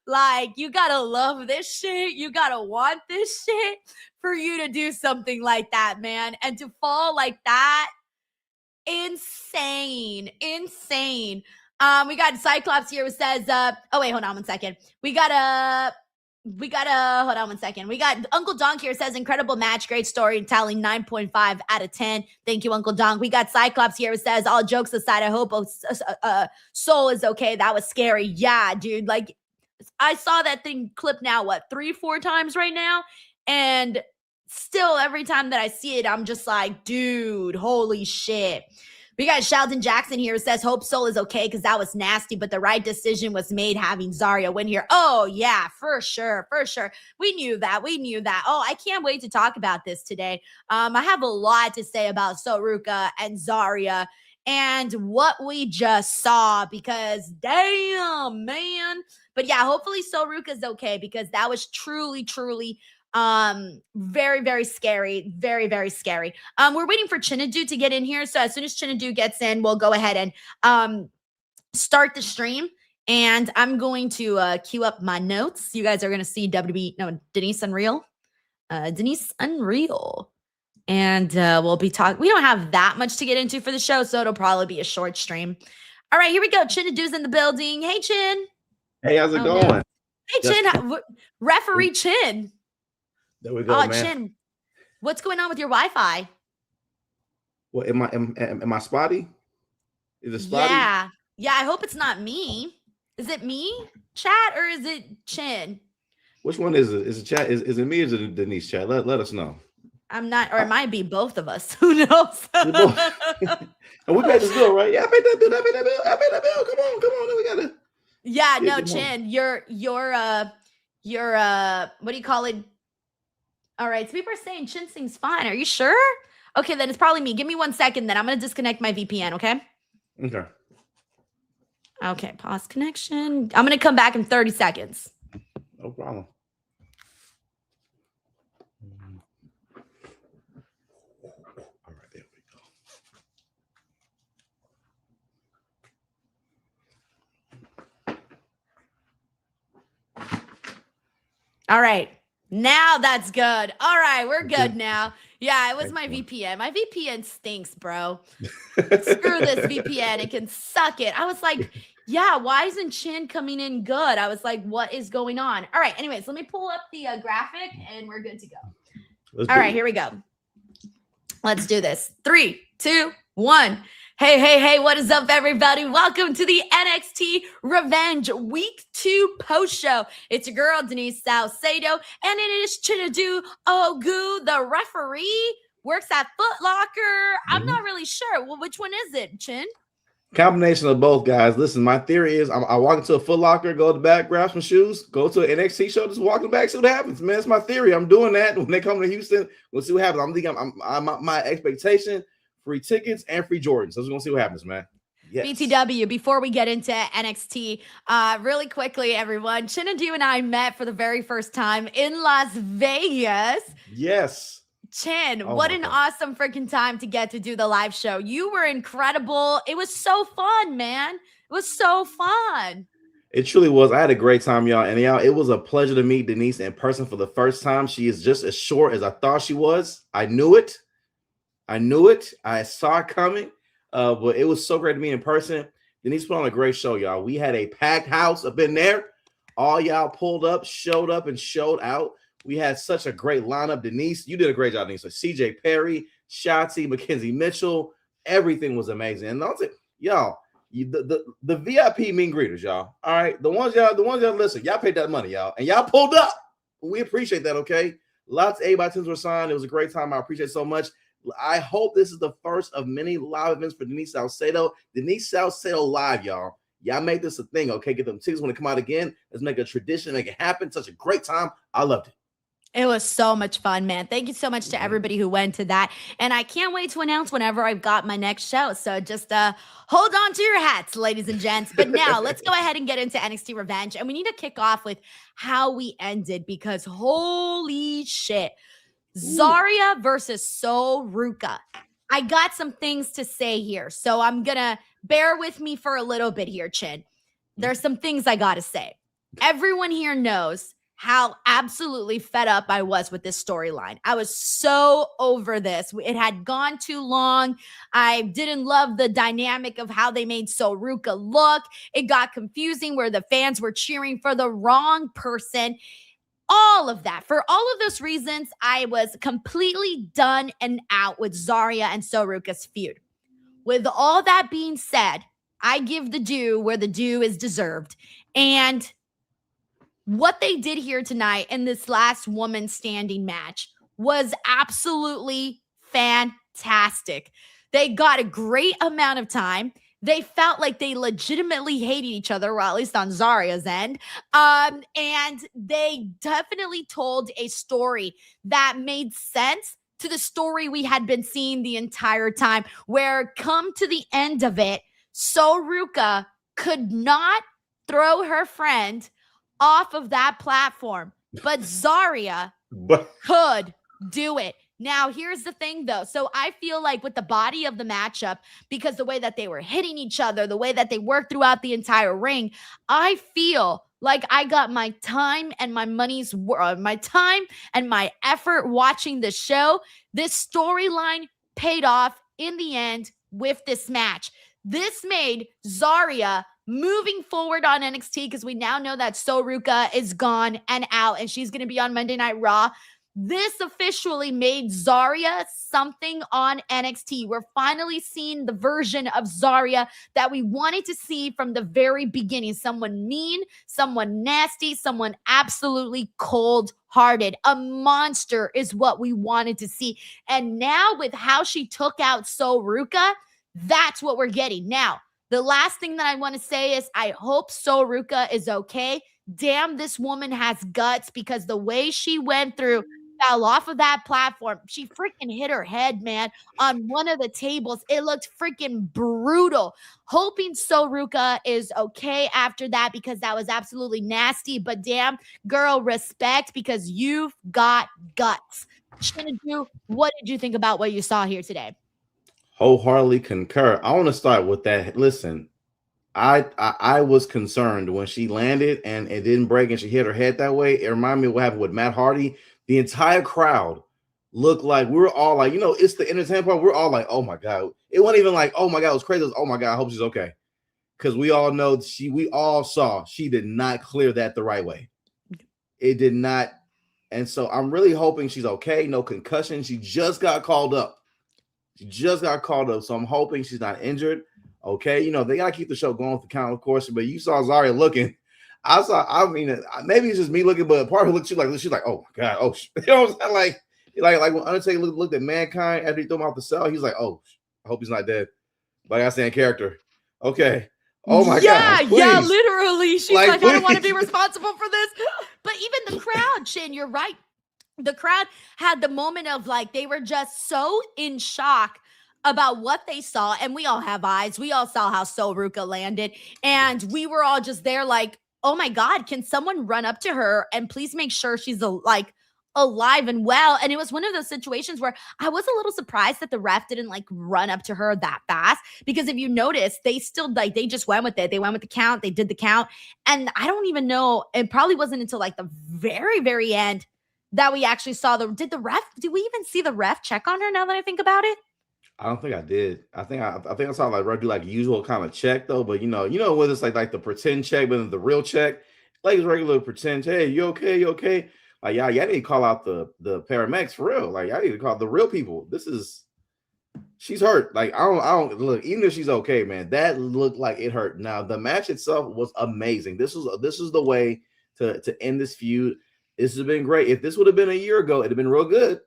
S1: Like, you gotta love this shit. You gotta want this shit for you to do something like that, man. And to fall like that, insane. We got Cyclops here who says, oh wait, hold on one second. We got hold on one second. We got Uncle Donk here says, incredible match, great storytelling, 9.5 out of 10. Thank you, Uncle Donk. We got Cyclops here who says, all jokes aside, I hope Soul is okay. That was scary. Yeah, dude. Like, I saw that thing clip now, what, 3-4 times right now? And still, every time that I see it, I'm just like, dude, holy shit. We got Sheldon Jackson here says, hope Soul is okay because that was nasty, but the right decision was made having Zarya win here. Oh, yeah, for sure, for sure. We knew that. We knew that. Oh, I can't wait to talk about this today. I have a lot to say about Ruka and Zarya and what we just saw because damn, man. But yeah, hopefully Ruka's okay because that was truly, truly very, very scary. Very, very scary. We're waiting for Chinedu to get in here. So as soon as Chinedu gets in, we'll go ahead and start the stream. And I'm going to queue up my notes. You guys are going to see Denise Unreal. Denise Unreal. And we'll be talking. We don't have that much to get into for the show, so it'll probably be a short stream. All right, here we go. Chinedu's in the building. Hey, Chin.
S9: Hey, how's it going?
S1: No. Hey, Chin. Referee Chin.
S9: There we go, man.
S1: Chin, what's going on with your Wi-Fi?
S9: What am I spotty? Is it spotty?
S1: Yeah. I hope it's not me. Is it me, chat, or is it Chin?
S9: Which one is it? Is it chat? Is it me or is it Denise? Chat? Let us know.
S1: I'm not, or it might be both of us. Who knows?
S9: And we paid this bill, right? Yeah, I paid that bill. I paid that bill. Come on. Then we gotta.
S1: Yeah, no, Chin, you're what do you call it? All right, so people are saying Chin sings fine. Are you sure? Okay, then it's probably me. Give me 1 second, then I'm gonna disconnect my VPN, okay?
S9: Okay.
S1: Okay, pause connection. I'm gonna come back in 30 seconds.
S9: No problem. All right, there we
S1: go. All right. Now that's good. All right, we're good now. Yeah, it was my VPN. My VPN stinks, bro. Screw this VPN. It can suck it. I was like, yeah, why isn't Chin coming in good? I was like, what is going on? All right, anyways, let me pull up the graphic and we're good to go. All right, here we go. Let's do this. 3, 2, 1. Hey, what is up, everybody? Welcome to the NXT Revenge Week 2 post show. It's your girl, Denise Salcedo, and it is Chinedu Ogu, the referee, works at Foot Locker. I'm not really sure. Well, which one is it, Chin?
S9: Combination of both, guys. Listen, my theory is I walk into a Foot Locker, go to the back, grab some shoes, go to an NXT show, just walk in the back, see what happens, man. It's my theory. I'm doing that. When they come to Houston, we'll see what happens. I'm thinking my expectation, free tickets and free Jordans. So we're going to see what happens, man. Yes.
S1: BTW, before we get into NXT, really quickly, everyone, Chinedu and I met for the very first time in Las Vegas.
S9: Yes.
S1: Chin, what an awesome freaking time to get to do the live show. You were incredible. It was so fun, man. It was so fun.
S9: It truly was. I had a great time, y'all. And y'all, it was a pleasure to meet Denise in person for the first time. She is just as short as I thought she was. I knew it. I saw it coming. But it was so great to meet in person. Denise put on a great show, y'all. We had a packed house up in there. All y'all pulled up, and showed out. We had such a great lineup. Denise, you did a great job, Denise. So CJ Perry, Shotzi, Mackenzie Mitchell, everything was amazing. And y'all, the VIP meet and greeters, y'all. All right, the ones y'all listen, y'all paid that money, y'all, and y'all pulled up. We appreciate that. Okay, lots of 8x10s were signed. It was a great time. I appreciate it so much. I hope this is the first of many live events for Denise Salcedo. Denise Salcedo live, y'all. Y'all make this a thing, okay? Get them tickets when they come out again. Let's make a tradition, make it happen. Such a great time. I loved it.
S1: It was so much fun, man. Thank you so much to everybody who went to that. And I can't wait to announce whenever I've got my next show. So just hold on to your hats, ladies and gents. But now let's go ahead and get into NXT Revenge. And we need to kick off with how we ended because holy shit. Zarya versus Ruka. I got some things to say here. So I'm going to bear with me for a little bit here, Chin. There's some things I got to say. Everyone here knows how absolutely fed up I was with this storyline. I was so over this. It had gone too long. I didn't love the dynamic of how they made Ruka look. It got confusing where the fans were cheering for the wrong person. All of that. For all of those reasons, I was completely done and out with Zarya and Ruka's feud. With all that being said, I give the due where the due is deserved. And what they did here tonight in this last woman standing match was absolutely fantastic. They got a great amount of time. They felt like they legitimately hated each other, or at least on Zarya's end. And they definitely told a story that made sense to the story we had been seeing the entire time, where come to the end of it, Ruka could not throw her friend off of that platform, but Zarya could do it. Now, here's the thing, though. So I feel like with the body of the matchup, because the way that they were hitting each other, the way that they worked throughout the entire ring, I feel like I got my time and my money's worth, my time and my effort watching the show. This storyline paid off in the end with this match. This made Zarya moving forward on NXT, because we now know that Ruka is gone and out, and she's going to be on Monday Night Raw. This officially made Zarya something on NXT. We're finally seeing the version of Zarya that we wanted to see from the very beginning. Someone mean, someone nasty, someone absolutely cold-hearted. A monster is what we wanted to see. And now with how she took out Ruka, that's what we're getting. Now, the last thing that I want to say is I hope Ruka is okay. Damn, this woman has guts, because the way she went through, fell off of that platform. She freaking hit her head, man, on one of the tables. It looked freaking brutal. Hoping Ruka is okay after that, because that was absolutely nasty. But damn, girl, respect, because you've got guts. Chinedu, what did you think about what you saw here today?
S9: Wholeheartedly concur. I want to start with that. Listen, I was concerned when she landed and it didn't break and she hit her head that way. It reminded me of what happened with Matt Hardy. The entire crowd looked like we were all like, it's the entertainment part. We're all like, oh my God. It wasn't even like, oh my God, it was crazy. It was, oh my God, I hope she's okay. Because we all know we all saw she did not clear that the right way. It did not. And so I'm really hoping she's okay. No concussion. She just got called up. So I'm hoping she's not injured. Okay. They got to keep the show going with the count, of course. But you saw Zarya looking. Maybe it's just me looking, but part of her she's like, oh my God. Oh, you know what I'm saying? Like when Undertaker looked at Mankind after he threw him off the cell, he's like, oh, I hope he's not dead. Like I said in character. Okay. Oh my God. Please.
S1: Yeah, literally. She's like, I don't want to be
S9: please.
S1: responsible for this. But even the crowd, Shin, you're right. The crowd had the moment of like, they were just so in shock about what they saw. And we all have eyes. We all saw how Ruka landed. And we were all just there like, oh my God, can someone run up to her and please make sure she's alive and well? And it was one of those situations where I was a little surprised that the ref didn't run up to her that fast, because if you notice, they still they just went with it. They went with the count. They did the count. And I don't even know, it probably wasn't until the very, very end that we actually saw did we even see the ref check on her now that I think about it?
S9: I don't think I did. I think I saw Red do usual kind of check though, but whether it's like the pretend check, but then the real check, it's regular pretend. Hey, you okay? You okay? Like y'all need to call out the paramedics for real. Like y'all need to call the real people. She's hurt. Like I don't look. Even if she's okay, man, that looked like it hurt. Now the match itself was amazing. This is the way to end this feud. This has been great. If this would have been a year ago, it'd have been real good.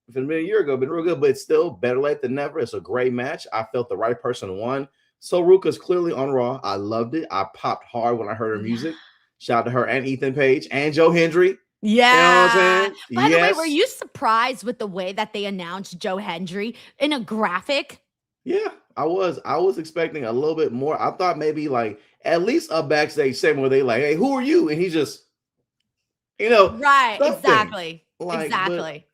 S9: If it had been a year ago, it'd been real good, but it's still better late than never. It's a great match. I felt the right person won. Ruka's clearly on Raw. I loved it. I popped hard when I heard her music. Shout out to her and Ethan Page and Joe Hendry.
S1: Yeah.
S9: You know what I'm saying?
S1: By the way, were you surprised with the way that they announced Joe Hendry in a graphic?
S9: Yeah, I was. I was expecting a little bit more. I thought maybe at least a backstage segment where they hey, who are you? And he just,
S1: right,
S9: something.
S1: Exactly. Exactly.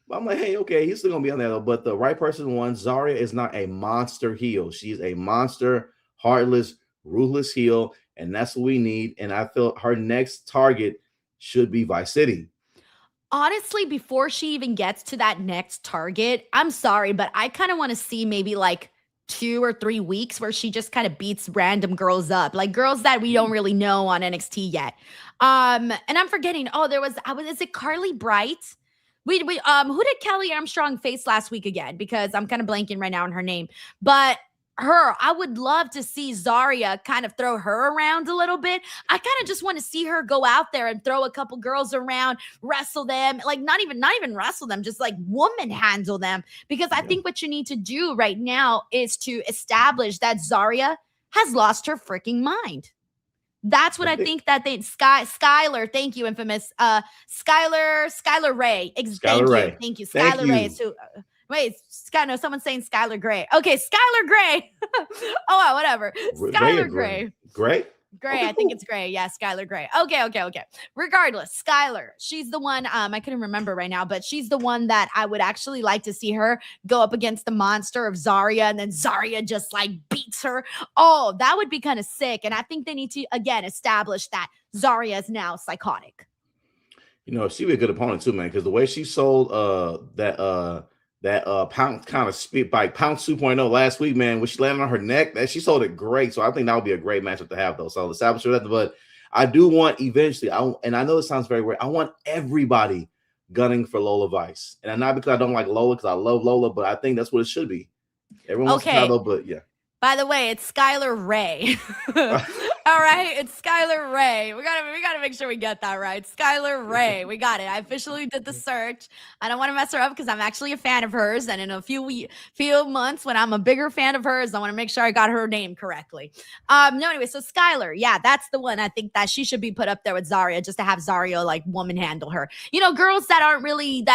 S9: But I'm like, hey, okay, he's still gonna be on there though. But the right person won. Zarya is not a monster heel. She's a monster, heartless, ruthless heel, and that's what we need. And I feel her next target should be Vice City.
S1: Honestly, before she even gets to that next target, I'm sorry, but I kind of want to see maybe 2 or 3 weeks where she just kind of beats random girls up, girls that we don't really know on NXT yet. And I'm forgetting. Oh, is it Carly Bright? Who did Kelly Armstrong face last week again? Because I'm kind of blanking right now on her name. But I would love to see Zarya kind of throw her around a little bit. I kind of just want to see her go out there and throw a couple girls around, wrestle them, like not even wrestle them, just like woman handle them. Because I think what you need to do right now is to establish that Zarya has lost her freaking mind. That's what I think that Skylar, thank you, infamous. Skylar Ray. Thank you. Skylar Ray. So wait, no, someone's saying Skylar Gray. Okay, Skylar Gray. Oh, wow, whatever. Skylar Gray.
S9: Gray?
S1: Gray, okay, I think it's Gray. Yeah, Skylar Gray. Okay. Regardless, Skylar, she's the one, I couldn't remember right now, but she's the one that I would actually like to see her go up against the monster of Zarya, and then Zarya just like beats her. Oh, that would be kind of sick. And I think they need to, again, establish that Zarya is now psychotic.
S9: You know, she'd be a good opponent too, man, because the way she sold that pound kind of speed by pound 2.0 last week, man, when she landed on her neck, that she sold it great. So I think that would be a great matchup to have, though. So establish that. But I do want eventually, and I know it sounds very weird, I want everybody gunning for Lola Vice. And not because I don't like Lola, because I love Lola, but I think that's what it should be. Everyone wants to title, but yeah.
S1: By the way, it's Skylar Ray. All right, it's Skylar Ray. We gotta make sure we get that right. Skylar Ray. We got it. I officially did the search. I don't want to mess her up because I'm actually a fan of hers. And in a few months, when I'm a bigger fan of hers, I want to make sure I got her name correctly. No, anyway, so Skylar, yeah, that's the one. I think that she should be put up there with Zarya, just to have Zarya like woman handle her. You know, girls that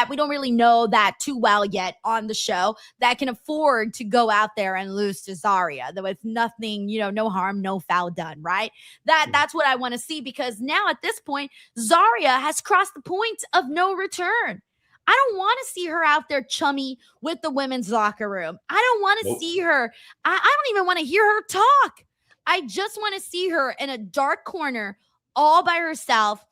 S1: we don't really know that too well yet on the show that can afford to go out there and lose to Zarya, though it's nothing, you know, no harm, no foul done, right? That's what I want to see, because now at this point, Zarya has crossed the point of no return. I don't want to see her out there chummy with the women's locker room. I don't want to see her. I don't even want to hear her talk. I just want to see her in a dark corner all by herself,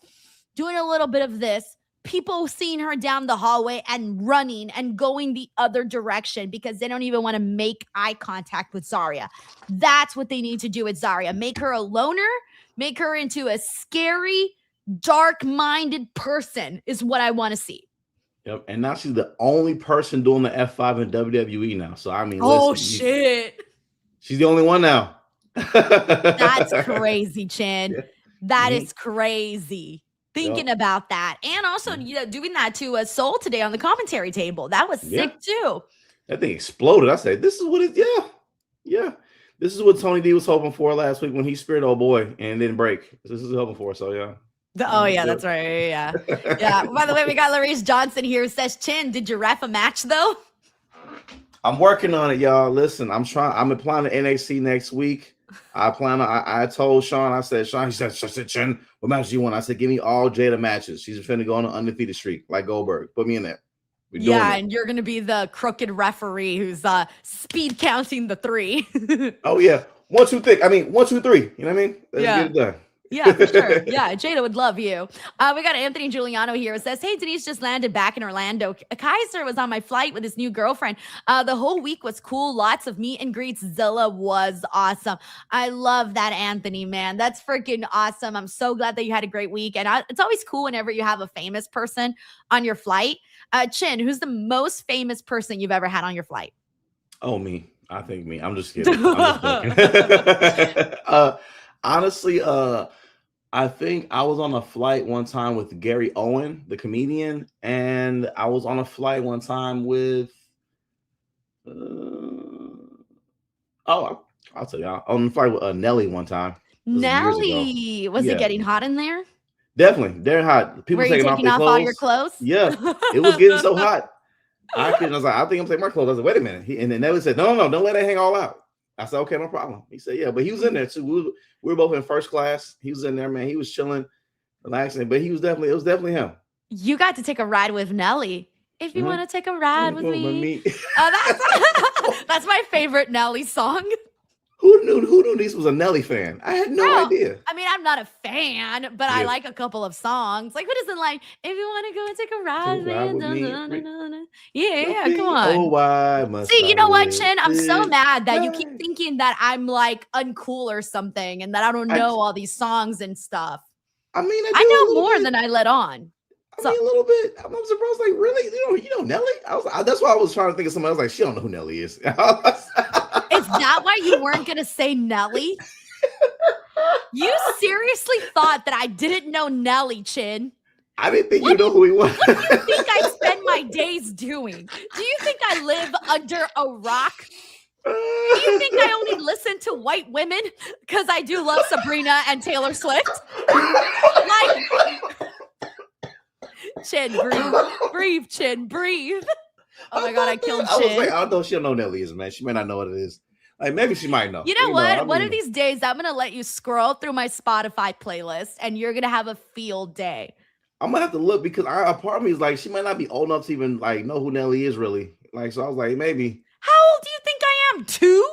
S1: doing a little bit of this. People seeing her down the hallway and running and going the other direction because they don't even want to make eye contact with Zarya. That's what they need to do with Zarya. Make her a loner, make her into a scary, dark-minded person is what I want to see.
S9: Yep, and now she's the only person doing the F5 in WWE now. So, I mean,
S1: shit.
S9: She's the only one now.
S1: That's crazy, Chin.
S9: Yeah.
S1: That is crazy. Thinking about that, and also, you know, doing that to a Soul today on the commentary table. That was sick too.
S9: That thing exploded. I said, "This is what it." Yeah. This is what Tony D was hoping for last week when he speared old boy and didn't break. This is hoping for. So yeah.
S1: That's right. Yeah. By the way, we got Larice Johnson here who says, "Chin, did you ref a match though?"
S9: I'm working on it, y'all. Listen, I'm applying to NXT next week. I told Sean, I said, Sean, he said, Chin, what match do you want? I said, give me all Jada matches. She's finna go on an undefeated streak like Goldberg. Put me in there.
S1: And you're gonna be the crooked referee who's speed counting the 3.
S9: Oh yeah. 1, 2, 3. I mean, 1, 2, 3. You know what I mean? Let's get it done.
S1: Yeah, for sure. Yeah, Jada would love you. We got Anthony Giuliano here. It says, hey, Denise just landed back in Orlando. Kaiser was on my flight with his new girlfriend. The whole week was cool. Lots of meet and greets. Zilla was awesome. I love that, Anthony, man. That's freaking awesome. I'm so glad that you had a great week. And it's always cool whenever you have a famous person on your flight. Chin, who's the most famous person you've ever had on your flight?
S9: Oh, me. I think me. I'm just kidding. Honestly, I think I was on a flight one time with Gary Owen, the comedian, and I was on a flight one time with I'll tell y'all, on the flight with Nelly one time.
S1: Nelly, was it getting hot in there?
S9: Definitely, they're hot. People
S1: taking off all your clothes.
S9: Yeah, it was getting so hot. I was like, I think I'm taking my clothes. I said, wait a minute. And then Nelly said, no, don't let it hang all out. I said, okay, no problem. He said, yeah, but he was in there too. We were both in first class. He was in there, man. He was chilling, relaxing, but it was definitely him.
S1: You got to take a ride with Nelly. If you want to take a ride with me. That's my favorite Nelly song.
S9: Who knew this was a Nelly fan? I had no idea.
S1: I mean, I'm not a fan, but I like a couple of songs. Like, who doesn't like, if you want to go and take a ride with me? Yeah, come on.
S9: Oh, why must
S1: See, you know what, Chin? I'm so mad that you keep thinking that I'm like uncool or something and that I don't know all these songs and stuff.
S9: I mean,
S1: I know more than I let on.
S9: I mean, a little bit. I'm surprised. Like, really? You know Nelly? That's why I was trying to think of somebody else. Like, she don't know who Nelly is.
S1: It's that why you weren't gonna say Nelly? You seriously thought that I didn't know Nelly, Chin?
S9: I didn't think you know who he was.
S1: What do you think I spend my days doing? Do you think I live under a rock? Do you think I only listen to white women? Because I do love Sabrina and Taylor Swift. Like, Chin, breathe, Chin, breathe. Oh my God, I killed
S9: I was
S1: Chin.
S9: like, I don't know. She'll know Nelly is, man. She may not know what it is. Like maybe she might know.
S1: You know what? One of these days, I'm gonna let you scroll through my Spotify playlist, and you're gonna have a field day.
S9: I'm gonna have to look because a part of me is like she might not be old enough to even like know who Nelly is really. Like, so I was like, maybe.
S1: How old do you think I am? 2?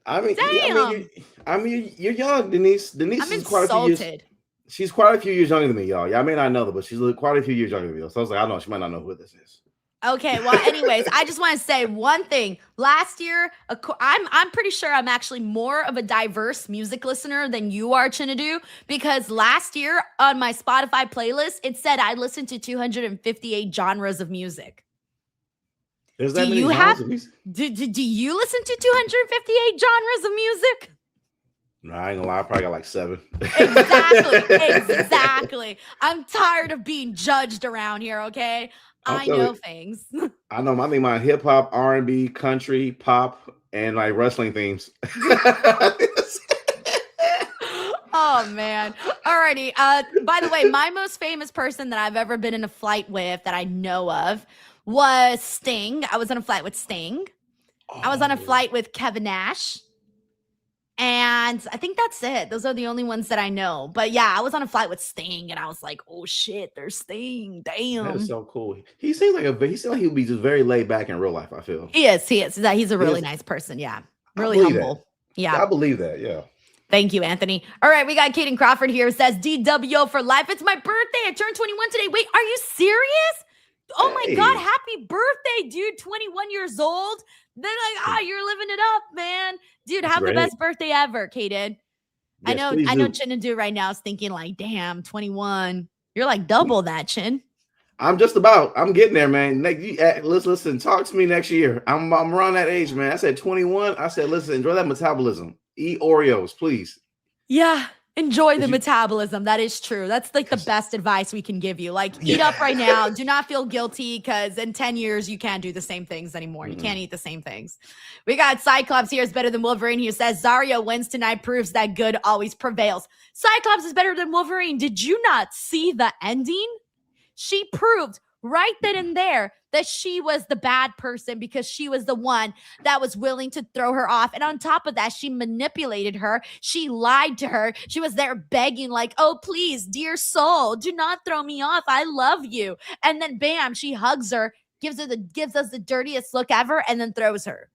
S9: I mean,
S1: damn.
S9: I mean, you're young, Denise. Denise
S1: I'm
S9: is quite a few years.
S1: insulted.
S9: She's quite a few years younger than me, y'all. Y'all may not know that, but she's quite a few years younger than me. So I was like, I don't know. She might not know who this is.
S1: Okay, well, anyways, I just want to say one thing. Last year, I'm pretty sure I'm actually more of a diverse music listener than you are, Chinedu, because last year on my Spotify playlist, it said I listened to 258 genres of music.
S9: There's that
S1: Do
S9: many
S1: you
S9: genres
S1: have?
S9: of music?
S1: Do you listen to 258 genres of music?
S9: No, I ain't gonna lie. I probably got like 7.
S1: Exactly. I'm tired of being judged around here. Okay, I know things.
S9: I know. I think my hip hop, R&B, country, pop, and like wrestling themes.
S1: Oh man. Alrighty. By the way, my most famous person that I've ever been in a flight with that I know of was Sting. I was on a flight with Sting. I was on a flight with Kevin Nash. And I think that's it. Those are the only ones that I know. But yeah, I was on a flight with Sting and I was like, oh shit, there's Sting. Damn.
S9: That is so cool. He seems like he would be just very laid back in real life, I feel.
S1: He is. He's a really nice person. Yeah. Really humble.
S9: That.
S1: Yeah.
S9: I believe that. Yeah.
S1: Thank you, Anthony. All right, we got Kaden Crawford here. Says DWO for life. It's my birthday. I turned 21 today. Wait, are you serious? Oh my God, happy birthday, dude. 21 years old. Then like, you're living it up, man. Dude, have the best birthday ever, Kaden.
S9: Yes,
S1: I know Chinedu right now is thinking like, damn, 21. You're like double that, Chin.
S9: I'm getting there, man. Listen, talk to me next year. I'm around that age, man. I said 21. I said, listen, enjoy that metabolism. Eat Oreos, please.
S1: Yeah, enjoy the metabolism. That is true. That's like the best advice we can give you. Like, eat up right now. Do not feel guilty because in 10 years, you can't do the same things anymore. You can't eat the same things. We got Cyclops here is better than Wolverine. He says, Zarya wins tonight, proves that good always prevails. Cyclops is better than Wolverine. Did you not see the ending? She proved right then and there that she was the bad person because she was the one that was willing to throw her off. And on top of that, she manipulated her. She lied to her. She was there begging like, oh, please, dear soul, do not throw me off. I love you. And then bam, she hugs her, gives us the dirtiest look ever, and then throws her.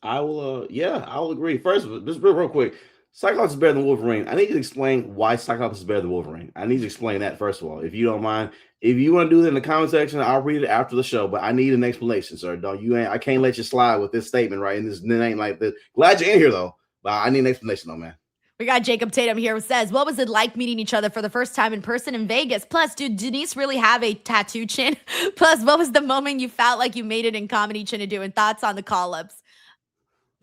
S9: I will, I'll agree. First, just real quick. Cyclops is better than Wolverine. I need you to explain why Cyclops is better than Wolverine. I need you to explain that first of all, if you don't mind. If you want to do that in the comment section, I'll read it after the show. But I need an explanation, sir. I can't let you slide with this statement, right? And this ain't like this. Glad you're in here though, but I need an explanation, though, man.
S1: We got Jacob Tatum here who says, what was it like meeting each other for the first time in person in Vegas? Plus, did Denise really have a tattoo, Chin? Plus, what was the moment you felt like you made it in comedy, Chinedu? And thoughts on the call-ups?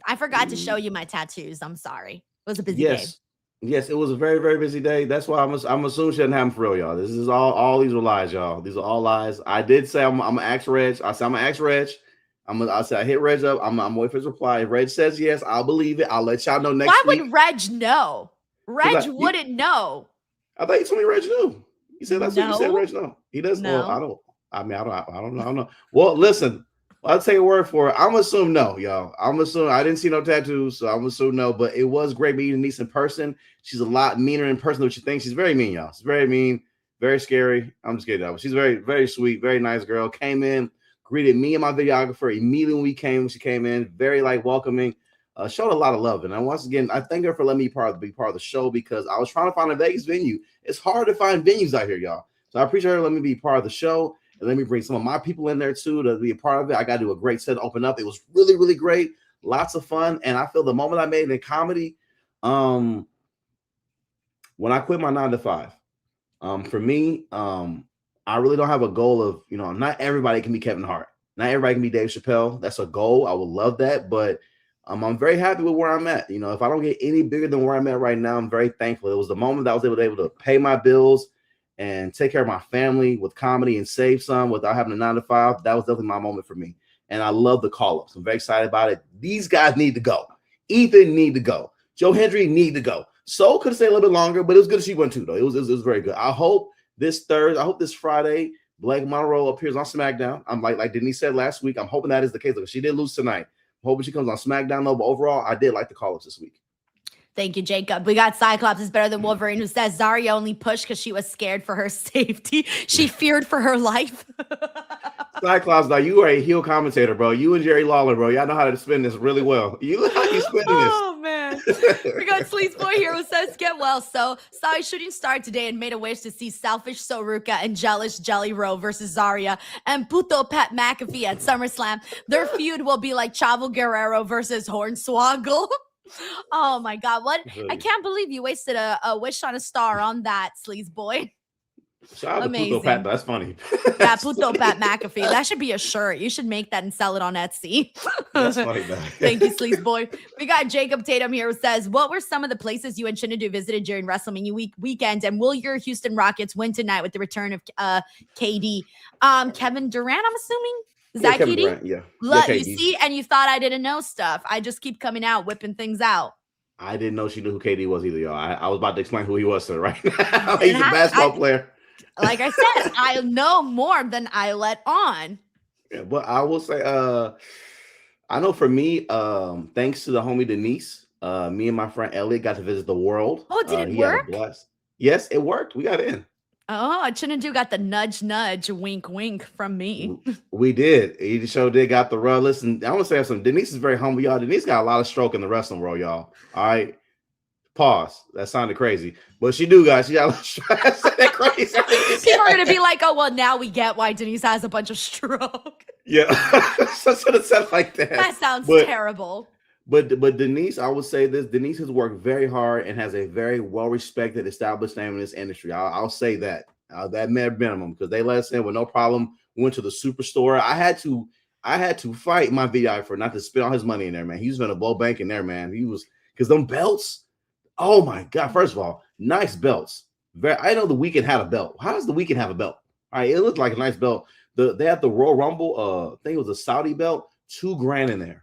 S1: I forgot to show you my tattoos. I'm sorry. It was a busy day.
S9: Yes, it was a very, very busy day. That's why I'm assuming she didn't happen for real, y'all. This is all these were lies, y'all. These are all lies. I did say I'm gonna ask Reg. I said I'm gonna ask Reg. I said I hit Reg up. I'm waiting for his reply. If Reg says yes, I'll believe it. I'll let y'all know next week.
S1: Why would Reg know? Reg wouldn't know.
S9: I thought you told me Reg knew. You said that's what you said, Reg no. He doesn't know.
S1: No.
S9: I don't know. Well, listen. I'll take a word for it. I'm assuming no, y'all. I'm assuming I didn't see no tattoos, so I'm assuming no. But it was great meeting Denise in person. She's a lot meaner in person than what you think. She's very mean, y'all. She's very mean, very scary. I'm just kidding. She's very, very sweet, very nice girl. Came in, greeted me and my videographer immediately when she came in. Very welcoming. Showed a lot of love. And once again, I thank her for letting me be part of the show because I was trying to find a Vegas venue. It's hard to find venues out here, y'all. So I appreciate her letting me be part of the show. And let me bring some of my people in there too to be a part of it. I got to do a great set to open up. It was really, really great. Lots of fun. And I feel the moment I made it in comedy, when I quit my 9-to-5, for me, I really don't have a goal of, not everybody can be Kevin Hart. Not everybody can be Dave Chappelle. That's a goal. I would love that. But I'm very happy with where I'm at. You know, if I don't get any bigger than where I'm at right now, I'm very thankful. It was the moment that I was able to pay my bills and take care of my family with comedy and save some without having a 9-to-5. That was definitely my moment for me. And I love the call-ups. I'm very excited about it. These guys need to go. Ethan need to go. Joe Hendry need to go. So could have stayed a little bit longer, but it was good that she went too, though. It was very good. I hope this Friday, Blake Monroe appears on SmackDown. I'm like Denise said last week. I'm hoping that is the case. Look, she did lose tonight. I'm hoping she comes on SmackDown, though. But overall, I did like the call-ups this week.
S1: Thank you, Jacob. We got Cyclops is better than Wolverine, who says Zarya only pushed because she was scared for her safety. She feared for her life.
S9: Cyclops, now you are a heel commentator, bro. You and Jerry Lawler, bro. Y'all know how to spin this really well. You know how you spin this.
S1: Oh, man. We got Sleaze Boy here who says, get well. So, saw a shooting star today and made a wish to see Selfish So Ruka and Jealous Jelly Roll versus Zarya and Puto Pat McAfee at SummerSlam. Their feud will be like Chavo Guerrero versus Hornswoggle. Oh my God! What? I can't believe you wasted a wish on a star on that, Sleaze Boy.
S9: Shout out to Puto Pat. That's funny.
S1: Yeah, Puto Pat McAfee. That should be a shirt. You should make that and sell it on Etsy.
S9: That's funny, man.
S1: Thank you, Sleaze Boy. We got Jacob Tatum here who says, what were some of the places you and Chinedu visited during WrestleMania weekend? And will your Houston Rockets win tonight with the return of KD? Kevin Durant, I'm assuming? Is that
S9: Kevin
S1: KD?
S9: Durant, yeah.
S1: Look,
S9: Yeah,
S1: you
S9: KD.
S1: see, and you thought I didn't know stuff. I just keep coming out, whipping things out.
S9: I didn't know she knew who KD was either, y'all. I was about to explain who he was to her right now. He's a basketball player.
S1: Like I said, I know more than I let on.
S9: Yeah, but I will say, I know for me, thanks to the homie Denise, me and my friend Elliot got to visit the world.
S1: Oh, did it
S9: he had a
S1: work?
S9: blast. Yes, it worked. We got in.
S1: Oh, Chinedu got the nudge, wink, wink from me.
S9: We did. He sure did got the run. Listen, I want to say something. Denise is very humble, y'all. Denise got a lot of stroke in the wrestling world, y'all. All right. Pause. That sounded crazy. But she do, guys. She got a lot of stroke. That crazy.
S1: People are going to be like, oh, well, now we get why Denise has a bunch of stroke.
S9: Yeah. So should have said like that.
S1: That sounds terrible.
S9: But Denise, I would say this. Denise has worked very hard and has a very well-respected, established name in this industry. I'll say that. That minimum, because they let us in with no problem. We went to the superstore. I had to fight my VI for not to spend all his money in there, man. He was going to blow bank in there, man. He was, because them belts, oh my God. First of all, nice belts. I know the Weeknd had a belt. How does the Weeknd have a belt? All right, it looked like a nice belt. They had the Royal Rumble, I think it was a Saudi belt, $2,000 in there.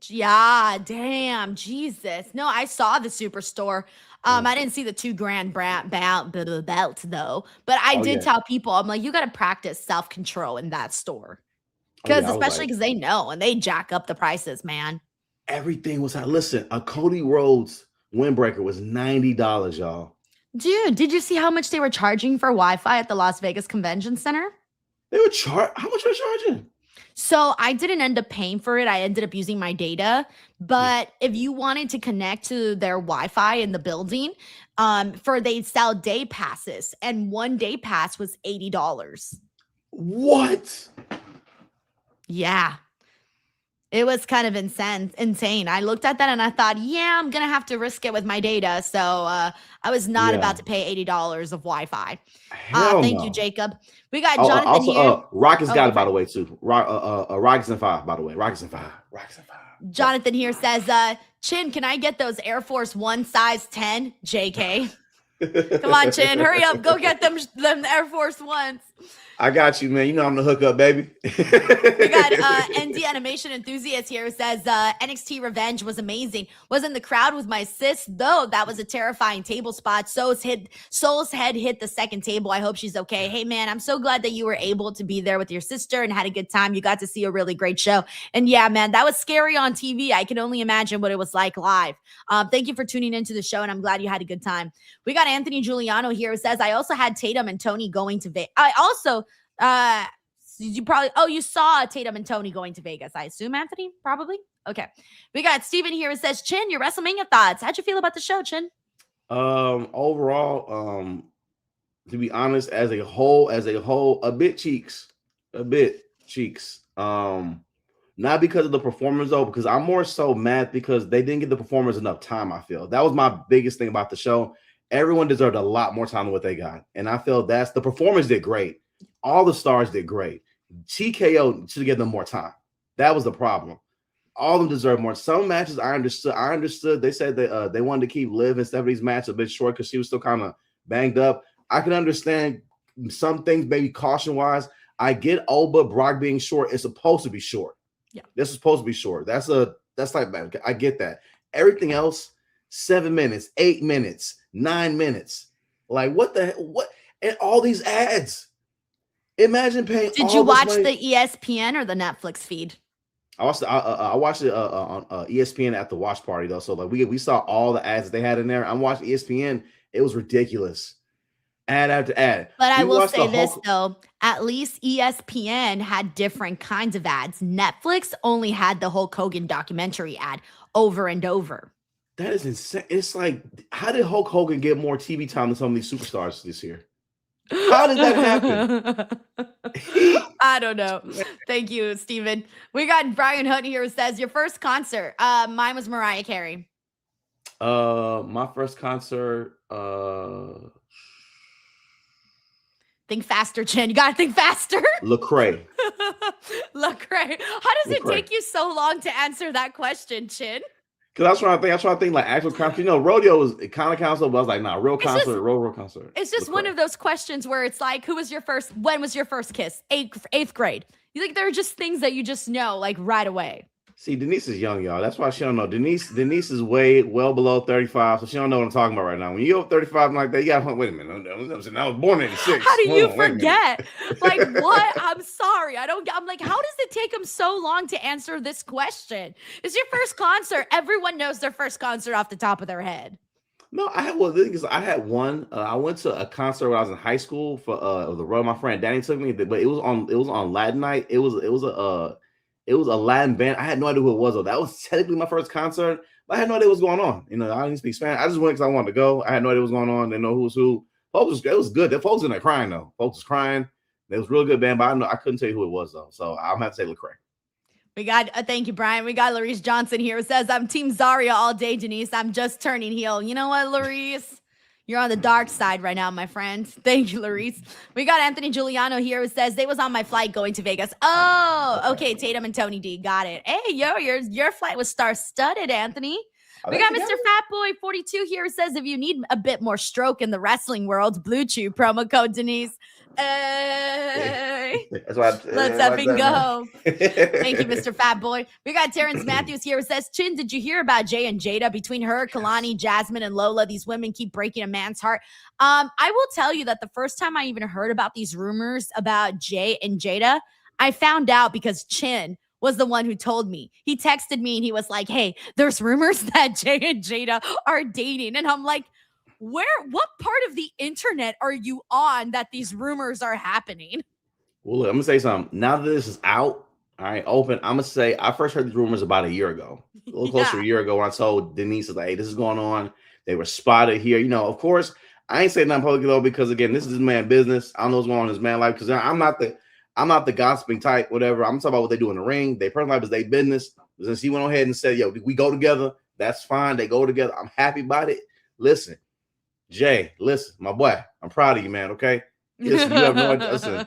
S1: Yeah, damn, Jesus. No, I saw the superstore. I didn't see the $2,000 belt though, but I did tell people, I'm like, you got to practice self-control in that store. Because especially because they know and they jack up the prices, man.
S9: Everything was high. Listen, a Cody Rhodes windbreaker was $90, y'all.
S1: Dude, did you see how much they were charging for Wi-Fi at the Las Vegas Convention Center?
S9: They were how much were they charging?
S1: So I didn't end up paying for it. I ended up using my data. But if you wanted to connect to their Wi-Fi in the building, they sell day passes, and one day pass was $80.
S9: What?
S1: Yeah. It was kind of insane. I looked at that and I thought, yeah, I'm going to have to risk it with my data. So I was not about to pay $80 of Wi-Fi. Thank you, Jacob. We got Jonathan here.
S9: Rockets got it, by the way, too. Rockets and 5, by the way. Rockets and 5.
S1: Jonathan here says, Chin, can I get those Air Force One size 10? JK. Come on, Chin. Hurry up. Go get them Air Force Ones.
S9: I got you, man. You know I'm the hookup, baby.
S1: We got ND Animation Enthusiast here who says NXT Revenge was amazing. Was in the crowd with my sis, though. That was a terrifying table spot. Soul's head hit the second table. I hope she's okay. Hey, man, I'm so glad that you were able to be there with your sister and had a good time. You got to see a really great show. And yeah, man, that was scary on TV. I can only imagine what it was like live. Thank you for tuning into the show, and I'm glad you had a good time. We got Anthony Giuliano here who says, I also had Tatum and Tony going to Vegas. I also you saw Tatum and Tony going to Vegas, I assume, Anthony, probably. Okay. We got Steven here who says, Chin, your WrestleMania thoughts. How'd you feel about the show, Chin?
S9: Overall, to be honest, as a whole, a bit cheeks. Not because of the performers though, because I'm more so mad because they didn't give the performers enough time. I feel that was my biggest thing about the show. Everyone deserved a lot more time than what they got, and I feel the performers did great. All the stars did great. TKO should give them more time. That was the problem. All of them deserve more. Some matches I understood. They said they wanted to keep Liv and Stephanie's match a bit short because she was still kind of banged up. I can understand some things, maybe caution-wise. I get Oba Brock being short. It's supposed to be short.
S1: Yeah.
S9: This is supposed to be short. That's like, man, I get that. Everything else, 7 minutes, 8 minutes, 9 minutes. Like, what? And all these ads. Imagine paying.
S1: Did you watch the ESPN or the Netflix feed?
S9: I watched it on ESPN at the watch party though. So like we saw all the ads that they had in there. I watched ESPN. It was ridiculous. Ad after ad.
S1: But I will say this though, at least ESPN had different kinds of ads. Netflix only had the Hulk Hogan documentary ad over and over.
S9: That is insane. It's like, how did Hulk Hogan get more TV time than some of these superstars this year? How did that happen?
S1: I don't know. Thank you, Steven. We got Brian Hunt here who says, your first concert. Mine was Mariah Carey.
S9: My first concert,
S1: think faster, Chin. You gotta think faster.
S9: Lecrae.
S1: Lecrae. How does it take you so long to answer that question, Chin?
S9: Because I was trying to think like actual concert. You know, rodeo it kind of counts, but I was like, nah, real concert, real concert.
S1: It's just one of those questions where it's like, when was your first kiss? Eighth grade. You think there are just things that you just know like right away.
S9: See, Denise is young, y'all. That's why she don't know. Denise is well below 35, so she don't know what I'm talking about right now. When you go 35 like that, you got to wait a minute. I was born in 86.
S1: How do you forget? Like, what? I'm sorry. I'm like, how does it take them so long to answer this question? It's your first concert. Everyone knows their first concert off the top of their head.
S9: No, I had one. I went to a concert when I was in high school for the road. My friend Danny took me, but it was on Latin night. It was a Latin band. I had no idea who it was though. That was technically my first concert, but I had no idea what was going on. You know, I didn't speak Spanish. I just went because I wanted to go. I had no idea what was going on. Didn't know who was who. It was good. The folks in there crying though. Folks was crying. It was a really good band, but I couldn't tell you who it was though. So I'm gonna have to say Lecrae.
S1: We got thank you, Brian. We got Larice Johnson here who says, I'm Team Zarya all day, Denise. I'm just turning heel. You know what, Larice? You're on the dark side right now, my friend. Thank you, Larice. We got Anthony Giuliano here who says, they was on my flight going to Vegas. Oh, okay. Tatum and Tony D. Got it. Hey, your flight was star-studded, Anthony. We got Mr. Fatboy 42 here who says, if you need a bit more stroke in the wrestling world, Blue Chew, promo code Denise. Hey.
S9: That's why
S1: Let's up and go. Thank you, Mr. Fatboy. We got Terrence Matthews here who says, Chin, did you hear about Jay and Jada? Between her, Kalani, Jasmine, and Lola, these women keep breaking a man's heart. I will tell you that the first time I even heard about these rumors about Jay and Jada, I found out because Chin was the one who told me. He texted me and he was like, hey, there's rumors that Jay and Jada are dating. And I'm like, what part of the internet are you on that these rumors are happening?
S9: Well, look, I'm gonna say something. Now that this is out, all right, open, I'm gonna say I first heard these rumors about a year ago, a little closer to a year ago when I told Denise, like, hey, this is going on. They were spotted here. You know, of course, I ain't saying nothing publicly though, because again, this is his man business. I don't know what's going on in his man life because I'm not the gossiping type, whatever. I'm talking about what they do in the ring. Their personal life is their business. Since he went ahead and said, yo, we go together, that's fine. They go together. I'm happy about it. Listen. Jay, listen, my boy, I'm proud of you, man. Okay, listen, you have no idea. Listen,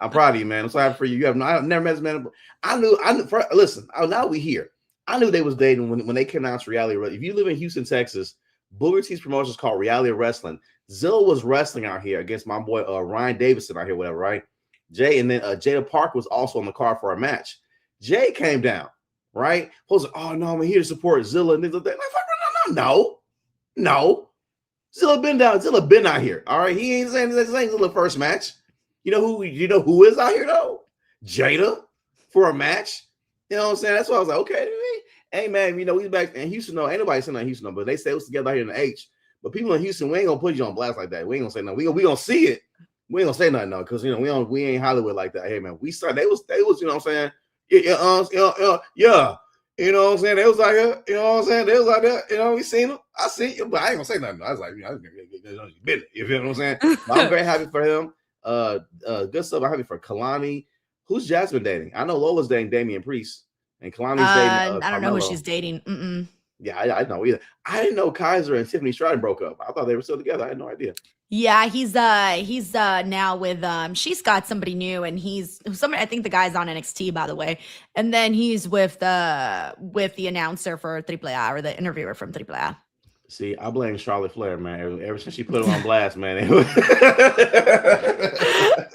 S9: I'm proud of you, man. I'm so happy for you. I've never met this man. Listen, now we here. I knew they was dating when they came out to reality. If you live in Houston, Texas, Booker T's promotion is called Reality Wrestling. Zilla was wrestling out here against my boy Ryan Davidson out here, whatever, right? Jay and then Jada Park was also on the card for a match. Jay came down, right? Was like, oh no, I'm here to support Zilla and things like that. No. Zilla been out here. All right. He ain't saying this ain't Zilla first match. You know who is out here though? Jada for a match. You know what I'm saying? That's why I was like, okay, hey man, you know, we back in Houston. No, ain't nobody saying that in Houston, no, but they say us together out here in the H. But people in Houston, we ain't gonna put you on blast like that. We ain't gonna say nothing. We gonna see it. We ain't gonna say nothing though, because you know we ain't Hollywood like that. Hey man, they was, you know what I'm saying? Yeah. You know what I'm saying? They was out here, you know what I'm saying? They was out there, you know, we seen them. I seen you, but I ain't gonna say nothing. I was like, you know, you feel what I'm saying? But I'm very happy for him. Good stuff. I'm happy for Kalani. Who's Jasmine dating? I know Lola's dating Damian Priest, and Kalani's dating.
S1: I don't know who she's dating.
S9: Yeah, I know either. I didn't know Kaiser and Tiffany Stratton broke up. I thought they were still together. I had no idea.
S1: Yeah, he's now with she's got somebody new, and he's somebody, I think the guy's on NXT, by the way. And then he's with the announcer for AAA, or the interviewer from AAA.
S9: See, I blame Charlotte Flair, man. Ever since she put him on blast, man.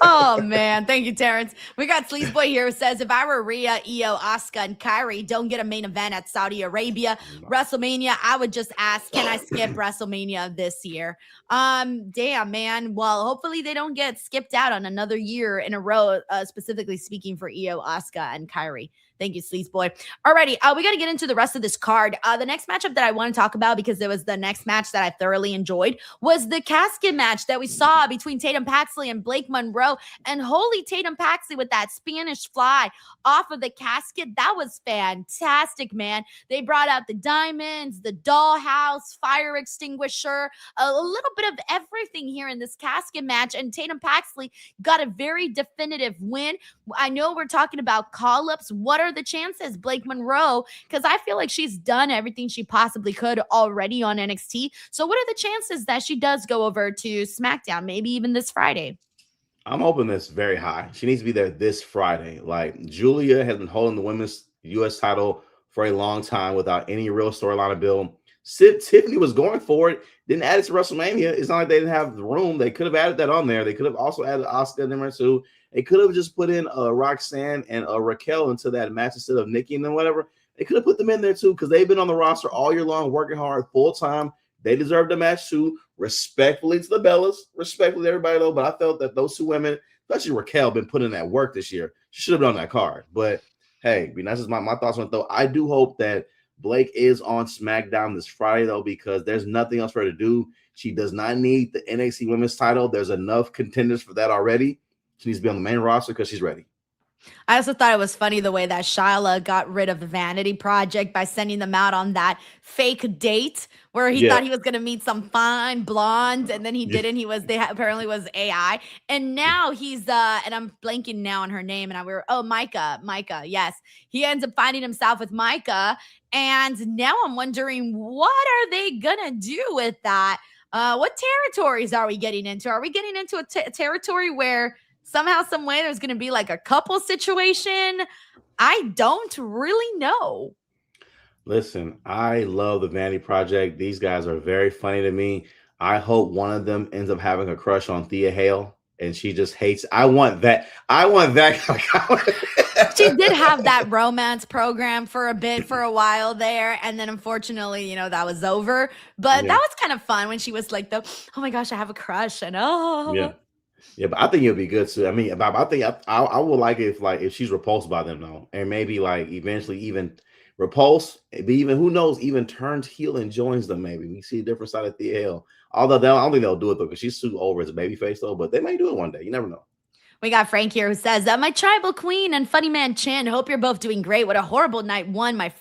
S1: Oh man, thank you, Terrence. We got Sleazeboy here who says, if I were Rhea, Io, Asuka, and Kairi don't get a main event at Saudi Arabia WrestleMania, I would just ask, can I skip WrestleMania this year? Damn, man. Well, hopefully they don't get skipped out on another year in a row, specifically speaking for Io, Asuka, and Kairi. Thank you, Sleazeboy. Alrighty, we got to get into the rest of this card. The next matchup that I want to talk about, because it was the next match that I thoroughly enjoyed, was the casket match that we saw between Tatum Paxley and Blake Monroe. And holy, Tatum Paxley with that Spanish fly off of the casket. That was fantastic, man. They brought out the diamonds, the dollhouse, fire extinguisher, a little bit of everything here in this casket match. And Tatum Paxley got a very definitive win. I know we're talking about call-ups. What are the chances, Blake Monroe? Because I feel like she's done everything she possibly could already on NXT. So what are the chances that she does go over to SmackDown, maybe even this Friday?
S9: I'm hoping that's very high. She needs to be there this Friday. Like, Julia has been holding the women's U.S. title for a long time without any real storyline to build. Tiffany was going for it, didn't add it to WrestleMania. It's not like they didn't have the room. They could have added that on there. They could have also added Asuka in there too. They could have just put in Roxanne and Raquel into that match instead of Nikki and then whatever. They could have put them in there too, because they've been on the roster all year long, working hard, full time. They deserved a match too. Respectfully to the Bellas, respectfully to everybody though. But I felt that those two women, especially Raquel, been putting in that work this year. She should have been on that card. But hey, that's just my thoughts on it though. I do hope that Blake is on SmackDown this Friday though, because there's nothing else for her to do. She does not need the NXT Women's title. There's enough contenders for that already. She needs to be on the main roster because she's ready.
S1: I also thought it was funny the way that Shyla got rid of the Vanity Project by sending them out on that fake date where he thought he was going to meet some fine blonde, and then he didn't. Apparently was AI. And now he's, and I'm blanking now on her name, and Micah. Yes. He ends up finding himself with Micah. And now I'm wondering, what are they going to do with that? What territories are we getting into? Are we getting into a territory where somehow, some way, there's going to be like a couple situation? I don't really know.
S9: Listen, I love the Vanity Project. These guys are very funny to me. I hope one of them ends up having a crush on Thea Hale, and she just hates. I want that.
S1: She did have that romance program for a while there, and then unfortunately, that was over. But that was kind of fun when she was like, oh my gosh, I have a crush, and
S9: Yeah, but I think it'll be good too. I mean, I think I would like it if she's repulsed by them though, and maybe like eventually even repulsed, but even who knows, even turns heel and joins them. Maybe we see a different side of Thea Hale. Although I don't think they'll do it though, because she's too over as a babyface though. But they may do it one day. You never know.
S1: We got Frank here who says, my tribal queen and funny man Chin, hope you're both doing great. What a horrible night one. My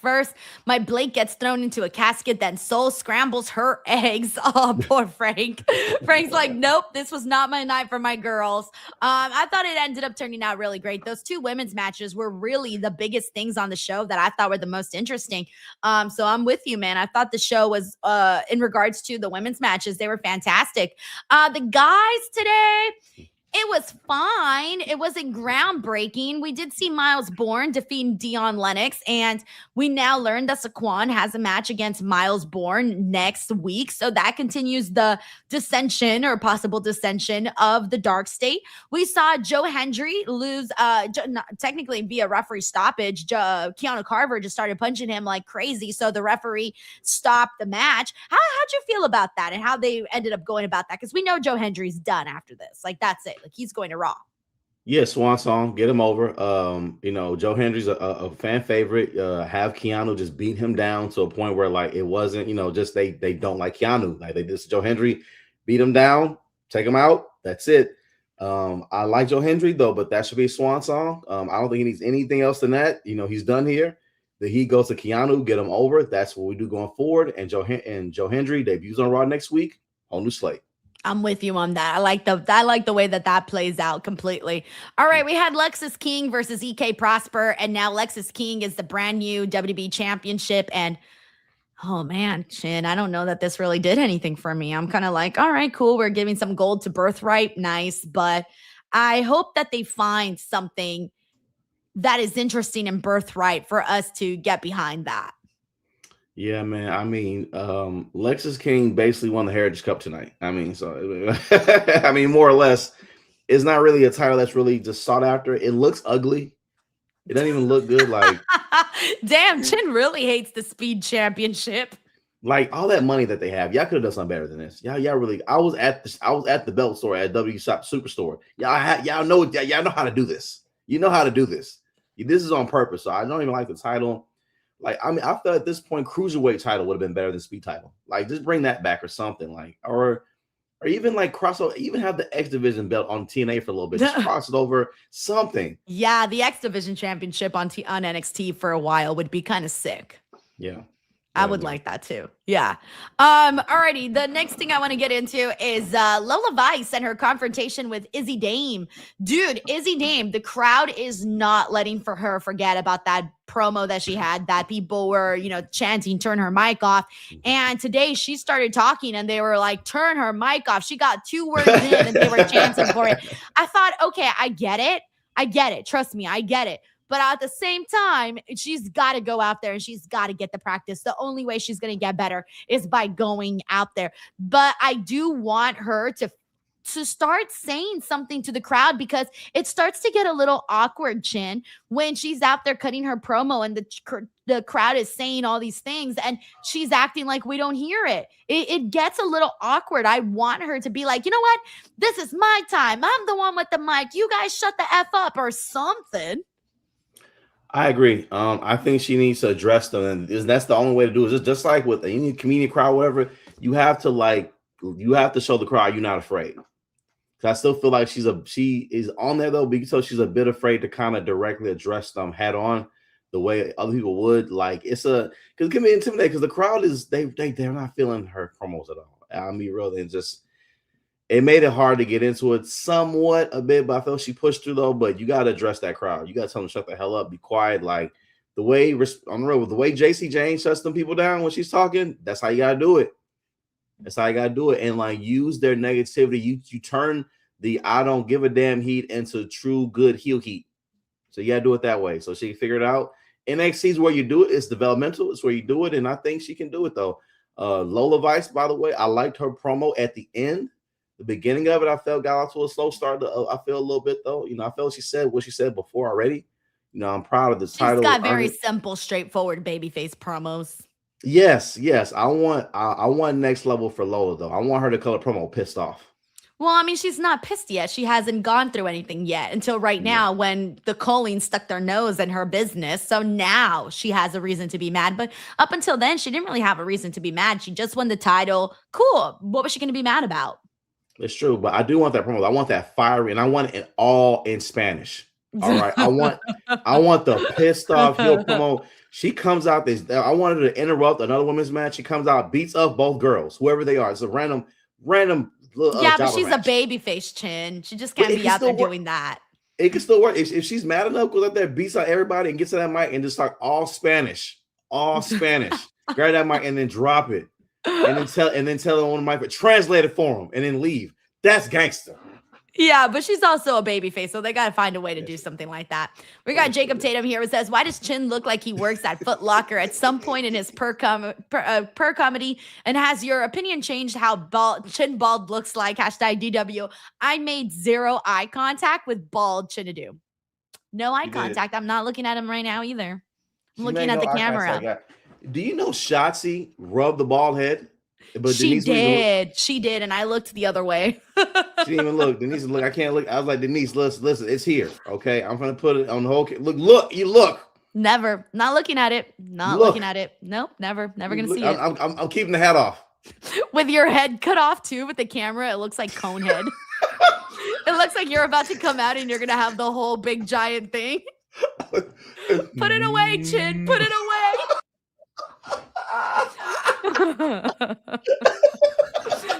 S1: Blake gets thrown into a casket, then Soul scrambles her eggs. Oh, poor Frank. Frank's like, nope, this was not my night for my girls. I thought it ended up turning out really great. Those two women's matches were really the biggest things on the show that I thought were the most interesting. So I'm with you, man. I thought the show was, in regards to the women's matches, they were fantastic. The guys today, it was fine. It wasn't groundbreaking. We did see Miles Bourne defeating Dion Lennox, and we now learned that Saquon has a match against Miles Bourne next week. So that continues the dissension or possible dissension of the Dark State. We saw Joe Hendry lose, technically via referee stoppage. Keanu Carver just started punching him like crazy, so the referee stopped the match. How'd you feel about that and how they ended up going about that? Because we know Joe Hendry's done after this. Like, that's it. Like, he's going to Raw.
S9: Yeah, Swan Song, get him over. Joe Hendry's a fan favorite. Have Keanu just beat him down to a point where like it wasn't, just they don't like Keanu. Like they just Joe Hendry beat him down, take him out. That's it. I like Joe Hendry though, but that should be a Swan Song. I don't think he needs anything else than that. He's done here. The heat goes to Keanu, get him over. That's what we do going forward. And Joe Hendry debuts on Raw next week. Whole new slate.
S1: I'm with you on that. I like the way that plays out completely. All right, we had Lexis King versus EK Prosper, and now Lexis King is the brand new WWE Championship. And Oh man, Chin, I don't know that this really did anything for me. I'm kind of like, all right, cool. We're giving some gold to Birthright. Nice. But I hope that they find something that is interesting in Birthright for us to get behind that.
S9: Yeah, man. I mean, Lexis King basically won the Heritage Cup tonight. I mean, so I mean, more or less, it's not really a title that's really just sought after. It looks ugly. It doesn't even look good. Like,
S1: damn, Chin really hates the Speed Championship.
S9: Like all that money that they have, y'all could have done something better than this. Y'all really. I was at the belt store at W Shop Superstore. Y'all know how to do this. You know how to do this. This is on purpose. So I don't even like the title. Like, I mean, I felt at this point, cruiserweight title would have been better than speed title. Like, just bring that back or something. Like, or even like crossover. Even have the X Division belt on TNA for a little bit. Just cross it over. Something.
S1: Yeah, the X Division Championship on NXT for a while would be kind of sick.
S9: Yeah.
S1: I would like that too. Yeah. Alrighty. The next thing I want to get into is Lola Vice and her confrontation with Izzy Dame. Dude, Izzy Dame, the crowd is not letting her forget about that promo that she had that people were, chanting, turn her mic off. And today she started talking and they were like, turn her mic off. She got 2 words in and they were chanting for it. I thought, okay, I get it. Trust me, I get it. But at the same time, she's got to go out there and she's got to get the practice. The only way she's going to get better is by going out there. But I do want her to start saying something to the crowd because it starts to get a little awkward, Chin, when she's out there cutting her promo and the crowd is saying all these things and she's acting like we don't hear it. It gets a little awkward. I want her to be like, you know what? This is my time. I'm the one with the mic. You guys shut the F up or something.
S9: I agree. I think she needs to address them, and that's the only way to do it. It's just like with any comedian crowd, whatever. You have to show the crowd you're not afraid. I still feel like she is on there though, because she's a bit afraid to kind of directly address them head on the way other people would. Like because it can be intimidating because the crowd is they're not feeling her promos at all. I mean, really, and just. It made it hard to get into it somewhat a bit, but I felt she pushed through though. But you got to address that crowd. You got to tell them to shut the hell up, be quiet. Like the way on the road, the way JC Jane shuts them people down when she's talking. That's how you got to do it. That's how you got to do it. And like use their negativity. You turn the I don't give a damn heat into true good heel heat. So you got to do it that way. So she can figure it out. NXT is where you do it. It's developmental. It's where you do it, and I think she can do it though. Lola Vice, by the way, I liked her promo at the end. The beginning of it, I felt got off to a slow start. I feel a little bit though. I felt she said what she said before already. I'm proud of this title.
S1: She's got very simple, straightforward babyface promos.
S9: Yes. I want next level for Lola though. I want her to color promo pissed off.
S1: Well, I mean, she's not pissed yet. She hasn't gone through anything yet until right now when the Colleen stuck their nose in her business. So now she has a reason to be mad. But up until then, she didn't really have a reason to be mad. She just won the title. Cool. What was she going to be mad about?
S9: It's true, but I do want that promo. I want that fiery, and I want it all in Spanish. All right, I want the pissed off heel promo. She comes out I wanted her to interrupt another women's match. She comes out, beats up both girls, whoever they are. It's a random.
S1: Yeah, but she's match. A babyface, Chin. She just can't be out there doing that.
S9: It can still work if she's mad enough. Goes out there, beats out everybody, and gets to that mic and just talk all Spanish. Grab that mic and then drop it. And then tell them on the mic, translate it for them, and then leave. That's gangster.
S1: Yeah, but she's also a babyface, so they got to find a way to do something like that. We got Jacob Tatum here who says, why does Chin look like he works at Foot Locker at some point in his per comedy? And has your opinion changed how Chin Bald looks like? #DW. I made 0 eye contact with Bald Chinedu. No eye contact. I'm not looking at him right now either. I'm looking at the camera.
S9: Do you know Shotzi rubbed the bald head? But
S1: she did, and I looked the other way.
S9: She didn't even look. Denise, look, I can't look. I was like, Denise, listen, it's here. Okay, I'm gonna put it on the whole. Look, you look.
S1: Never, not looking at it. Looking at it. Nope, never gonna see it.
S9: I'm keeping the hat off.
S1: With your head cut off too, with the camera, it looks like Conehead. It looks like you're about to come out and you're gonna have the whole big giant thing. Put it away, Chin. Put it away.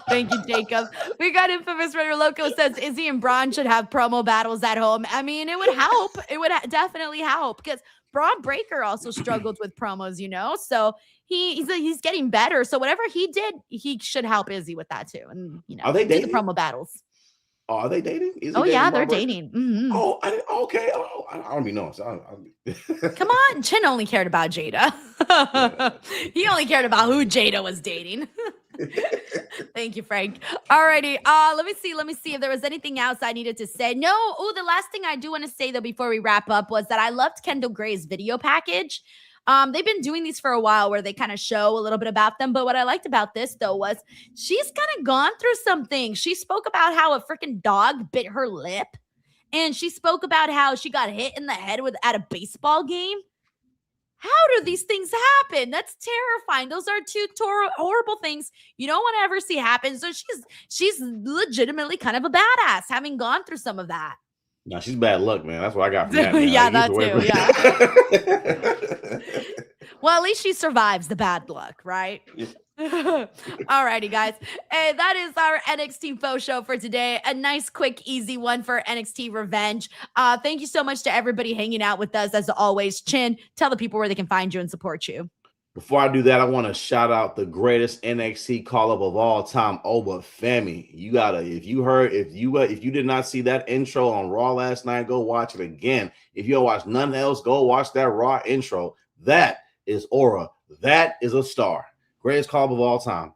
S1: Thank you, Jacob. We got Infamous Raider Loco says Izzy and Braun should have promo battles at home. I mean, it would help. It would definitely help because Braun Breaker also struggled with promos, you know, so he's getting better. So whatever he did, he should help Izzy with that too. And you know,
S9: Are they
S1: do the
S9: dating?
S1: promo battles.
S9: Oh, are they dating? Is he
S1: Oh
S9: dating
S1: yeah,
S9: Braun
S1: they're
S9: Breaker?
S1: dating. Mhm.
S9: Oh, okay. Oh, I don't even know. So
S1: Come on, Chin only cared about Jada. He only cared about who Jada was dating. Thank you, Frank. Alrighty. Let me see if there was anything else I needed to say. No. Oh, the last thing I do want to say though before we wrap up was that I loved Kendall Gray's video package. They've been doing these for a while where they kind of show a little bit about them. But what I liked about this though was she's kind of gone through something. She spoke about how a freaking dog bit her lip. And she spoke about how she got hit in the head at a baseball game. How do these things happen? That's terrifying. Those are two horrible things you don't want to ever see happen. So she's legitimately kind of a badass, having gone through some of that.
S9: No, she's bad luck, man. That's what I got from that. Man.
S1: Yeah, that too. Yeah. Well, at least she survives the bad luck, right?
S9: Yeah.
S1: Alrighty, guys. Hey, that is our NXT Faux Show for today. A nice, quick, easy one for NXT Revenge. Thank you so much to everybody hanging out with us as always. Chin, tell the people where they can find you and support you.
S9: Before I do that, I want to shout out the greatest NXT call-up of all time, Oba Femi. You gotta, if you did not see that intro on Raw last night, go watch it again. If you don't watch nothing else, go watch that Raw intro. That is Aura. That is a star. Greatest call-up of all time.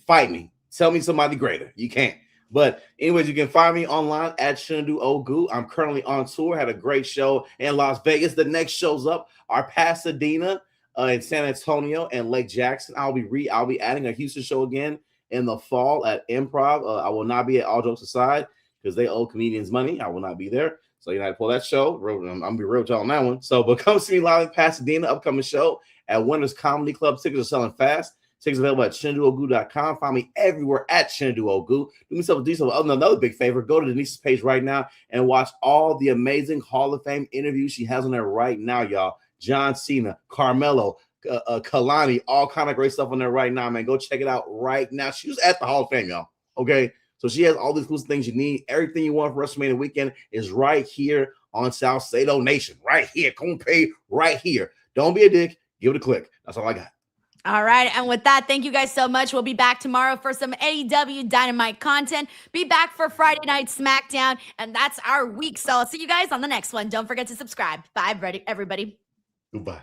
S9: Fight me. Tell me somebody greater. You can't. But anyways, you can find me online at Chinedu Ogu. I'm currently on tour. Had a great show in Las Vegas. The next show's up are Pasadena, in San Antonio and Lake Jackson. I'll be adding a Houston show again in the fall at Improv. I will not be at All Jokes Aside because they owe comedians money. I will not be there. So you know, I pull that show. I'm gonna be real with y'all on that one. So, but come see me live in Pasadena, upcoming show at Winners Comedy Club. Tickets are selling fast. Tickets available at ChineduOgu.com. Find me everywhere at Chinedu Ogu. Do myself a decent. Another big favor. Go to Denise's page right now and watch all the amazing Hall of Fame interviews she has on there right now, y'all. John Cena, Carmelo, Kalani, all kind of great stuff on there right now, man. Go check it out right now. She was at the Hall of Fame, y'all. Okay, so she has all these cool things you need. Everything you want for WrestleMania weekend is right here on Salcedo Nation. Right here. Come pay right here. Don't be a dick. Give it a click. That's all I got.
S1: All right. And with that, thank you guys so much. We'll be back tomorrow for some AEW Dynamite content. Be back for Friday Night SmackDown. And that's our week. So I'll see you guys on the next one. Don't forget to subscribe. Bye, everybody.
S9: Goodbye.